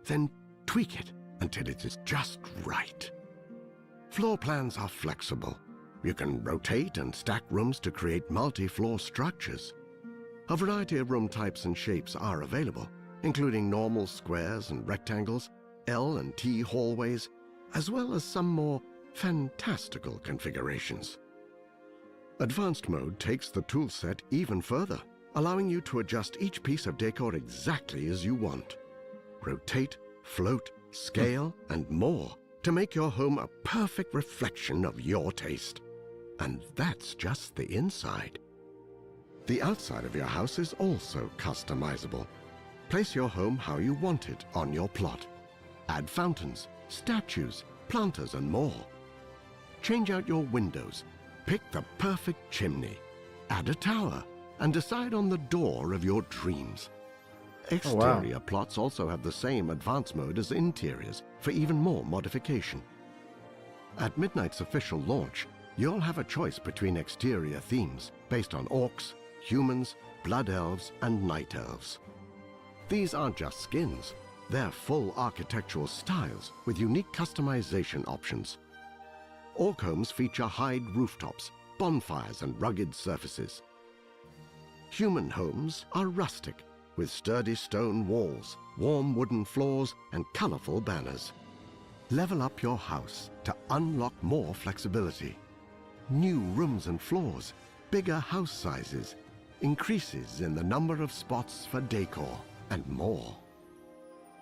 Then tweak it until it is just right. Floor plans are flexible. You can rotate and stack rooms to create multi-floor structures. A variety of room types and shapes are available, including normal squares and rectangles, L and T hallways, as well as some more fantastical configurations. Advanced mode takes the toolset even further, allowing you to adjust each piece of decor exactly as you want. Rotate, float, scale, and more to make your home a perfect reflection of your taste. And that's just the inside. The outside of your house is also customizable. Place your home how you want it on your plot. Add fountains, statues, planters, and more. Change out your windows. Pick the perfect chimney. Add a tower, and decide on the door of your dreams. Exterior plots also have the same advanced mode as interiors for even more modification. At Midnight's official launch, you'll have a choice between exterior themes based on orcs, humans, blood elves, and night elves. These aren't just skins. They're full architectural styles with unique customization options. Orc homes feature hide rooftops, bonfires, and rugged surfaces. Human homes are rustic, with sturdy stone walls, warm wooden floors, and colorful banners. Level up your house to unlock more flexibility. New rooms and floors, bigger house sizes, increases in the number of spots for decor, and more.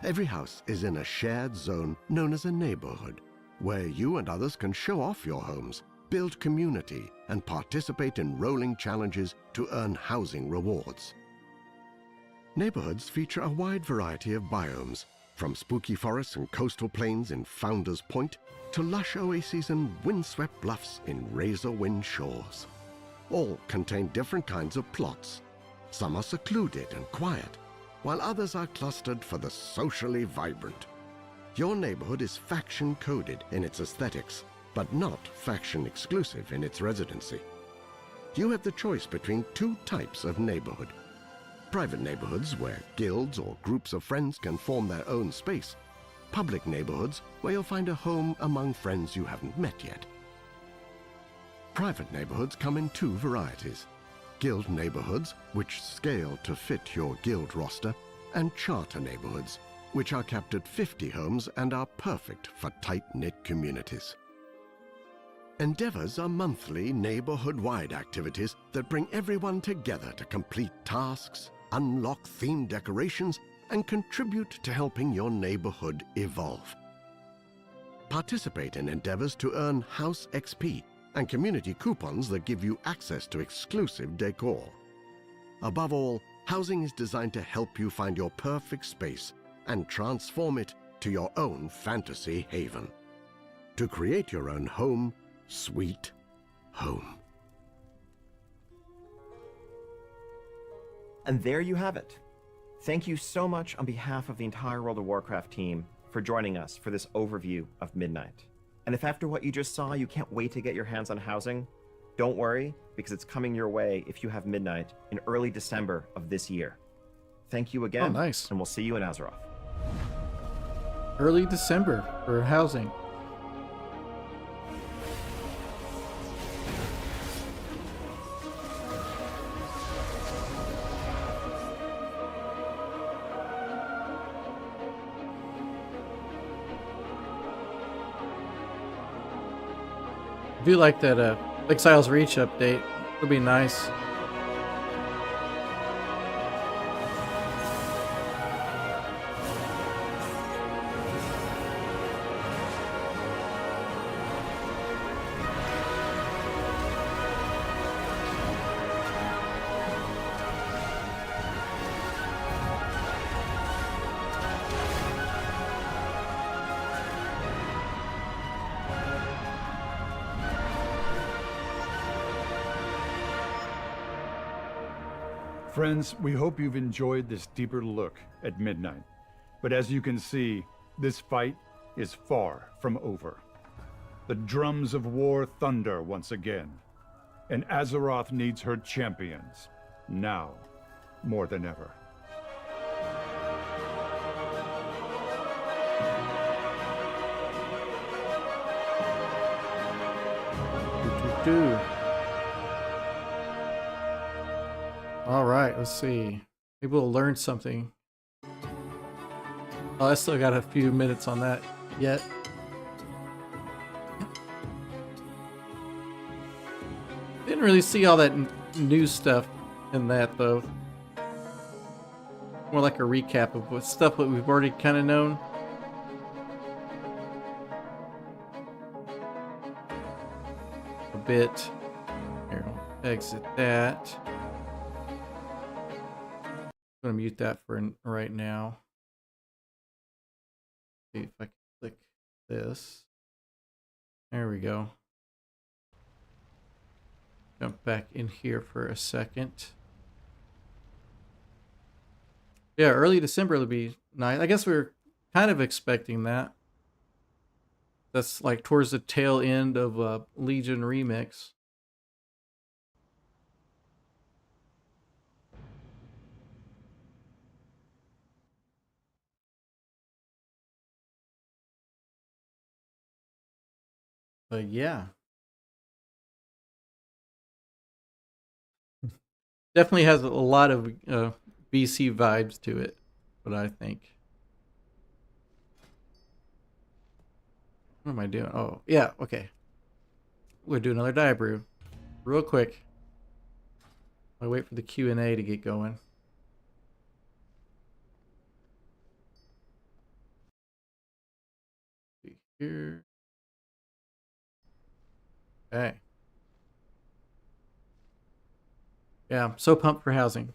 Every house is in a shared zone known as a neighborhood, where you and others can show off your homes, build community, and participate in rolling challenges to earn housing rewards. Neighborhoods feature a wide variety of biomes, from spooky forests and coastal plains in Founders Point to lush oases and windswept bluffs in razor-wind shores. All contain different kinds of plots. Some are secluded and quiet, while others are clustered for the socially vibrant. Your neighborhood is faction-coded in its aesthetics, but not faction-exclusive in its residency. You have the choice between two types of neighborhood. Private neighborhoods, where guilds or groups of friends can form their own space. Public neighborhoods, where you'll find a home among friends you haven't met yet. Private neighborhoods come in two varieties: guild neighborhoods, which scale to fit your guild roster, and charter neighborhoods, which are capped at 50 homes and are perfect for tight-knit communities. Endeavors are monthly neighborhood-wide activities that bring everyone together to complete tasks, unlock themed decorations, and contribute to helping your neighborhood evolve. Participate in endeavors to earn House XP and community coupons that give you access to exclusive decor. Above all, housing is designed to help you find your perfect space and transform it to your own fantasy haven. To create your own home, sweet home. And there you have it. Thank you so much on behalf of the entire World of Warcraft team for joining us for this overview of Midnight. And if after what you just saw, you can't wait to get your hands on housing, don't worry, because it's coming your way if you have Midnight in early December of this year. Thank you again. Oh, nice. And we'll see you in Azeroth. Early December for housing. I do like that Exile's Reach update. It'll be nice. Friends, we hope you've enjoyed this deeper look at Midnight. But as you can see, this fight is far from over. The drums of war thunder once again, and Azeroth needs her champions, now more than ever. All right, let's see. Maybe we'll learn something. Oh, I still got a few minutes on that yet. Didn't really see all that new stuff in that though. More like a recap of what stuff that we've already kind of known. A bit. Here, I'll exit that. I'm gonna mute that for right now. See if I can click this. There we go. Jump back in here for a second. Yeah, early December will be nice. I guess we were kind of expecting that. That's like towards the tail end of Legion Remix. But yeah. Definitely has a lot of BC vibes to it, what I think. What am I doing? Oh, yeah, okay. We'll do another diabrew. Real quick. I'll wait for the Q&A to get going. See here. Okay. Yeah, I'm so pumped for housing.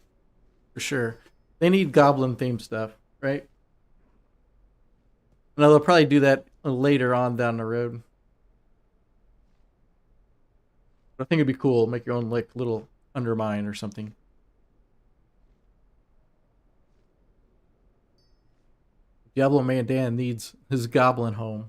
For sure. They need goblin themed stuff, right? No, they'll probably do that later on down the road. But I think it'd be cool. Make your own like little undermine or something. DiabloManDan needs his goblin home.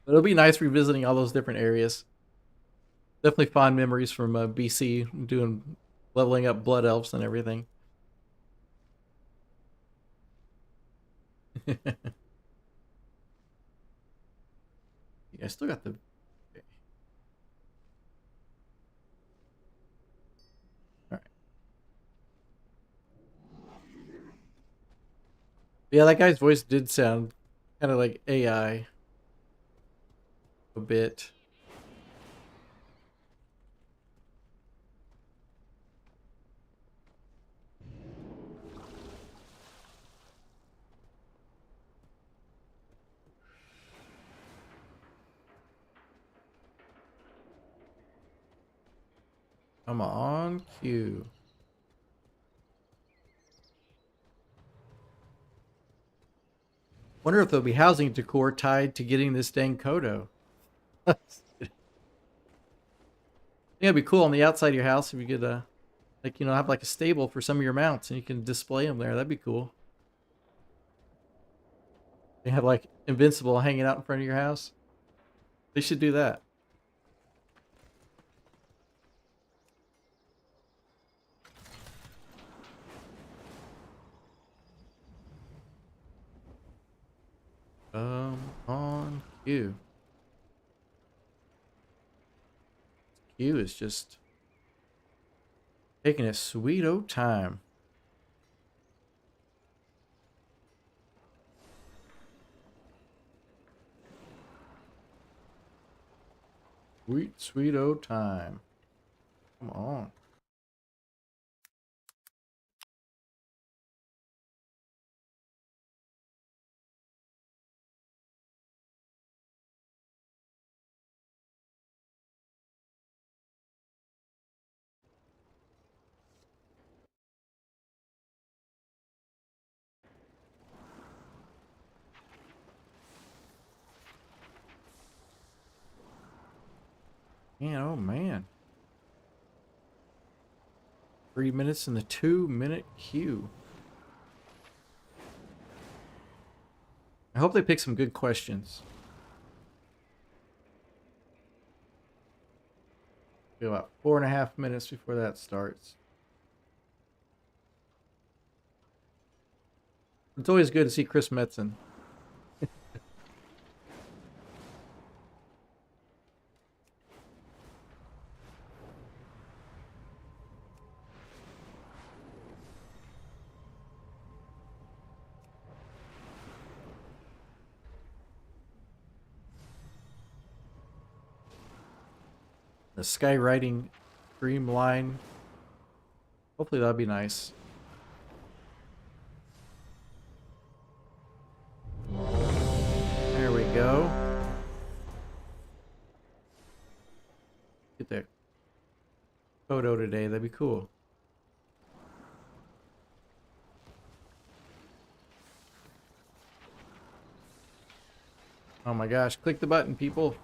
It'll be nice revisiting all those different areas. Definitely fond memories from BC, leveling up blood elves and everything. Yeah, I still got the... Okay. Alright. Yeah, that guy's voice did sound kind of like AI. A bit. Come on, Q. Wonder if there'll be housing decor tied to getting this dang Kodo. Yeah, it'd be cool on the outside of your house if you could, have like a stable for some of your mounts and you can display them there. That'd be cool. You have like Invincible hanging out in front of your house. They should do that. On Q. Q is just taking a sweet old time. Sweet, sweet old time. Come on. Man, oh man. 3 minutes in the 2-minute queue. I hope they pick some good questions. About 4.5 minutes before that starts. It's always good to see Chris Metzen. The skywriting streamline. Hopefully that'll be nice. There we go. Get that photo today. That'd be cool. Oh my gosh. Click the button, people.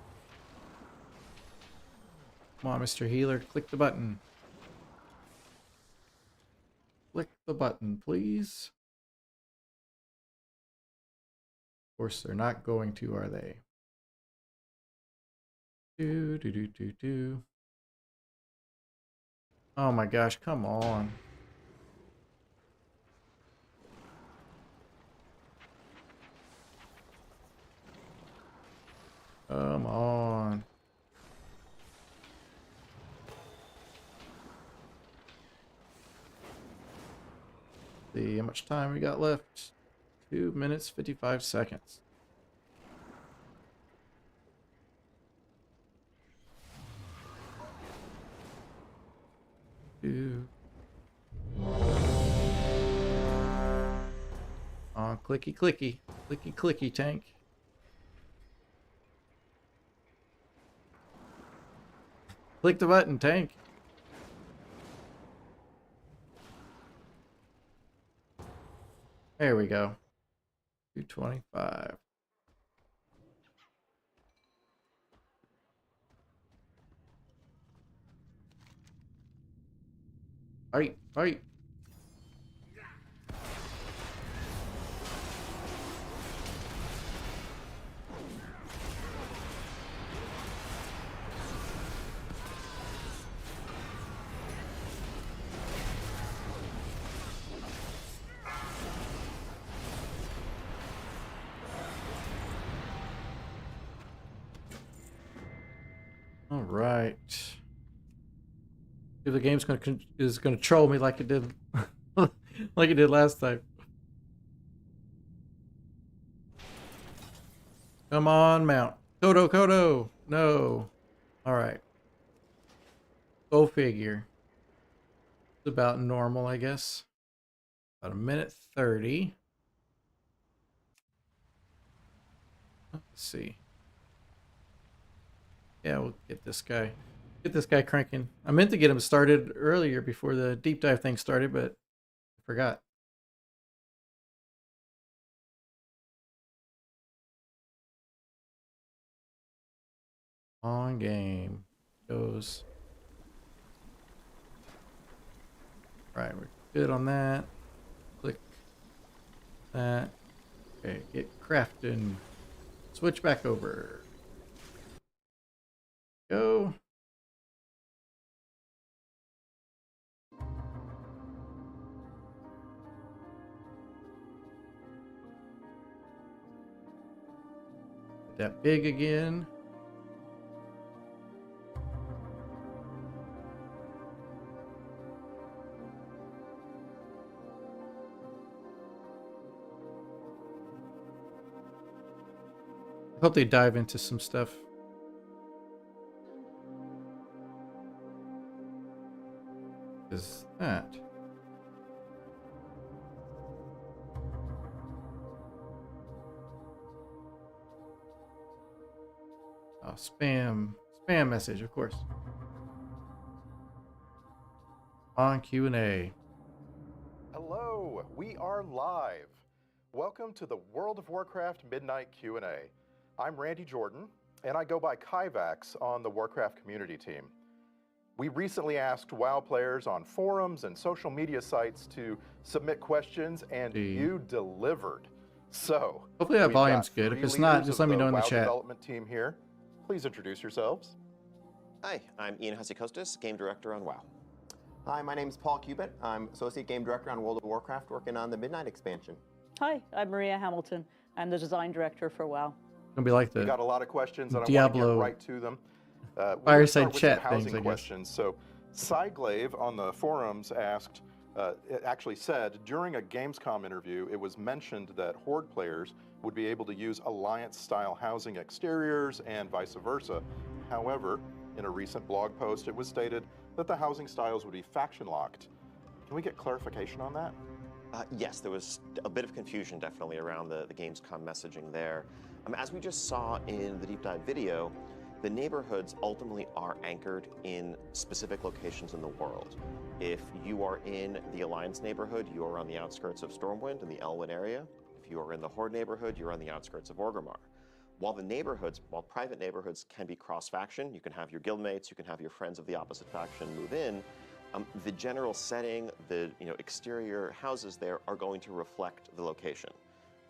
Come on, Mr. Healer. Click the button. Click the button, please. Of course, they're not going to, are they? Do. Oh my gosh, come on. Come on. See how much time we got left. 2 minutes, 55 seconds. Oh, clicky, clicky. Clicky, clicky, tank. Click the button, tank. There we go. 225. Fight, fight. All right. If the game's is gonna troll me like it did, like it did last time. Come on, mount. Kodo, Kodo. No. All right. Go figure. It's about normal, I guess. About 1:30. Let's see. Yeah, we'll get this guy. Get this guy cranking. I meant to get him started earlier before the deep dive thing started, but I forgot. On game goes. Right, we're good on that. Click that. Okay, get crafting. Switch back over. Go. Get that big again. I hope they dive into some stuff. Is that? Oh, spam message, of course. On Q&A. Hello, we are live. Welcome to the World of Warcraft Midnight Q&A. I'm Randy Jordan, and I go by Kyvax on the Warcraft community team. We recently asked WoW players on forums and social media sites to submit questions, and you delivered. So, hopefully that we've volume's got good. If 3 it's not, leaders just of let me know in the WoW chat. development team here. Please introduce yourselves. Hi, I'm Ian Hasikostas, Game Director on WoW. Hi, my name is Paul Cubitt. I'm Associate Game Director on World of Warcraft, working on the Midnight expansion. Hi, I'm Maria Hamilton. I'm the Design Director for WoW. Gonna be like We the got a lot of questions, and I want to Diablo get right to them. We're fireside gonna start with chat some things, housing I guess. questions. So, Cyglaive on the forums asked, it actually said, during a Gamescom interview, it was mentioned that Horde players would be able to use Alliance-style housing exteriors and vice versa. However, in a recent blog post, it was stated that the housing styles would be faction-locked. Can we get clarification on that? Yes, there was a bit of confusion definitely around the Gamescom messaging there. As we just saw in the deep dive video, the neighborhoods ultimately are anchored in specific locations in the world. If you are in the Alliance neighborhood, you are on the outskirts of Stormwind in the Elwyn area. If you are in the Horde neighborhood, you're on the outskirts of Orgrimmar. While private neighborhoods can be cross-faction, you can have your guildmates, you can have your friends of the opposite faction move in, the general setting, the exterior houses there are going to reflect the location.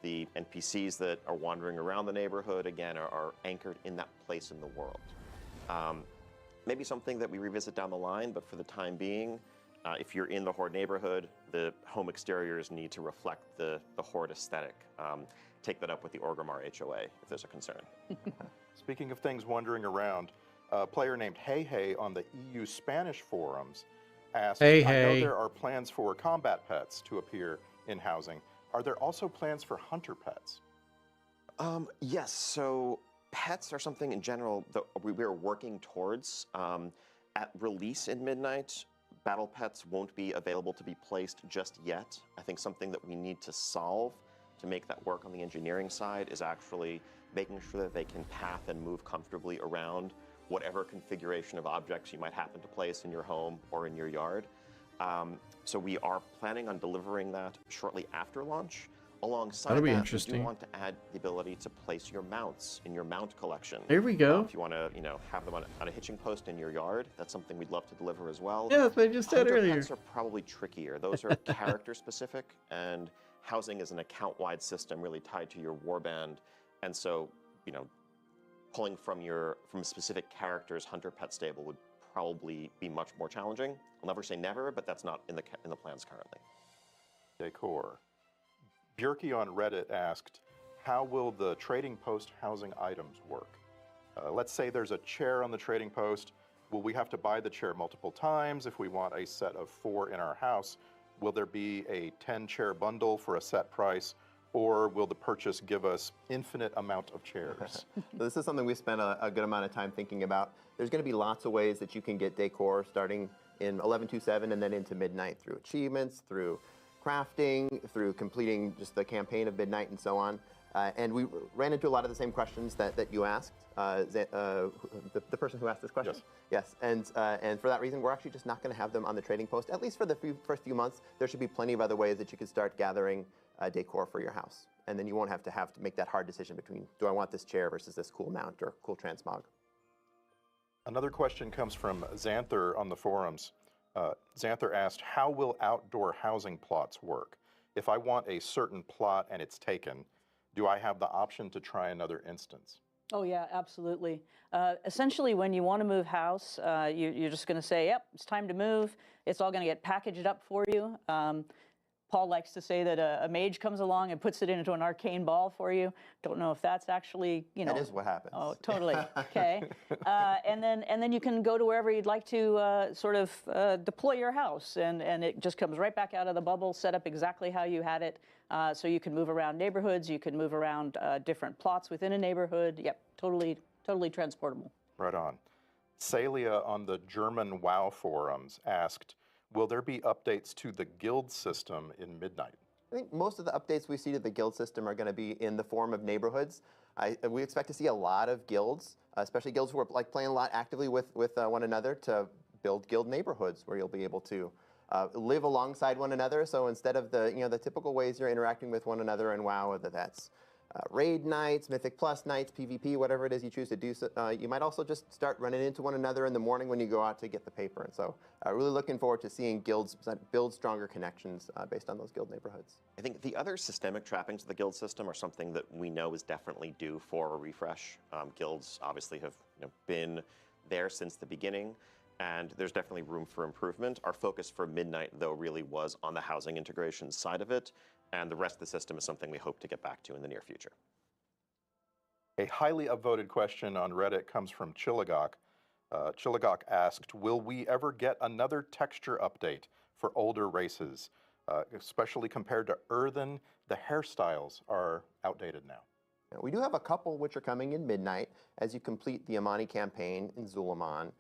The NPCs that are wandering around the neighborhood, again, are anchored in that place in the world. Maybe something that we revisit down the line, but for the time being, if you're in the Horde neighborhood, the home exteriors need to reflect the Horde aesthetic. Take that up with the Orgrimmar HOA if there's a concern. Speaking of things wandering around, a player named Hey Hey on the EU Spanish forums asked, Hey I know Hey. there are plans for combat pets to appear in housing. Are there also plans for hunter pets? Yes, so pets are something in general that we're working towards. At release in Midnight, battle pets won't be available to be placed just yet. I think something that we need to solve to make that work on the engineering side is actually making sure that they can path and move comfortably around whatever configuration of objects you might happen to place in your home or in your yard. So we are planning on delivering that shortly after launch. Alongside That'll be that, interesting. we do want to add the ability to place your mounts in your mount collection. There we go. If you want to, have them on a hitching post in your yard, that's something we'd love to deliver as well. Yeah, that's what I just said Hunter earlier. pets are probably trickier. Those are character specific, and housing is an account-wide system really tied to your warband. And so, pulling from a specific character's hunter pet stable would probably be much more challenging. I'll never say never, but that's not in the plans currently. Decor. Bjorky on Reddit asked, how will the trading post housing items work? Let's say there's a chair on the trading post. Will we have to buy the chair multiple times if we want a set of 4 in our house? Will there be a 10-chair bundle for a set price? Or will the purchase give us infinite amount of chairs? This is something we spent a good amount of time thinking about. There's going to be lots of ways that you can get decor starting in 11.2.7 and then into Midnight through achievements, through crafting, through completing just the campaign of Midnight and so on. And we ran into a lot of the same questions that you asked, the person who asked this question. Yes. Yes, and for that reason, we're actually just not going to have them on the trading post. At least for the first few months, there should be plenty of other ways that you could start gathering decor for your house. And then you won't have to make that hard decision between, do I want this chair versus this cool mount or cool transmog? Another question comes from Xanther on the forums. Xanther asked, how will outdoor housing plots work? If I want a certain plot and it's taken, do I have the option to try another instance? Oh yeah, absolutely. Essentially, when you want to move house, you're just going to say, yep, it's time to move. It's all going to get packaged up for you. Paul likes to say that a mage comes along and puts it into an arcane ball for you. Don't know if that's actually, That is what happens. Oh, totally. Okay. And then you can go to wherever you'd like to sort of deploy your house, and it just comes right back out of the bubble, set up exactly how you had it. So you can move around neighborhoods, you can move around different plots within a neighborhood. Yep, totally transportable. Right on. Celia on the German WoW forums asked, will there be updates to the guild system in Midnight? I think most of the updates we see to the guild system are going to be in the form of neighborhoods. We expect to see a lot of guilds, especially guilds who are playing a lot actively with one another, to build guild neighborhoods where you'll be able to live alongside one another. So instead of the typical ways you're interacting with one another in WoW, whether that's raid nights, Mythic Plus nights, PvP, whatever it is you choose to do. You might also just start running into one another in the morning when you go out to get the paper. And so really looking forward to seeing guilds build stronger connections based on those guild neighborhoods. I think the other systemic trappings of the guild system are something that we know is definitely due for a refresh. Guilds obviously have been there since the beginning, and there's definitely room for improvement. Our focus for Midnight, though, really was on the housing integration side of it, and the rest of the system is something we hope to get back to in the near future. A highly upvoted question on Reddit comes from Chilligok. Chilligok asked, will we ever get another texture update for older races? Especially compared to Earthen, the hairstyles are outdated now. We do have a couple which are coming in Midnight. As you complete the Amani campaign in Zulaman,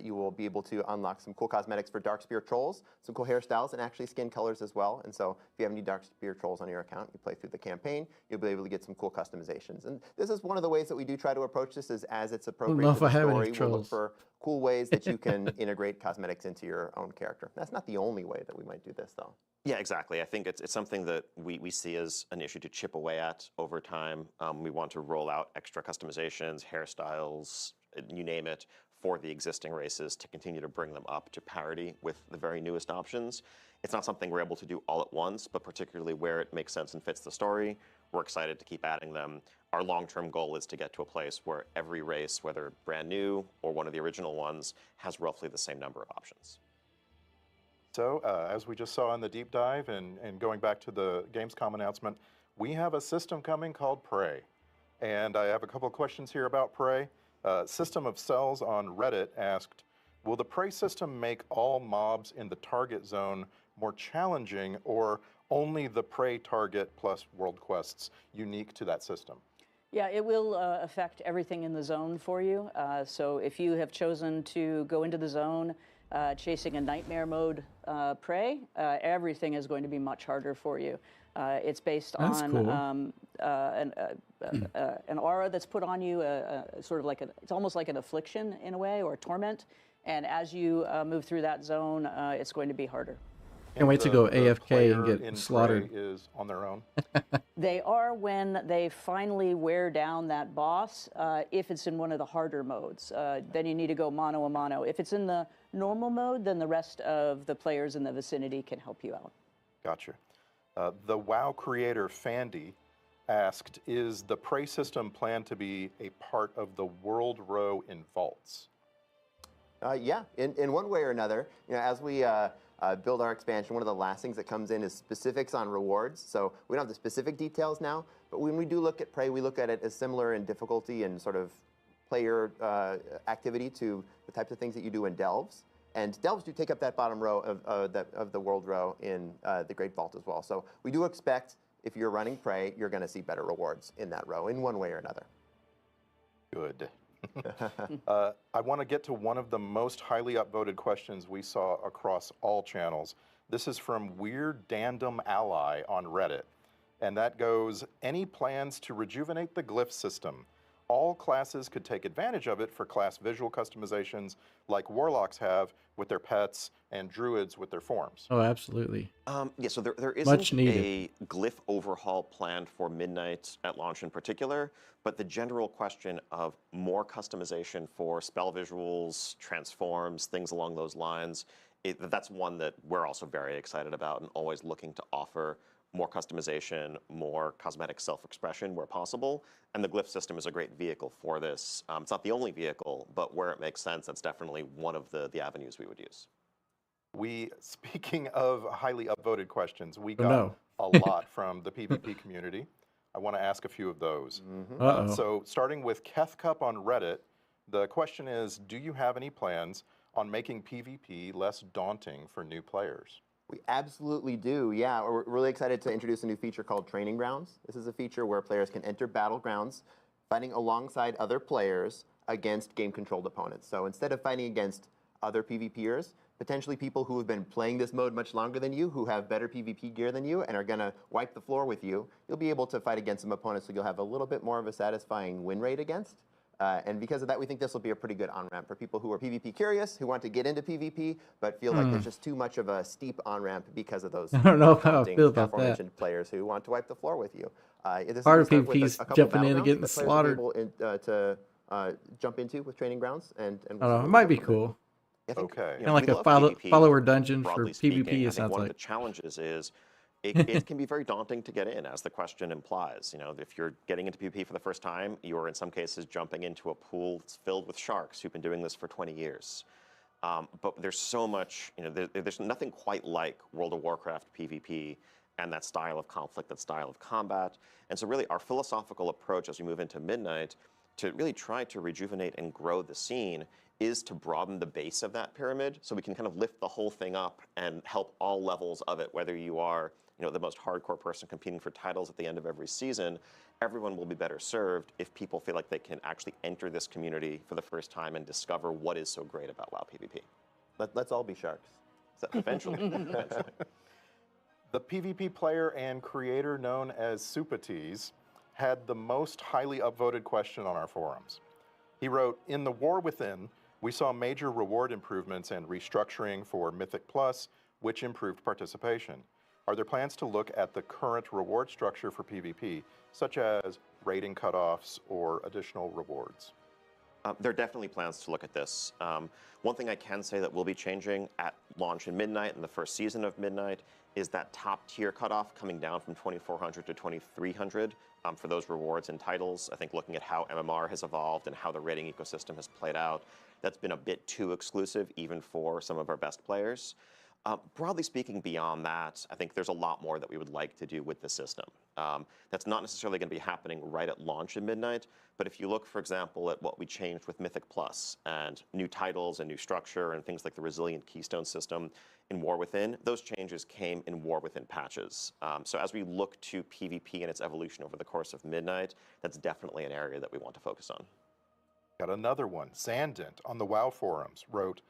you will be able to unlock some cool cosmetics for Darkspear trolls, some cool hairstyles, and actually skin colors as well. And so if you have any Darkspear trolls on your account, you play through the campaign, you'll be able to get some cool customizations. And this is one of the ways that we do try to approach this, is as it's appropriate to the story, we'll look for cool ways that you can integrate cosmetics into your own character. That's not the only way that we might do this, though. Yeah, exactly. I think it's something that we see as an issue to chip away at over time. We want to roll out extra customizations, hairstyles, you name it, for the existing races to continue to bring them up to parity with the very newest options. It's not something we're able to do all at once, but particularly where it makes sense and fits the story, we're excited to keep adding them. Our long-term goal is to get to a place where every race, whether brand new or one of the original ones, has roughly the same number of options. So, as we just saw in the deep dive and going back to the Gamescom announcement, we have a system coming called Prey. And I have a couple of questions here about Prey. System of Cells on Reddit asked, will the Prey system make all mobs in the target zone more challenging, or only the Prey target plus world quests unique to that system? Yeah, it will affect everything in the zone for you. So if you have chosen to go into the zone chasing a nightmare mode prey, everything is going to be much harder for you. It's based on an aura that's put on you, sort of like it's almost like an affliction in a way, or a torment. And as you move through that zone, it's going to be harder. Can't wait to go AFK and get in slaughtered. Prey is on their own. They are when they finally wear down that boss, if it's in one of the harder modes. Then you need to go mano a mano. If it's in the normal mode, then the rest of the players in the vicinity can help you out. Gotcha. The WoW creator Fandy asked, is the Prey system planned to be a part of the World Row in Vaults? Yeah, in one way or another. As we build our expansion, one of the last things that comes in is specifics on rewards. So we don't have the specific details now, but when we do look at Prey, we look at it as similar in difficulty and sort of player activity to the types of things that you do in Delves. And Delves do take up that bottom row of the World Row in the Great Vault as well. So we do expect, if you're running Prey, you're going to see better rewards in that row in one way or another. Good. I want to get to one of the most highly upvoted questions we saw across all channels. This is from Weird Dandom Ally on Reddit. And that goes, any plans to rejuvenate the glyph system? All classes could take advantage of it for class visual customizations like warlocks have with their pets and druids with their forms. Oh, absolutely. Yeah, so there Much isn't needed. a glyph overhaul planned for Midnight at launch in particular, but the general question of more customization for spell visuals, transforms, things along those lines, that's one that we're also very excited about and always looking to offer more customization, more cosmetic self-expression where possible, and the glyph system is a great vehicle for this. It's not the only vehicle, but where it makes sense, that's definitely one of the avenues we would use. Speaking of highly upvoted questions, we got a lot from the PvP community. I want to ask a few of those. So starting with Kethcup on Reddit, the question is, do you have any plans on making PvP less daunting for new players? We absolutely do, yeah. We're really excited to introduce a new feature called Training Grounds. This is a feature where players can enter battlegrounds fighting alongside other players against game-controlled opponents. So instead of fighting against other PvPers, potentially people who have been playing this mode much longer than you, who have better PvP gear than you, and are going to wipe the floor with you, you'll be able to fight against some opponents who you'll have a little bit more of a satisfying win rate against. And because of that, we think this will be a pretty good on-ramp for people who are PvP curious, who want to get into PvP, but feel like there's just too much of a steep on-ramp because of those I don't know how I daunting feel about that. aforementioned players who want to wipe the floor with you. This Part is of gonna start with PvP's a couple jumping in and battlegrounds getting that players will be slaughtered. able to jump into with training grounds, and I we'll don't see know. where It we might go be from there. cool. I think, Okay. you Kind of like we a love PvP, follower dungeon for broadly PvP, speaking. I it think sounds one like. of the challenges is it can be very daunting to get in, as the question implies. If you're getting into PvP for the first time, you're in some cases jumping into a pool that's filled with sharks who've been doing this for 20 years. But there's so much, there's nothing quite like World of Warcraft PvP and that style of conflict, that style of combat. And so really our philosophical approach as we move into Midnight to really try to rejuvenate and grow the scene is to broaden the base of that pyramid so we can kind of lift the whole thing up and help all levels of it, whether you are the most hardcore person competing for titles at the end of every season. Everyone will be better served if people feel like they can actually enter this community for the first time and discover what is so great about WoW PvP. Let's all be sharks. So eventually. The PvP player and creator known as Supatees had the most highly upvoted question on our forums. He wrote, "In the War Within, we saw major reward improvements and restructuring for Mythic Plus, which improved participation. Are there plans to look at the current reward structure for PvP, such as rating cutoffs or additional rewards?" There are definitely plans to look at this. One thing I can say that will be changing at launch in Midnight, in the first season of Midnight, is that top tier cutoff coming down from 2,400 to 2,300 for those rewards and titles. I think looking at how MMR has evolved and how the rating ecosystem has played out, that's been a bit too exclusive even for some of our best players. Broadly speaking, beyond that, I think there's a lot more that we would like to do with the system. That's not necessarily going to be happening right at launch in Midnight, but if you look, for example, at what we changed with Mythic Plus and new titles and new structure and things like the resilient keystone system in War Within, those changes came in War Within patches. So as we look to PvP and its evolution over the course of Midnight, that's definitely an area that we want to focus on. Got another one. Zandant on the WoW forums wrote,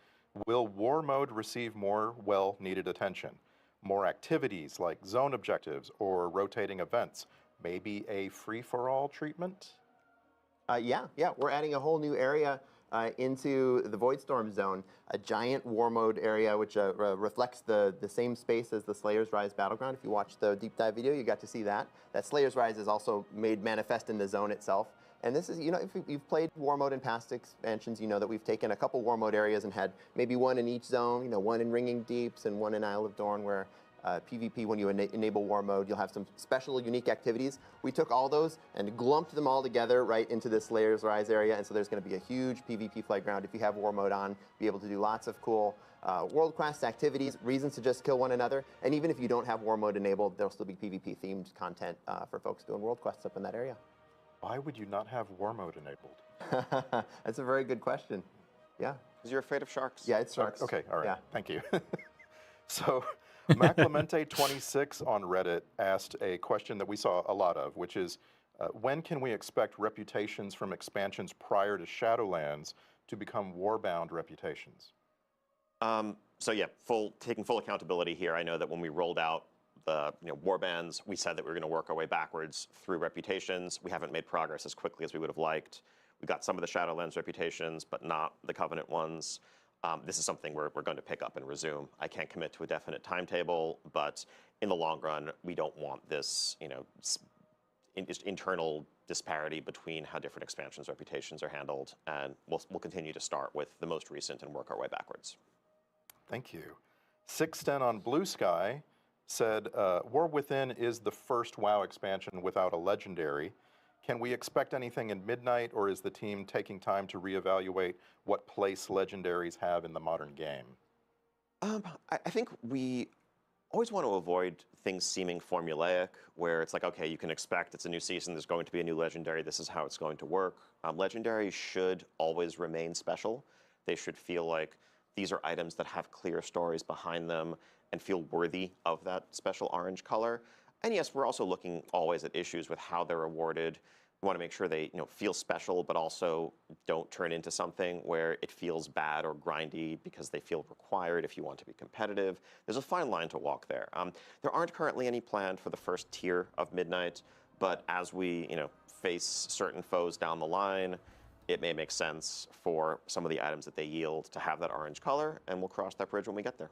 "Will War Mode receive more well-needed attention? More activities like zone objectives or rotating events? Maybe a free-for-all treatment?" Yeah, we're adding a whole new area into the Voidstorm zone, a giant war mode area which reflects the same space as the Slayer's Rise battleground. If you watched the deep dive video, you got to see that. That Slayer's Rise is also made manifest in the zone itself. And this is, if you've played war mode in past expansions, you know that we've taken a couple war mode areas and had maybe one in each zone, one in Ringing Deeps and one in Isle of Dorn, where PvP, when you enable war mode, you'll have some special, unique activities. We took all those and glumped them all together right into this Slayer's Rise area, and so there's going to be a huge PvP playground if you have war mode on, be able to do lots of cool world quest activities, reasons to just kill one another, and even if you don't have war mode enabled, there'll still be PvP-themed content for folks doing world quests up in that area. Why would you not have War Mode enabled? That's a very good question. Yeah. Because you're afraid of sharks. Yeah, it's sharks. Okay, all right. Yeah. Thank you. So, MacLemente26 on Reddit asked a question that we saw a lot of, which is, when can we expect reputations from expansions prior to Shadowlands to become Warbound reputations? So yeah, taking full accountability here. I know that when we rolled out the warbands, we said that we were going to work our way backwards through reputations. We haven't made progress as quickly as we would have liked. We got some of the Shadowlands reputations, but not the Covenant ones. This is something we're going to pick up and resume. I can't commit to a definite timetable, but in the long run, we don't want this, internal disparity between how different expansions' reputations are handled, and we'll continue to start with the most recent and work our way backwards. Thank you. 610 on Blue Sky said, War Within is the first WoW expansion without a legendary. Can we expect anything in Midnight, or is the team taking time to reevaluate what place legendaries have in the modern game? I think we always want to avoid things seeming formulaic, where it's like, okay, you can expect it's a new season, there's going to be a new legendary, this is how it's going to work. Legendaries should always remain special. They should feel like these are items that have clear stories behind them and feel worthy of that special orange color. And yes, we're also looking always at issues with how they're awarded. We want to make sure they feel special, but also don't turn into something where it feels bad or grindy because they feel required if you want to be competitive. There's a fine line to walk there. There aren't currently any planned for the first tier of Midnight, but as we face certain foes down the line, it may make sense for some of the items that they yield to have that orange color, and we'll cross that bridge when we get there.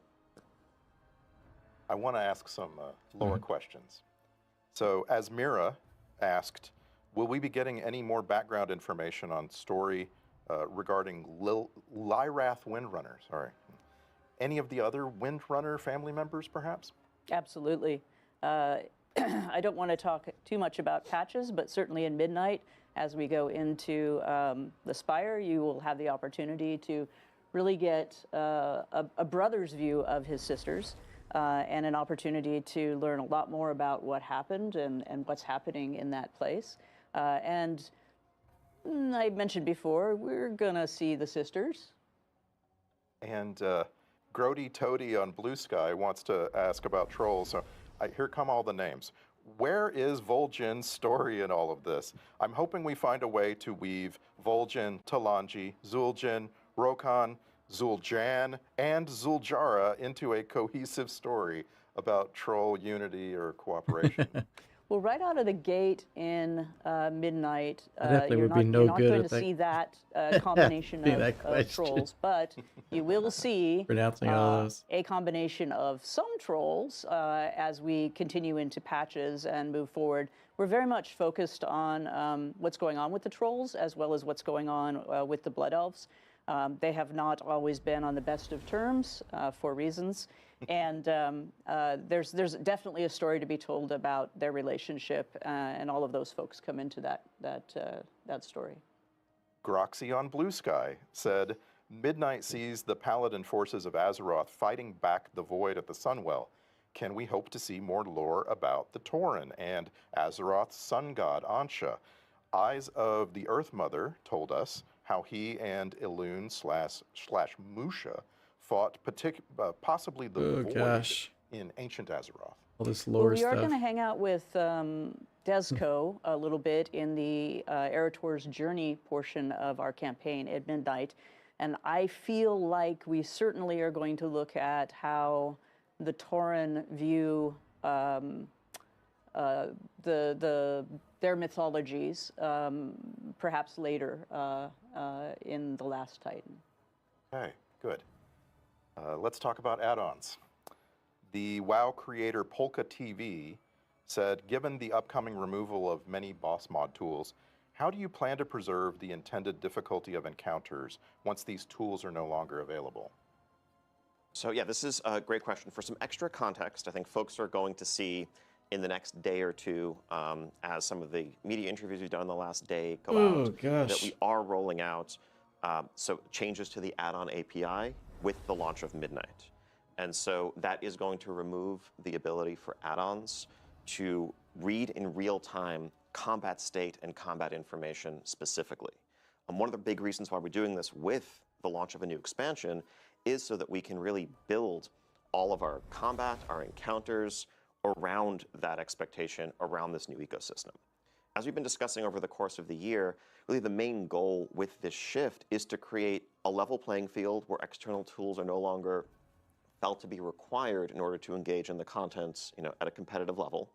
I want to ask some lore questions. So, as Mira asked, will we be getting any more background information on story regarding Lyrath Windrunner? Sorry. Any of the other Windrunner family members, perhaps? Absolutely. I don't want to talk too much about patches, but certainly in Midnight, as we go into the Spire, you will have the opportunity to really get a brother's view of his sisters and an opportunity to learn a lot more about what happened and what's happening in that place. And I mentioned before, we're going to see the sisters. And Grody Toady on Blue Sky wants to ask about trolls. So here come all the names. Where is Vol'jin's story in all of this? I'm hoping we find a way to weave Vol'jin, Talanji, Zul'jin, Rokan, Zul'jan, and Zul'jara into a cohesive story about troll unity or cooperation. Well, right out of the gate in Midnight, definitely you're would not, be no you're not good going at to that. see that combination See of, that of question. trolls, but you will see Pronouncing all those. a combination of some trolls as we continue into patches and move forward. We're very much focused on what's going on with the trolls as well as what's going on with the Blood Elves. They have not always been on the best of terms for reasons. And there's definitely a story to be told about their relationship, and all of those folks come into that story. Groxy on Blue Sky said, Midnight sees the Paladin forces of Azeroth fighting back the Void at the Sunwell. Can we hope to see more lore about the Tauren and Azeroth's sun god Ansha? Eyes of the Earth Mother told us how he and Elune slash Musha fought possibly the Void gosh. in ancient Azeroth. All this Well, lore we are stuff. going to hang out with Desco a little bit in the Eretor's Journey portion of our campaign at Midnight, and I feel like we certainly are going to look at how the Tauren view their mythologies, perhaps later in The Last Titan. Okay, good. Let's talk about add-ons. The WoW creator Polka TV said, given the upcoming removal of many boss mod tools, how do you plan to preserve the intended difficulty of encounters once these tools are no longer available? So yeah, this is a great question. For some extra context, I think folks are going to see in the next day or two, as some of the media interviews we've done in the last day go out, that we are rolling out so changes to the add-on API with the launch of Midnight. And so that is going to remove the ability for add-ons to read in real time combat state and combat information specifically. And one of the big reasons why we're doing this with the launch of a new expansion is so that we can really build all of our combat, our encounters around that expectation, around this new ecosystem. As we've been discussing over the course of the year, really the main goal with this shift is to create a level playing field where external tools are no longer felt to be required in order to engage in the content, at a competitive level.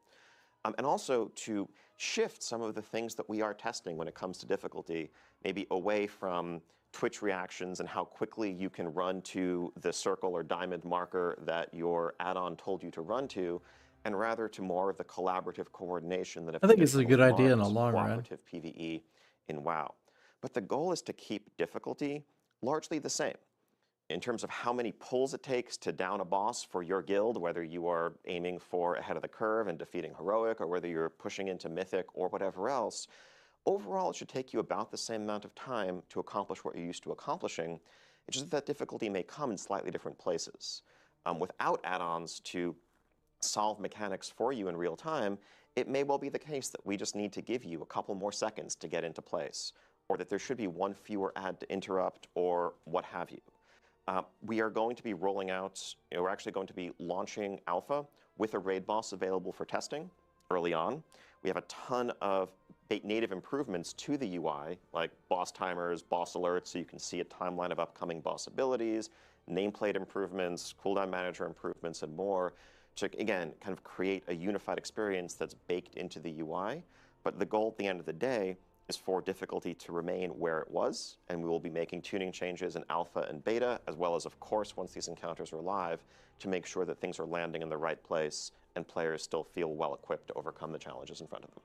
And also to shift some of the things that we are testing when it comes to difficulty, maybe away from Twitch reactions and how quickly you can run to the circle or diamond marker that your add-on told you to run to, and rather to more of the collaborative coordination that I think it's a good idea in the marks long run. cooperative PvE in WoW. But the goal is to keep difficulty largely the same. In terms of how many pulls it takes to down a boss for your guild, whether you are aiming for ahead of the curve and defeating Heroic, or whether you're pushing into Mythic or whatever else, overall it should take you about the same amount of time to accomplish what you're used to accomplishing. It's just that difficulty may come in slightly different places. Without add-ons to solve mechanics for you in real time, it may well be the case that we just need to give you a couple more seconds to get into place, or that there should be one fewer ad to interrupt, or what have you. We are going to be rolling out, we're actually going to be launching Alpha with a raid boss available for testing early on. We have a ton of native improvements to the UI, like boss timers, boss alerts, so you can see a timeline of upcoming boss abilities, nameplate improvements, cooldown manager improvements, and more, to, again, kind of create a unified experience that's baked into the UI. But the goal at the end of the day is for difficulty to remain where it was, and we will be making tuning changes in alpha and beta, as well as, of course, once these encounters are live, to make sure that things are landing in the right place and players still feel well equipped to overcome the challenges in front of them.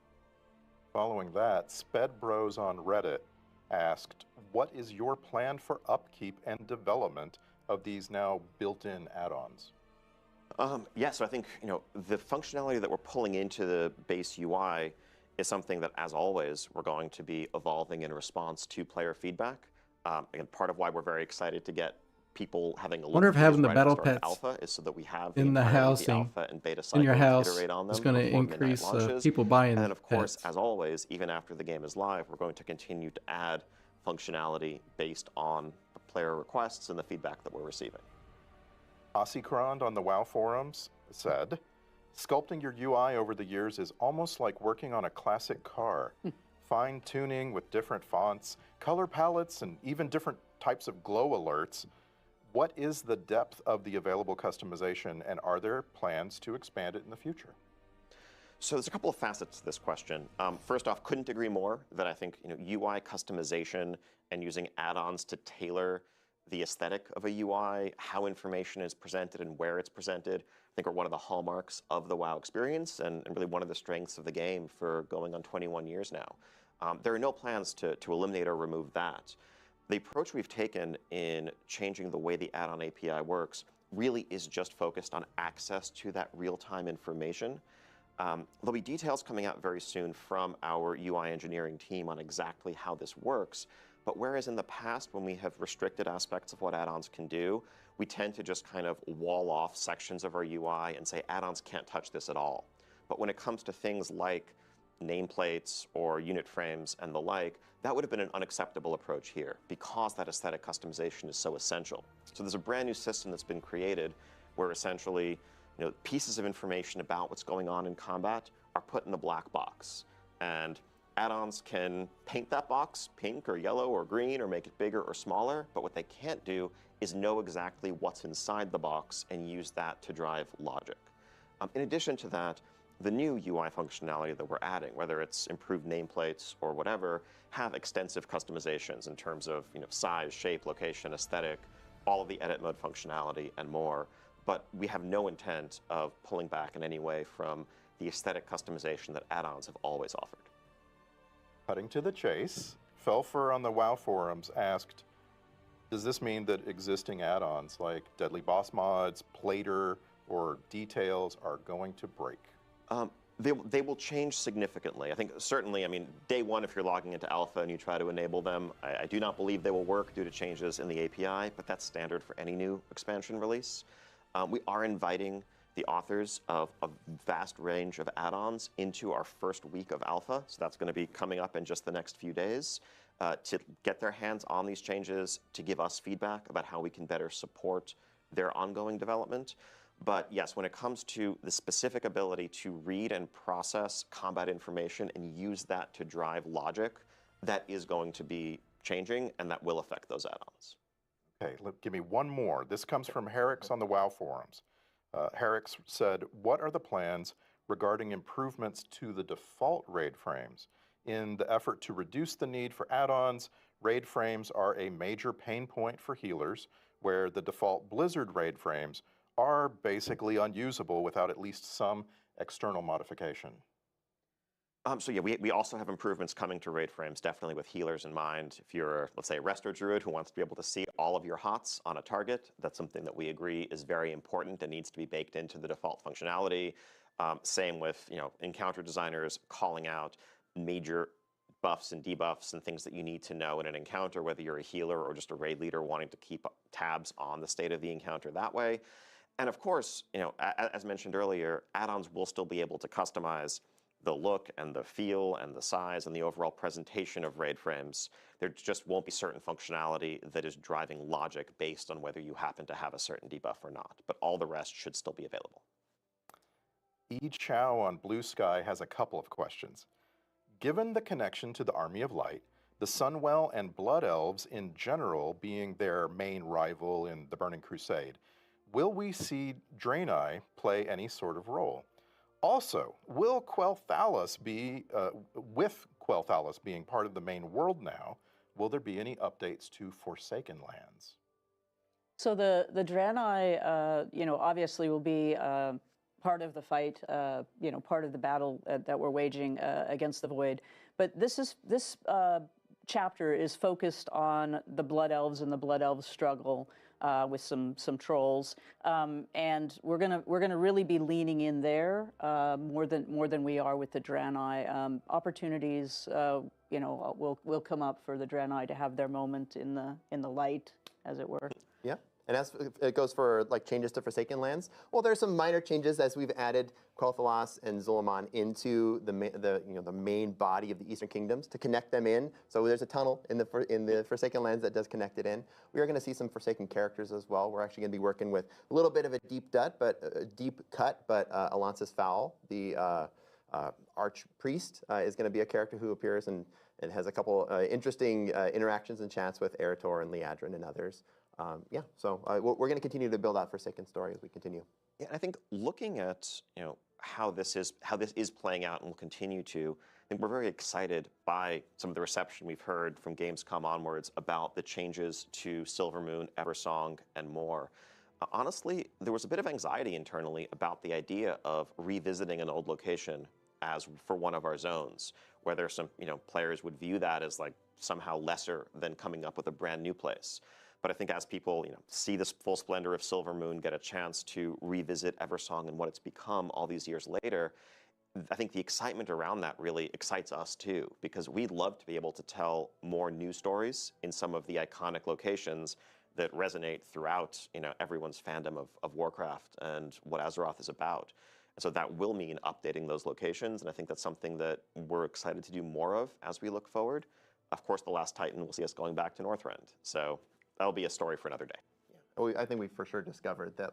Following that, Sped Bros on Reddit asked, what is your plan for upkeep and development of these now built-in add-ons? Yeah, so I think the functionality that we're pulling into the base UI is something that, as always, we're going to be evolving in response to player feedback. Again, part of why we're very excited to get people having a look Wonder if at these having the right at battle start of pets alpha is so that we have in the entirety of housing, alpha and beta in your cycles, house iterate on them is going to before midnight increase launches. people buying And then, of course, pets. as always, even after the game is live, we're going to continue to add functionality based on the player requests and the feedback that we're receiving. Ossikrond on the WoW forums said, sculpting your UI over the years is almost like working on a classic car. Fine-tuning with different fonts, color palettes, and even different types of glow alerts. What is the depth of the available customization, and are there plans to expand it in the future? So there's a couple of facets to this question. First off, couldn't agree more that I think UI customization and using add-ons to tailor the aesthetic of a UI, how information is presented and where it's presented, I think are one of the hallmarks of the WoW experience and really one of the strengths of the game for going on 21 years now. There are no plans to eliminate or remove that. The approach we've taken in changing the way the add-on API works really is just focused on access to that real-time information. There'll be details coming out very soon from our UI engineering team on exactly how this works. But whereas in the past, when we have restricted aspects of what add-ons can do, we tend to just kind of wall off sections of our UI and say add-ons can't touch this at all. But when it comes to things like nameplates or unit frames and the like, that would have been an unacceptable approach here because that aesthetic customization is so essential. So there's a brand new system that's been created where essentially pieces of information about what's going on in combat are put in the black box. And add-ons can paint that box pink or yellow or green or make it bigger or smaller, but what they can't do is know exactly what's inside the box and use that to drive logic. In addition to that, the new UI functionality that we're adding, whether it's improved nameplates or whatever, have extensive customizations in terms of size, shape, location, aesthetic, all of the edit mode functionality and more. But we have no intent of pulling back in any way from the aesthetic customization that add-ons have always offered. Cutting to the chase, Felfer on the WoW forums asked, does this mean that existing add-ons like Deadly Boss Mods, Plater, or Details are going to break? They will change significantly. I think certainly, day one, if you're logging into alpha and you try to enable them, I do not believe they will work due to changes in the API, but that's standard for any new expansion release. We are inviting the authors of a vast range of add-ons into our first week of alpha, so that's going to be coming up in just the next few days, to get their hands on these changes, to give us feedback about how we can better support their ongoing development. But yes, when it comes to the specific ability to read and process combat information and use that to drive logic, that is going to be changing, and that will affect those add-ons. Okay, give me one more. This comes from Herrix on the WoW forums. Herrix said, what are the plans regarding improvements to the default raid frames? In the effort to reduce the need for add-ons, raid frames are a major pain point for healers, where the default Blizzard raid frames are basically unusable without at least some external modification. So yeah, we also have improvements coming to raid frames, definitely with healers in mind. If you're, let's say, a Resto Druid who wants to be able to see all of your HOTS on a target, that's something that we agree is very important and needs to be baked into the default functionality. Same with encounter designers calling out major buffs and debuffs and things that you need to know in an encounter, whether you're a healer or just a raid leader wanting to keep tabs on the state of the encounter that way. And of course, as mentioned earlier, add-ons will still be able to customize the look and the feel and the size and the overall presentation of raid frames. There just won't be certain functionality that is driving logic based on whether you happen to have a certain debuff or not, but all the rest should still be available. E. Chow on Blue Sky has a couple of questions. Given the connection to the Army of Light, the Sunwell and Blood Elves in general being their main rival in the Burning Crusade, will we see Draenei play any sort of role? Also, will Quel'Thalas be, with Quel'Thalas being part of the main world now, will there be any updates to Forsaken Lands? So the Draenei, obviously will be part of the fight, part of the battle that we're waging against the Void. But this chapter is focused on the Blood Elves and the Blood Elves struggle with some trolls, and we're gonna really be leaning in there more than we are with the Draenei. Opportunities, will come up for the Draenei to have their moment in the light, as it were. Yeah. And as it goes for like changes to Forsaken Lands, well, there's some minor changes as we've added Quel'Thalas and Zul'Aman into the main body of the Eastern Kingdoms to connect them in. So there's a tunnel in the Forsaken Lands that does connect it in. We are going to see some Forsaken characters as well. We're actually going to be working with a little bit of a deep cut, but Alansis Fowl, the Archpriest, is going to be a character who appears and has a couple interesting interactions and chats with Eretor and Liadrin and others. So we're going to continue to build out Forsaken story as we continue. Yeah, I think looking at how this is playing out and will continue to, I think we're very excited by some of the reception we've heard from Gamescom onwards about the changes to Silvermoon, Eversong, and more. Honestly, there was a bit of anxiety internally about the idea of revisiting an old location as for one of our zones, whether some players would view that as like somehow lesser than coming up with a brand new place. But I think as people see this full splendor of Silvermoon, get a chance to revisit Eversong and what it's become all these years later, I think the excitement around that really excites us too, because we'd love to be able to tell more new stories in some of the iconic locations that resonate throughout everyone's fandom of Warcraft and what Azeroth is about. And so that will mean updating those locations, and I think that's something that we're excited to do more of as we look forward. Of course, the Last Titan will see us going back to Northrend, so that'll be a story for another day. Yeah. I think we've for sure discovered that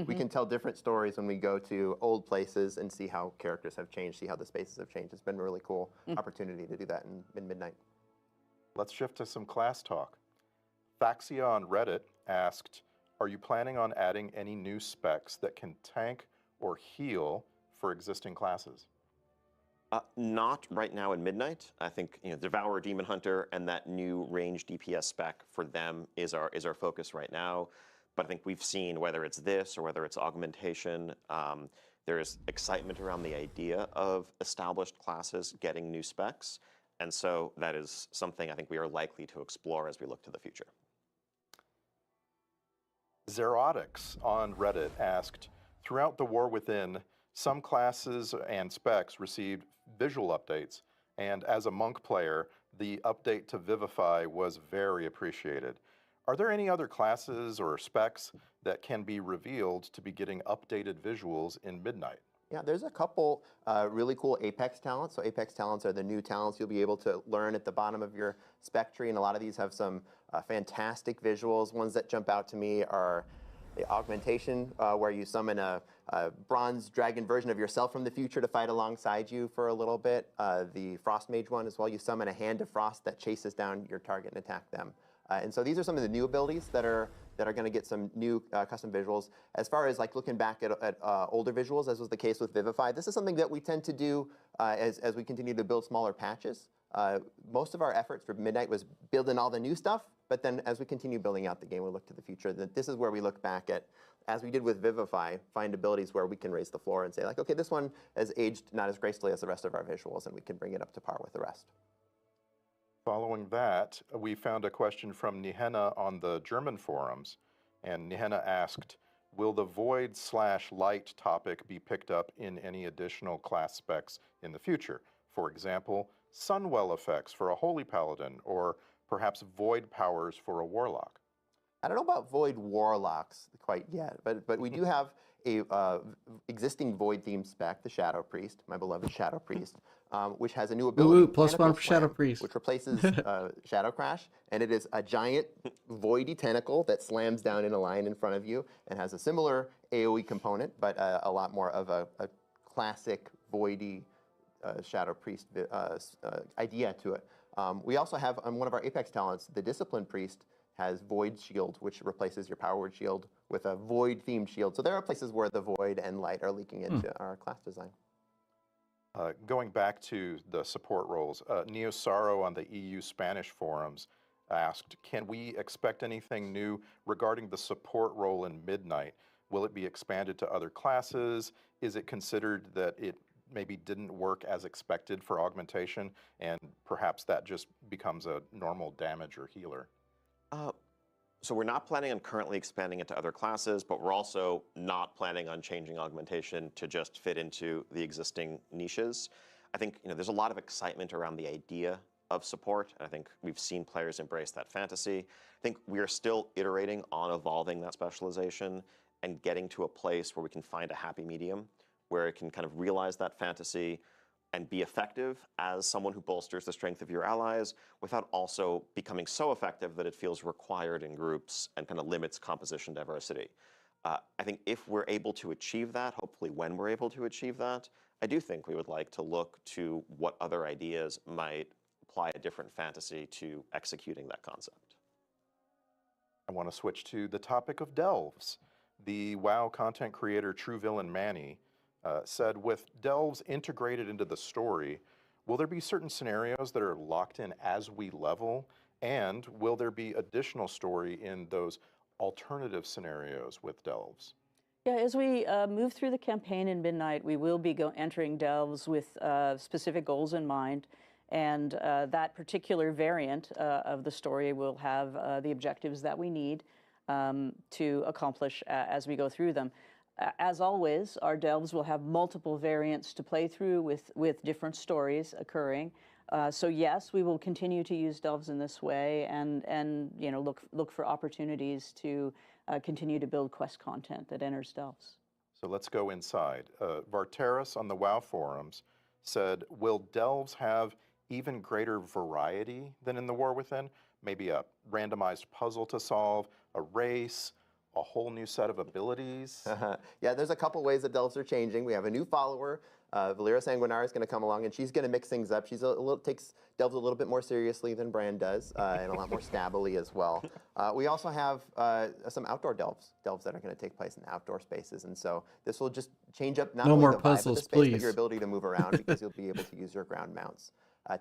we can tell different stories when we go to old places and see how characters have changed, see how the spaces have changed. It's been a really cool opportunity to do that in Midnight. Let's shift to some class talk. Thaxia on Reddit asked, are you planning on adding any new specs that can tank or heal for existing classes? Not right now in Midnight. I think Devourer, Demon Hunter, and that new range DPS spec for them is our focus right now. But I think we've seen, whether it's this or whether it's augmentation, there is excitement around the idea of established classes getting new specs, and so that is something I think we are likely to explore as we look to the future. Zerotics on Reddit asked, throughout the War Within, some classes and specs received visual updates, and as a monk player, the update to Vivify was very appreciated. Are there any other classes or specs that can be revealed to be getting updated visuals in Midnight? Yeah, there's a couple really cool Apex talents. So Apex talents are the new talents you'll be able to learn at the bottom of your spec tree, and a lot of these have some fantastic visuals. Ones that jump out to me are the augmentation, where you summon a bronze dragon version of yourself from the future to fight alongside you for a little bit. The Frost Mage one as well, you summon a Hand of Frost that chases down your target and attack them. And so these are some of the new abilities that are going to get some new custom visuals. As far as looking back at older visuals, as was the case with Vivify, this is something that we tend to do as we continue to build smaller patches. Most of our efforts for Midnight was building all the new stuff, but then as we continue building out the game, we look to the future. This is where we look back at, as we did with Vivify, find abilities where we can raise the floor and say, okay, this one has aged not as gracefully as the rest of our visuals, and we can bring it up to par with the rest. Following that, we found a question from Nihenna on the German forums, and Nihenna asked, will the Void/Light topic be picked up in any additional class specs in the future? For example, Sunwell effects for a Holy Paladin, or perhaps Void powers for a Warlock? I don't know about Void Warlocks quite yet, but we do have a existing Void themed spec, the Shadow Priest, my beloved Shadow Priest, which has a new ability, +1 for Shadow Priest, which replaces Shadow Crash, and it is a giant voidy tentacle that slams down in a line in front of you and has a similar AoE component, but a lot more of a classic voidy Shadow Priest idea to it. We also have on one of our Apex talents, the Discipline Priest has Void Shield, which replaces your Power Word Shield with a Void-themed shield. So there are places where the Void and Light are leaking into our class design. Going back to the support roles, Neo Saro on the EU Spanish forums asked, can we expect anything new regarding the support role in Midnight? Will it be expanded to other classes? Is it considered that it maybe didn't work as expected for augmentation, and perhaps that just becomes a normal damage or healer? So we're not planning on currently expanding it to other classes, but we're also not planning on changing augmentation to just fit into the existing niches. I think there's a lot of excitement around the idea of support, and I think we've seen players embrace that fantasy. I think we are still iterating on evolving that specialization and getting to a place where we can find a happy medium, where it can kind of realize that fantasy and be effective as someone who bolsters the strength of your allies without also becoming so effective that it feels required in groups and kind of limits composition diversity. I think if we're able to achieve that, hopefully when we're able to achieve that, I do think we would like to look to what other ideas might apply a different fantasy to executing that concept. I want to switch to the topic of delves. The WoW content creator True Villain Manny said, with delves integrated into the story, will there be certain scenarios that are locked in as we level? And will there be additional story in those alternative scenarios with delves? Yeah, as we move through the campaign in Midnight, we will be entering delves with specific goals in mind. And that particular variant of the story will have the objectives that we need to accomplish as we go through them. As always, our delves will have multiple variants to play through with different stories occurring. So yes, we will continue to use delves in this way, and look for opportunities to continue to build quest content that enters delves. So let's go inside. Varteris on the WoW forums said, will delves have even greater variety than in the War Within? Maybe a randomized puzzle to solve, a race, a whole new set of abilities? Yeah, there's a couple ways that delves are changing. We have a new follower, Valera Sanguinara, is going to come along, and she's going to mix things up. She's takes delves a little bit more seriously than Bran does, and a lot more snabbily as well. We also have some outdoor delves that are going to take place in outdoor spaces, and so this will just change up not No only more the vibe puzzles, of the space, but please. your ability to move around, because you'll be able to use your ground mounts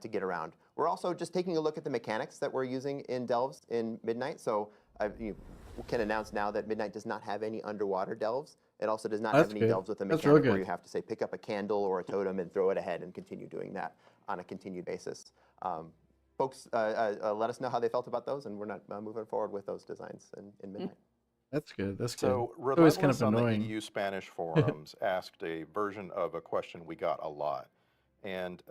to get around. We're also just taking a look at the mechanics that we're using in delves in Midnight. So we can announce now that Midnight does not have any underwater delves. It also does not have any good. delves with a That's real mechanic where good. you have to, say, pick up a candle or a totem and throw it ahead and continue doing that on a continued basis. Folks, let us know how they felt about those, and we're not moving forward with those designs in Midnight. That's good. That's So good. It's always kind Relentless of on the annoying. EU Spanish forums asked a version of a question we got a lot. And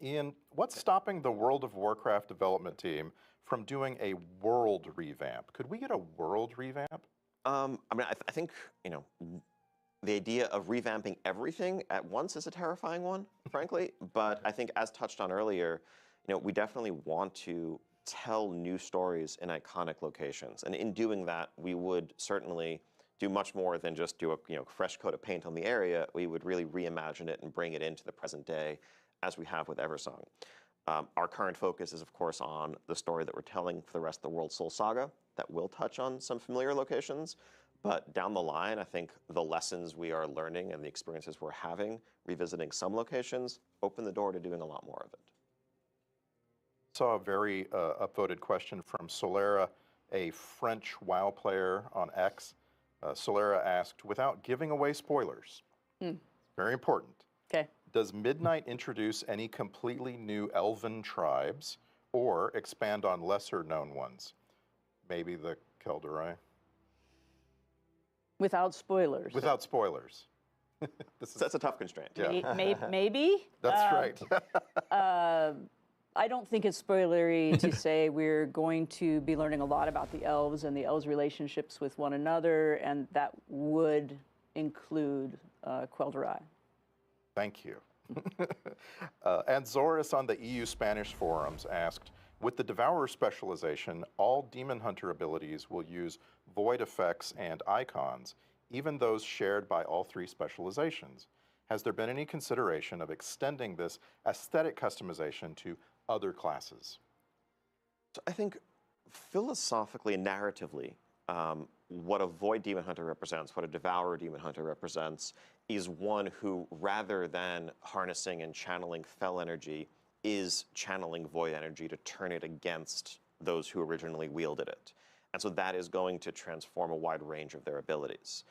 Ian, what's stopping the World of Warcraft development team from doing a world revamp? Could we get a world revamp? I mean, I think, the idea of revamping everything at once is a terrifying one, frankly. But I think, as touched on earlier, we definitely want to tell new stories in iconic locations. And in doing that, we would certainly do much more than just do a fresh coat of paint on the area. We would really reimagine it and bring it into the present day, as we have with Eversong. Our current focus is, of course, on the story that we're telling for the rest of the World Soul Saga. That will touch on some familiar locations. But down the line, I think the lessons we are learning and the experiences we're having, revisiting some locations, open the door to doing a lot more of it. Saw a very upvoted question from Solera, a French WoW player on X. Solera asked, without giving away spoilers, very important, Okay. does Midnight introduce any completely new elven tribes or expand on lesser known ones? Maybe the Kelderai? Without spoilers. Without spoilers. That's a tough constraint. Yeah. Maybe. That's right. I don't think it's spoilery to say we're going to be learning a lot about the elves and the elves' relationships with one another, and that would include Quel'Darai. Thank you. And Zoris on the EU Spanish forums asked, with the Devourer specialization, all Demon Hunter abilities will use void effects and icons, even those shared by all three specializations. Has there been any consideration of extending this aesthetic customization to other classes? So I think philosophically and narratively, what a Void Demon Hunter represents, what a Devourer Demon Hunter represents, is one who, rather than harnessing and channeling Fel energy, is channeling Void energy to turn it against those who originally wielded it. And so that is going to transform a wide range of their abilities.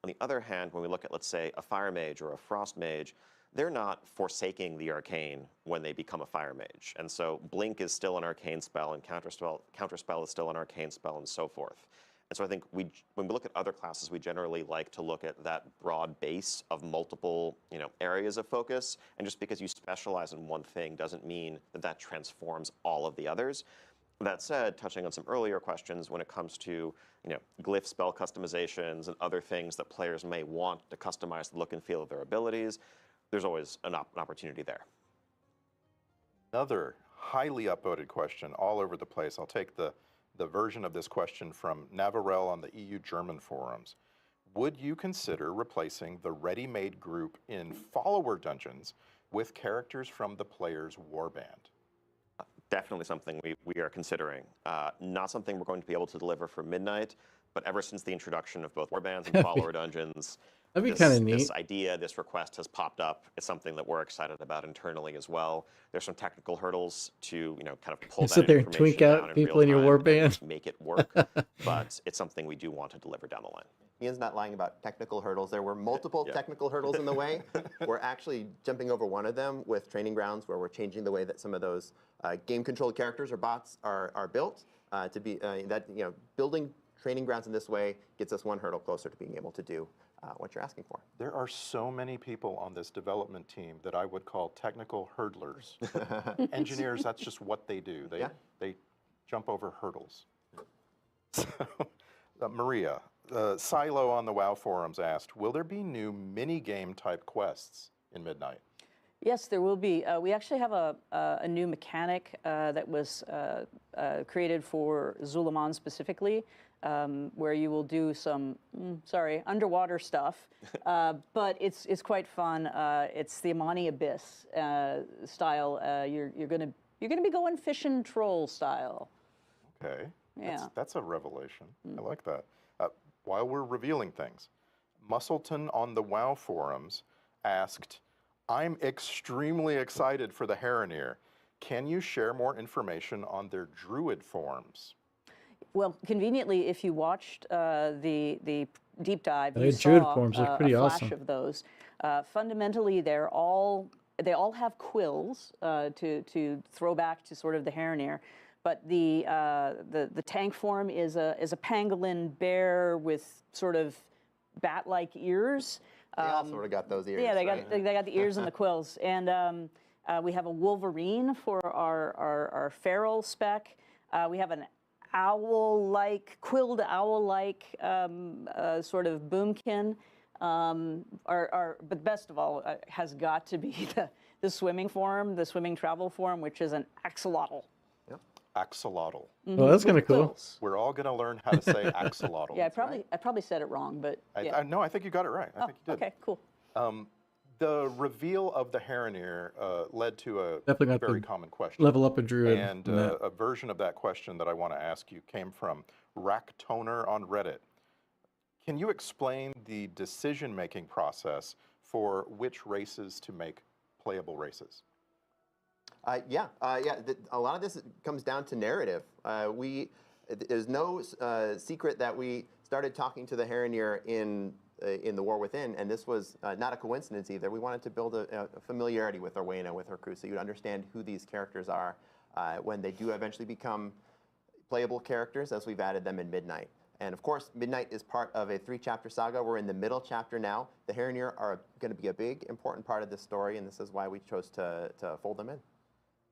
On the other hand, when we look at, let's say, a Fire Mage or a Frost Mage, they're not forsaking the arcane when they become a Fire Mage. And so Blink is still an arcane spell, and Counterspell is still an arcane spell, and so forth. And so I think when we look at other classes, we generally like to look at that broad base of multiple, areas of focus. And just because you specialize in one thing doesn't mean that that transforms all of the others. That said, touching on some earlier questions, when it comes to glyph spell customizations and other things that players may want to customize the look and feel of their abilities, there's always an opportunity there. Another highly upvoted question all over the place. I'll take the version of this question from Navarel on the EU German forums. Would you consider replacing the ready-made group in follower dungeons with characters from the player's warband? Definitely something we are considering. Not something we're going to be able to deliver for Midnight, but ever since the introduction of both warbands and follower dungeons, That'd be kind of neat. This idea, this request has popped up. It's something that we're excited about internally as well. There's some technical hurdles to, kind of pull that Sit there and information twink down out people in your real time warband. and make it work, but it's something we do want to deliver down the line. Ian's not lying about technical hurdles. There were multiple technical hurdles in the way. We're actually jumping over one of them with Training Grounds, where we're changing the way that some of those game-controlled characters or bots are built to be building Training Grounds in this way gets us one hurdle closer to being able to do what you're asking for. There are so many people on this development team that I would call technical hurdlers. Engineers, that's just what they do. They jump over hurdles. So, Maria, Silo on the WoW forums asked, will there be new mini-game type quests in Midnight? Yes, there will be. We actually have a new mechanic that was created for Zulaman specifically, where you will do some, underwater stuff, but it's quite fun. It's the Amani Abyss style. You're gonna be going fishing troll style. Okay, Yeah. that's a revelation. I like that. While we're revealing things, Musselton on the WoW forums asked, I'm extremely excited for the Heronir. Can you share more information on their druid forms? Well, conveniently, if you watched the deep dive, The you druid saw forms look pretty a flash awesome. of those. Fundamentally, they all have quills to throw back to sort of the Heronir, but the tank form is a pangolin bear with sort of bat-like ears. They all sort of got those ears. Yeah, they right? got the ears and the quills, and we have a wolverine for our feral spec. We have an owl-like, quilled owl-like sort of boomkin. But best of all has got to be the swimming form, the swimming travel form, which is an axolotl. Axolotl. Well, that's kind of cool. Quills. We're all going to learn how to say axolotl. Yeah, I probably said it wrong, but yeah. No, I think you got it right. I think you did. Okay, cool. The reveal of the Heronir led to a Definitely got very the common question. Level up a druid. And in that. a version of that question that I want to ask you came from Racktoner on Reddit. Can you explain the decision-making process for which races to make playable races? A lot of this comes down to narrative. There's no secret that we started talking to the Heronir in the War Within, and this was not a coincidence either. We wanted to build a familiarity with Orwena, with her crew, so you'd understand who these characters are when they do eventually become playable characters, as we've added them in Midnight. And of course, Midnight is part of a 3-chapter saga. We're in the middle chapter now. The Heronir are going to be a big, important part of this story, and this is why we chose to fold them in.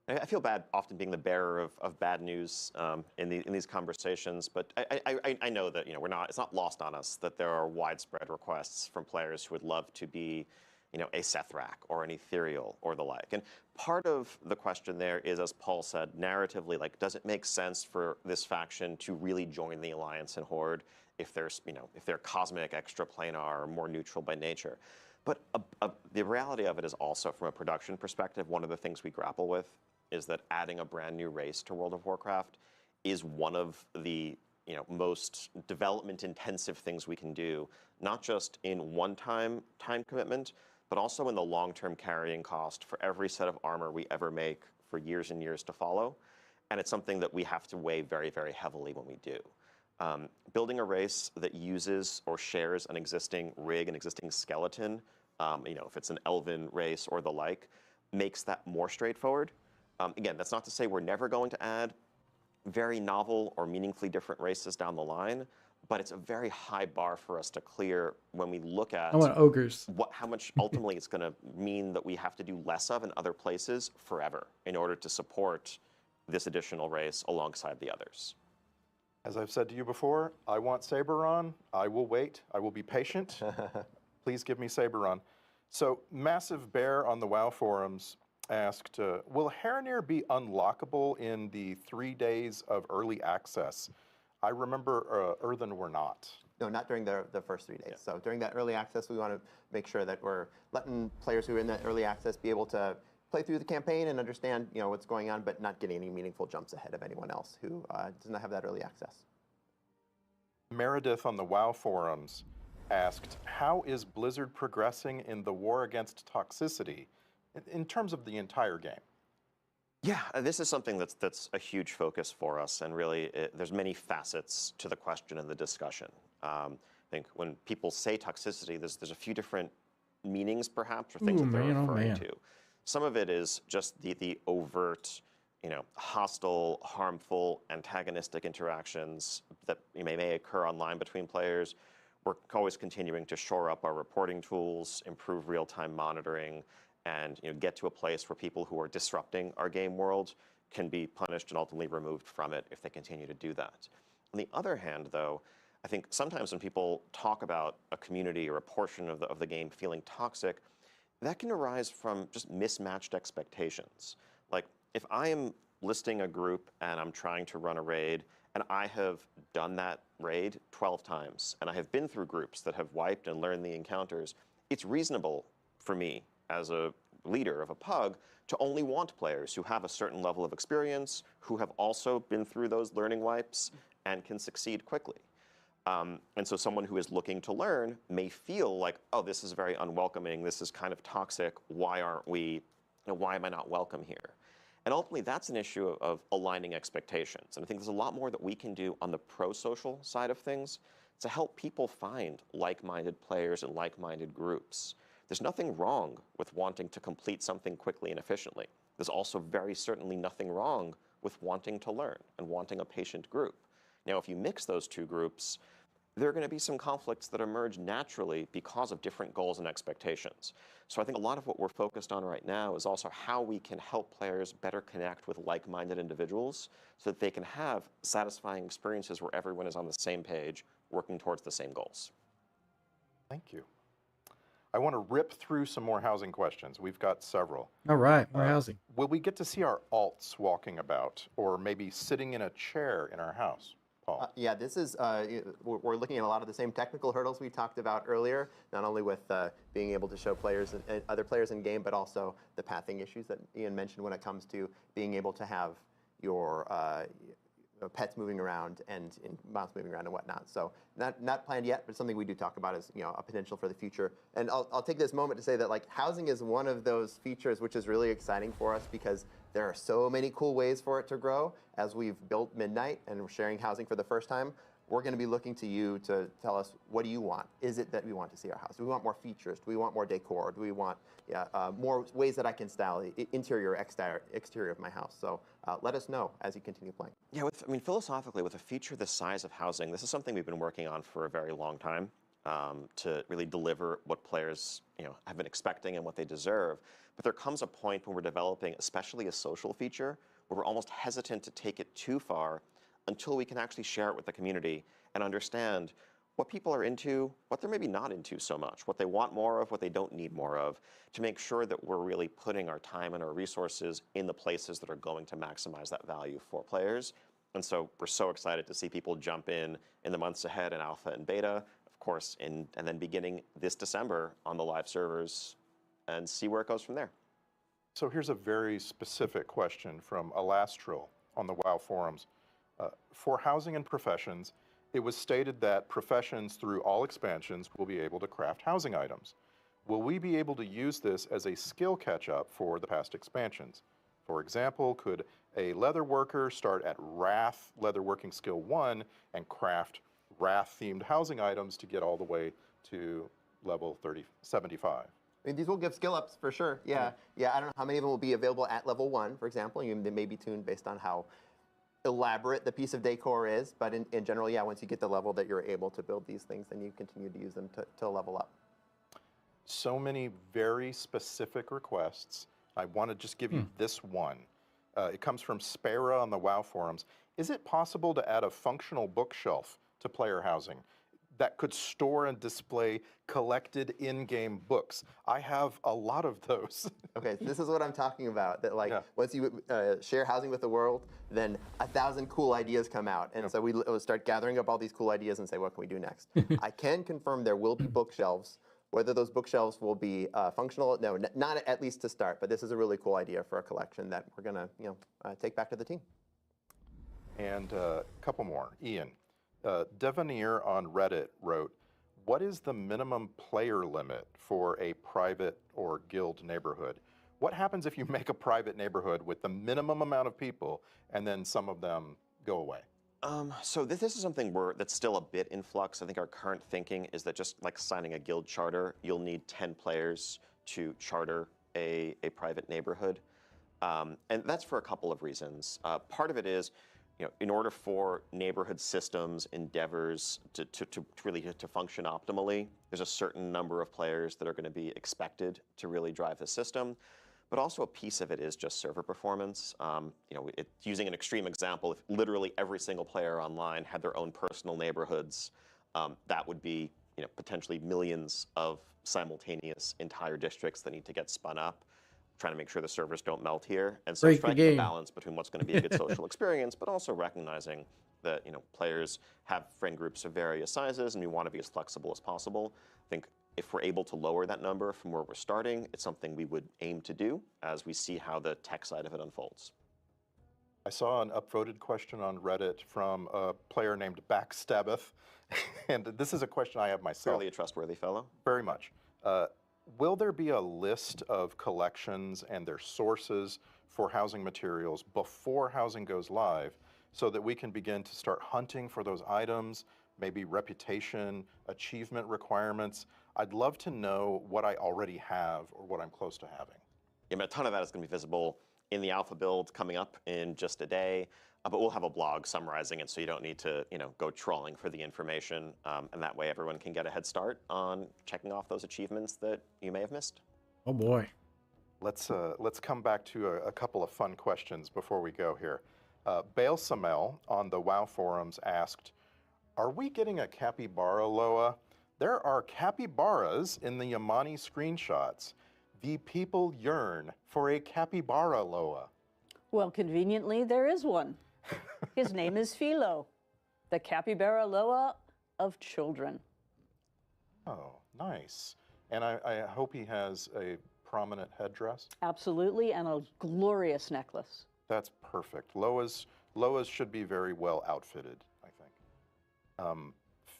I feel bad often being the bearer of bad news in these conversations, but I know that it's not lost on us that there are widespread requests from players who would love to be a Sethrak or an Ethereal or the like. And part of the question there is, as Paul said, narratively, does it make sense for this faction to really join the Alliance and Horde if they're cosmic, extraplanar, or more neutral by nature? But the reality of it is also, from a production perspective, one of the things we grapple with is that adding a brand new race to World of Warcraft is one of the most development-intensive things we can do, not just in one-time time commitment, but also in the long-term carrying cost for every set of armor we ever make for years and years to follow. And it's something that we have to weigh very, very heavily when we do. Building a race that uses or shares an existing rig, an existing skeleton, if it's an elven race or the like, makes that more straightforward. Again, that's not to say we're never going to add very novel or meaningfully different races down the line, but it's a very high bar for us to clear when we look at I want ogres. how much ultimately it's going to mean that we have to do less of in other places forever in order to support this additional race alongside the others. As I've said to you before, I want Saberon. I will wait. I will be patient. Please give me Saberon. So, Massive Bear on the WoW forums asked, will Haranir be unlockable in the 3 days of early access? I remember Earthen were not. No, not during the first 3 days. So during that early access, we want to make sure that we're letting players who are in that early access be able to play through the campaign and understand what's going on, but not getting any meaningful jumps ahead of anyone else who does not have that early access. Meredith on the WoW forums asked, how is Blizzard progressing in the war against toxicity in terms of the entire game? Yeah, this is something that's a huge focus for us, and really there's many facets to the question and the discussion. I think when people say toxicity, there's a few different meanings perhaps, or things that they're referring to. Some of it is just the overt, hostile, harmful, antagonistic interactions that may occur online between players. We're always continuing to shore up our reporting tools, improve real-time monitoring, and get to a place where people who are disrupting our game world can be punished and ultimately removed from it if they continue to do that. On the other hand, though, I think sometimes when people talk about a community or a portion of the game feeling toxic, that can arise from just mismatched expectations. Like, if I am listing a group and I'm trying to run a raid, and I have done that raid 12 times, and I have been through groups that have wiped and learned the encounters, it's reasonable for me as a leader of a pug to only want players who have a certain level of experience, who have also been through those learning wipes and can succeed quickly. And so someone who is looking to learn may feel like, oh, this is very unwelcoming, this is kind of toxic, why aren't we, why am I not welcome here? And ultimately, that's an issue of aligning expectations. And I think there's a lot more that we can do on the pro-social side of things to help people find like-minded players and like-minded groups. There's nothing wrong with wanting to complete something quickly and efficiently. There's also very certainly nothing wrong with wanting to learn and wanting a patient group. Now, if you mix those two groups, there are going to be some conflicts that emerge naturally because of different goals and expectations. So I think a lot of what we're focused on right now is also how we can help players better connect with like-minded individuals so that they can have satisfying experiences where everyone is on the same page, working towards the same goals. Thank you. I want to rip through some more housing questions. We've got several. All right, more housing. Will we get to see our alts walking about, or maybe sitting in a chair in our house? Paul? Yeah, this is, we're looking at a lot of the same technical hurdles we talked about earlier, not only with being able to show players and other players in game, but also the pathing issues that Ian mentioned when it comes to being able to have your pets moving around and mounts moving around and whatnot. So not planned yet, but something we do talk about as a potential for the future. And I'll take this moment to say that housing is one of those features which is really exciting for us because there are so many cool ways for it to grow. As we've built Midnight and we're sharing housing for the first time, we're going to be looking to you to tell us, what do you want? Is it that we want to see our house? Do we want more features? Do we want more decor? Do we want more ways that I can style the interior, exterior of my house? So let us know as you continue playing. Yeah, philosophically, with a feature the size of housing, this is something we've been working on for a very long time to really deliver what players have been expecting and what they deserve. But there comes a point when we're developing, especially a social feature, where we're almost hesitant to take it too far until we can actually share it with the community and understand what people are into, what they're maybe not into so much, what they want more of, what they don't need more of, to make sure that we're really putting our time and our resources in the places that are going to maximize that value for players. And so we're so excited to see people jump in the months ahead in alpha and beta, of course, and then beginning this December on the live servers, and see where it goes from there. So here's a very specific question from Alastral on the WoW forums. For housing and professions, it was stated that professions through all expansions will be able to craft housing items. Will we be able to use this as a skill catch-up for the past expansions? For example, could a leather worker start at Wrath Leatherworking Skill 1 and craft Wrath-themed housing items to get all the way to level 75? I mean, these will give skill ups for sure. Yeah, yeah. I don't know how many of them will be available at level 1, for example. They may be tuned based on how elaborate the piece of decor is, but in general, yeah, once you get the level that you're able to build these things, then you continue to use them to level up. So many very specific requests. I want to just give you this one. It comes from Spara on the WoW forums. Is it possible to add a functional bookshelf to player housing that could store and display collected in-game books? I have a lot of those. Okay, this is what I'm talking about. That once you share housing with the world, then 1,000 cool ideas come out, and so we start gathering up all these cool ideas and say, what can we do next? I can confirm there will be bookshelves. Whether those bookshelves will be functional, no, not at least to start. But this is a really cool idea for a collection that we're gonna, take back to the team. And a couple more. Ian, Devanir on Reddit wrote, "What is the minimum player limit for a private or guild neighborhood? What happens if you make a private neighborhood with the minimum amount of people and then some of them go away?" So this is something that's still a bit in flux. I think our current thinking is that just like signing a guild charter, you'll need 10 players to charter a private neighborhood. And that's for a couple of reasons. Part of it is, in order for neighborhood systems, endeavors to really function optimally, there's a certain number of players that are going to be expected to really drive the system. But also a piece of it is just server performance. Using an extreme example, if literally every single player online had their own personal neighborhoods, that would be potentially millions of simultaneous entire districts that need to get spun up, trying to make sure the servers don't melt here. And so striking a balance between what's going to be a good social experience, but also recognizing that players have friend groups of various sizes, and we want to be as flexible as possible. I think if we're able to lower that number from where we're starting, it's something we would aim to do as we see how the tech side of it unfolds. I saw an upvoted question on Reddit from a player named Backstabbeth, and this is a question I have myself. Fairly a trustworthy fellow. Very much. Will there be a list of collections and their sources for housing materials before housing goes live so that we can begin to start hunting for those items, maybe reputation, achievement requirements? I'd love to know what I already have or what I'm close to having. A ton of that is going to be visible in the alpha build coming up in just a day, but we'll have a blog summarizing it, so you don't need to go trawling for the information, and that way everyone can get a head start on checking off those achievements that you may have missed. Oh boy. Let's come back to a couple of fun questions before we go here. Bail Samel on the WoW forums asked, "Are we getting a capybara Loa? There are capybaras in the Yamani screenshots. The people yearn for a capybara Loa." Well, conveniently, there is one. His name is Philo, the capybara Loa of children. Oh, nice. And I hope he has a prominent headdress. Absolutely, and a glorious necklace. That's perfect. Loas should be very well outfitted, I think.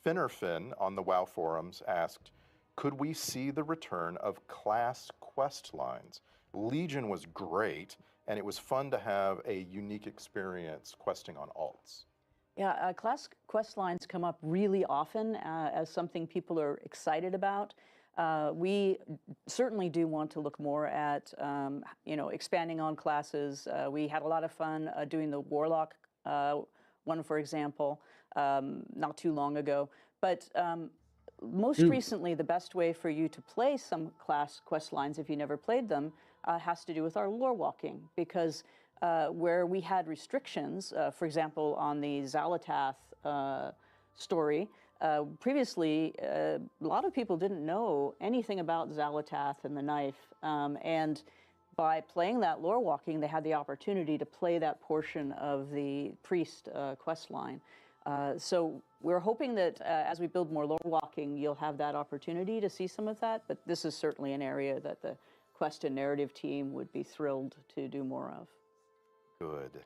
Finnerfin on the WoW forums asked, "Could we see the return of class quest lines? Legion was great, and it was fun to have a unique experience questing on alts." Yeah, class quest lines come up really often as something people are excited about. We certainly do want to look more at, expanding on classes. We had a lot of fun doing the Warlock one, for example, not too long ago. But most recently, the best way for you to play some class quest lines, if you never played them, has to do with our lore walking. Because where we had restrictions, for example, on the Zalatath story, previously, a lot of people didn't know anything about Zalatath and the knife. And by playing that lore walking, they had the opportunity to play that portion of the priest quest line. So we're hoping that as we build more lore walking, you'll have that opportunity to see some of that. But this is certainly an area that the quest and narrative team would be thrilled to do more of. Good.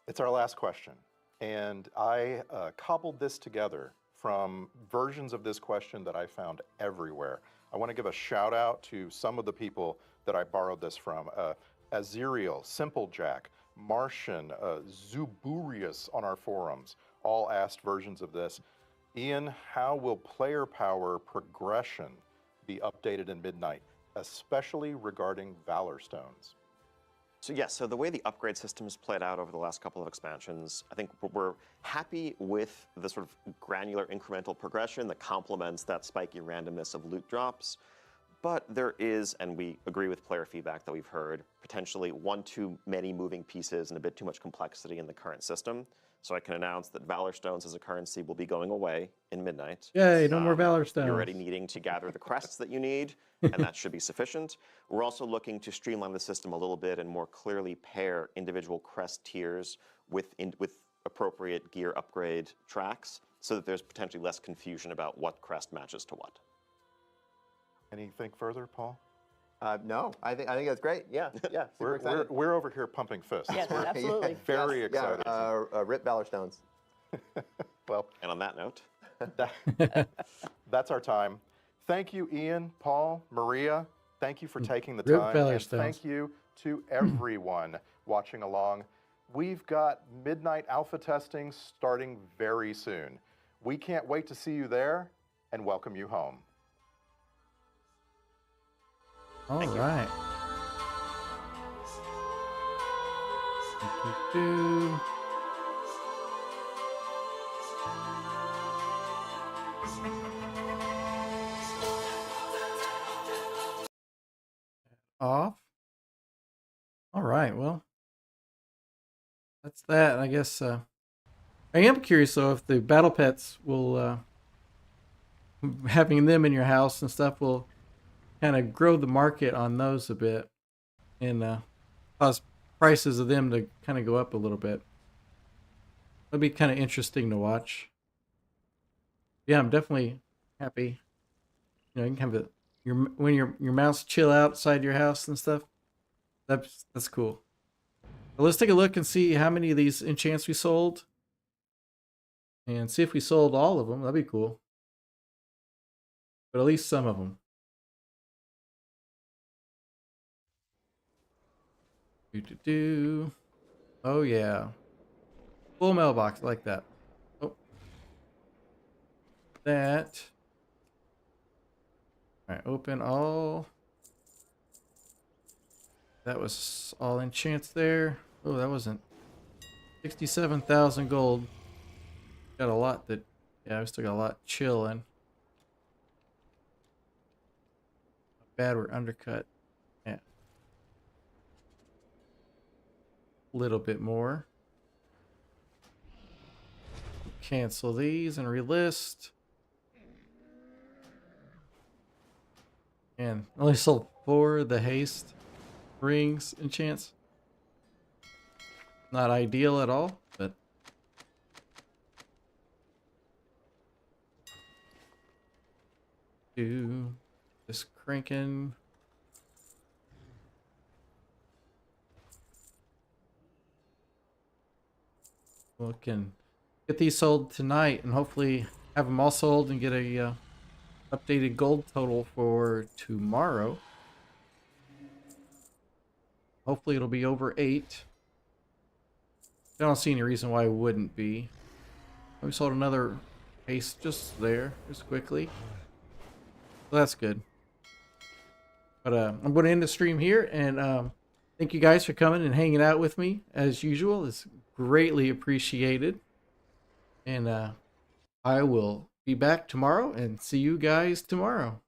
It's our last question. And I cobbled this together from versions of this question that I found everywhere. I want to give a shout out to some of the people that I borrowed this from. Aziriel, Simplejack, Martian, Zuburius on our forums, all asked versions of this. Ian, how will player power progression be updated in Midnight, especially regarding Valor Stones? So yes, so the way the upgrade system's played out over the last couple of expansions, I think we're happy with the sort of granular incremental progression that complements that spiky randomness of loot drops. But there is, and we agree with player feedback that we've heard, potentially one too many moving pieces and a bit too much complexity in the current system. So I can announce that Valor Stones as a currency will be going away in Midnight. Yay, no more Valor Stones. You're already needing to gather the crests that you need, and that should be sufficient. We're also looking to streamline the system a little bit and more clearly pair individual crest tiers with appropriate gear upgrade tracks so that there's potentially less confusion about what crest matches to what. Anything further, Paul? No, I think that's great. Yeah, yeah. Super excited. We're over here pumping fists. Yes, We're absolutely. very excited. Yeah, rip Valor Stones. Well, And on that note, that's our time. Thank you, Ian, Paul, Maria. Thank you for taking the Rip time. Valor And Stones. thank you to everyone watching along. We've got Midnight Alpha testing starting very soon. We can't wait to see you there and welcome you home. All right. Do-do-do. Off. All right, well, that's that. I guess I am curious though if the battle pets will having them in your house and stuff will kind of grow the market on those a bit and cause prices of them to kind of go up a little bit. It'll be kind of interesting to watch. Yeah, I'm definitely happy. You know, you can have when your mouse chill outside your house and stuff. That's cool. But let's take a look and see how many of these enchants we sold, and see if we sold all of them. That'd be cool. But at least some of them. Do. Oh yeah. Full mailbox like that. Oh. That. Alright, open all. That was all enchants there. Oh, that wasn't 67,000 gold. Got a lot that, yeah, we still got a lot chilling. Not bad, we're undercut. Yeah. A little bit more. Cancel these and relist. And only sold 4 of the haste rings enchants. Not ideal at all, but do just cranking. We can get these sold tonight and hopefully have them all sold and get a updated gold total for tomorrow. Hopefully it'll be over 8. I don't see any reason why it wouldn't be. We sold another ace just there, just quickly. So that's good. But I'm going to end the stream here, and thank you guys for coming and hanging out with me as usual. It's greatly appreciated. And I will be back tomorrow and see you guys tomorrow.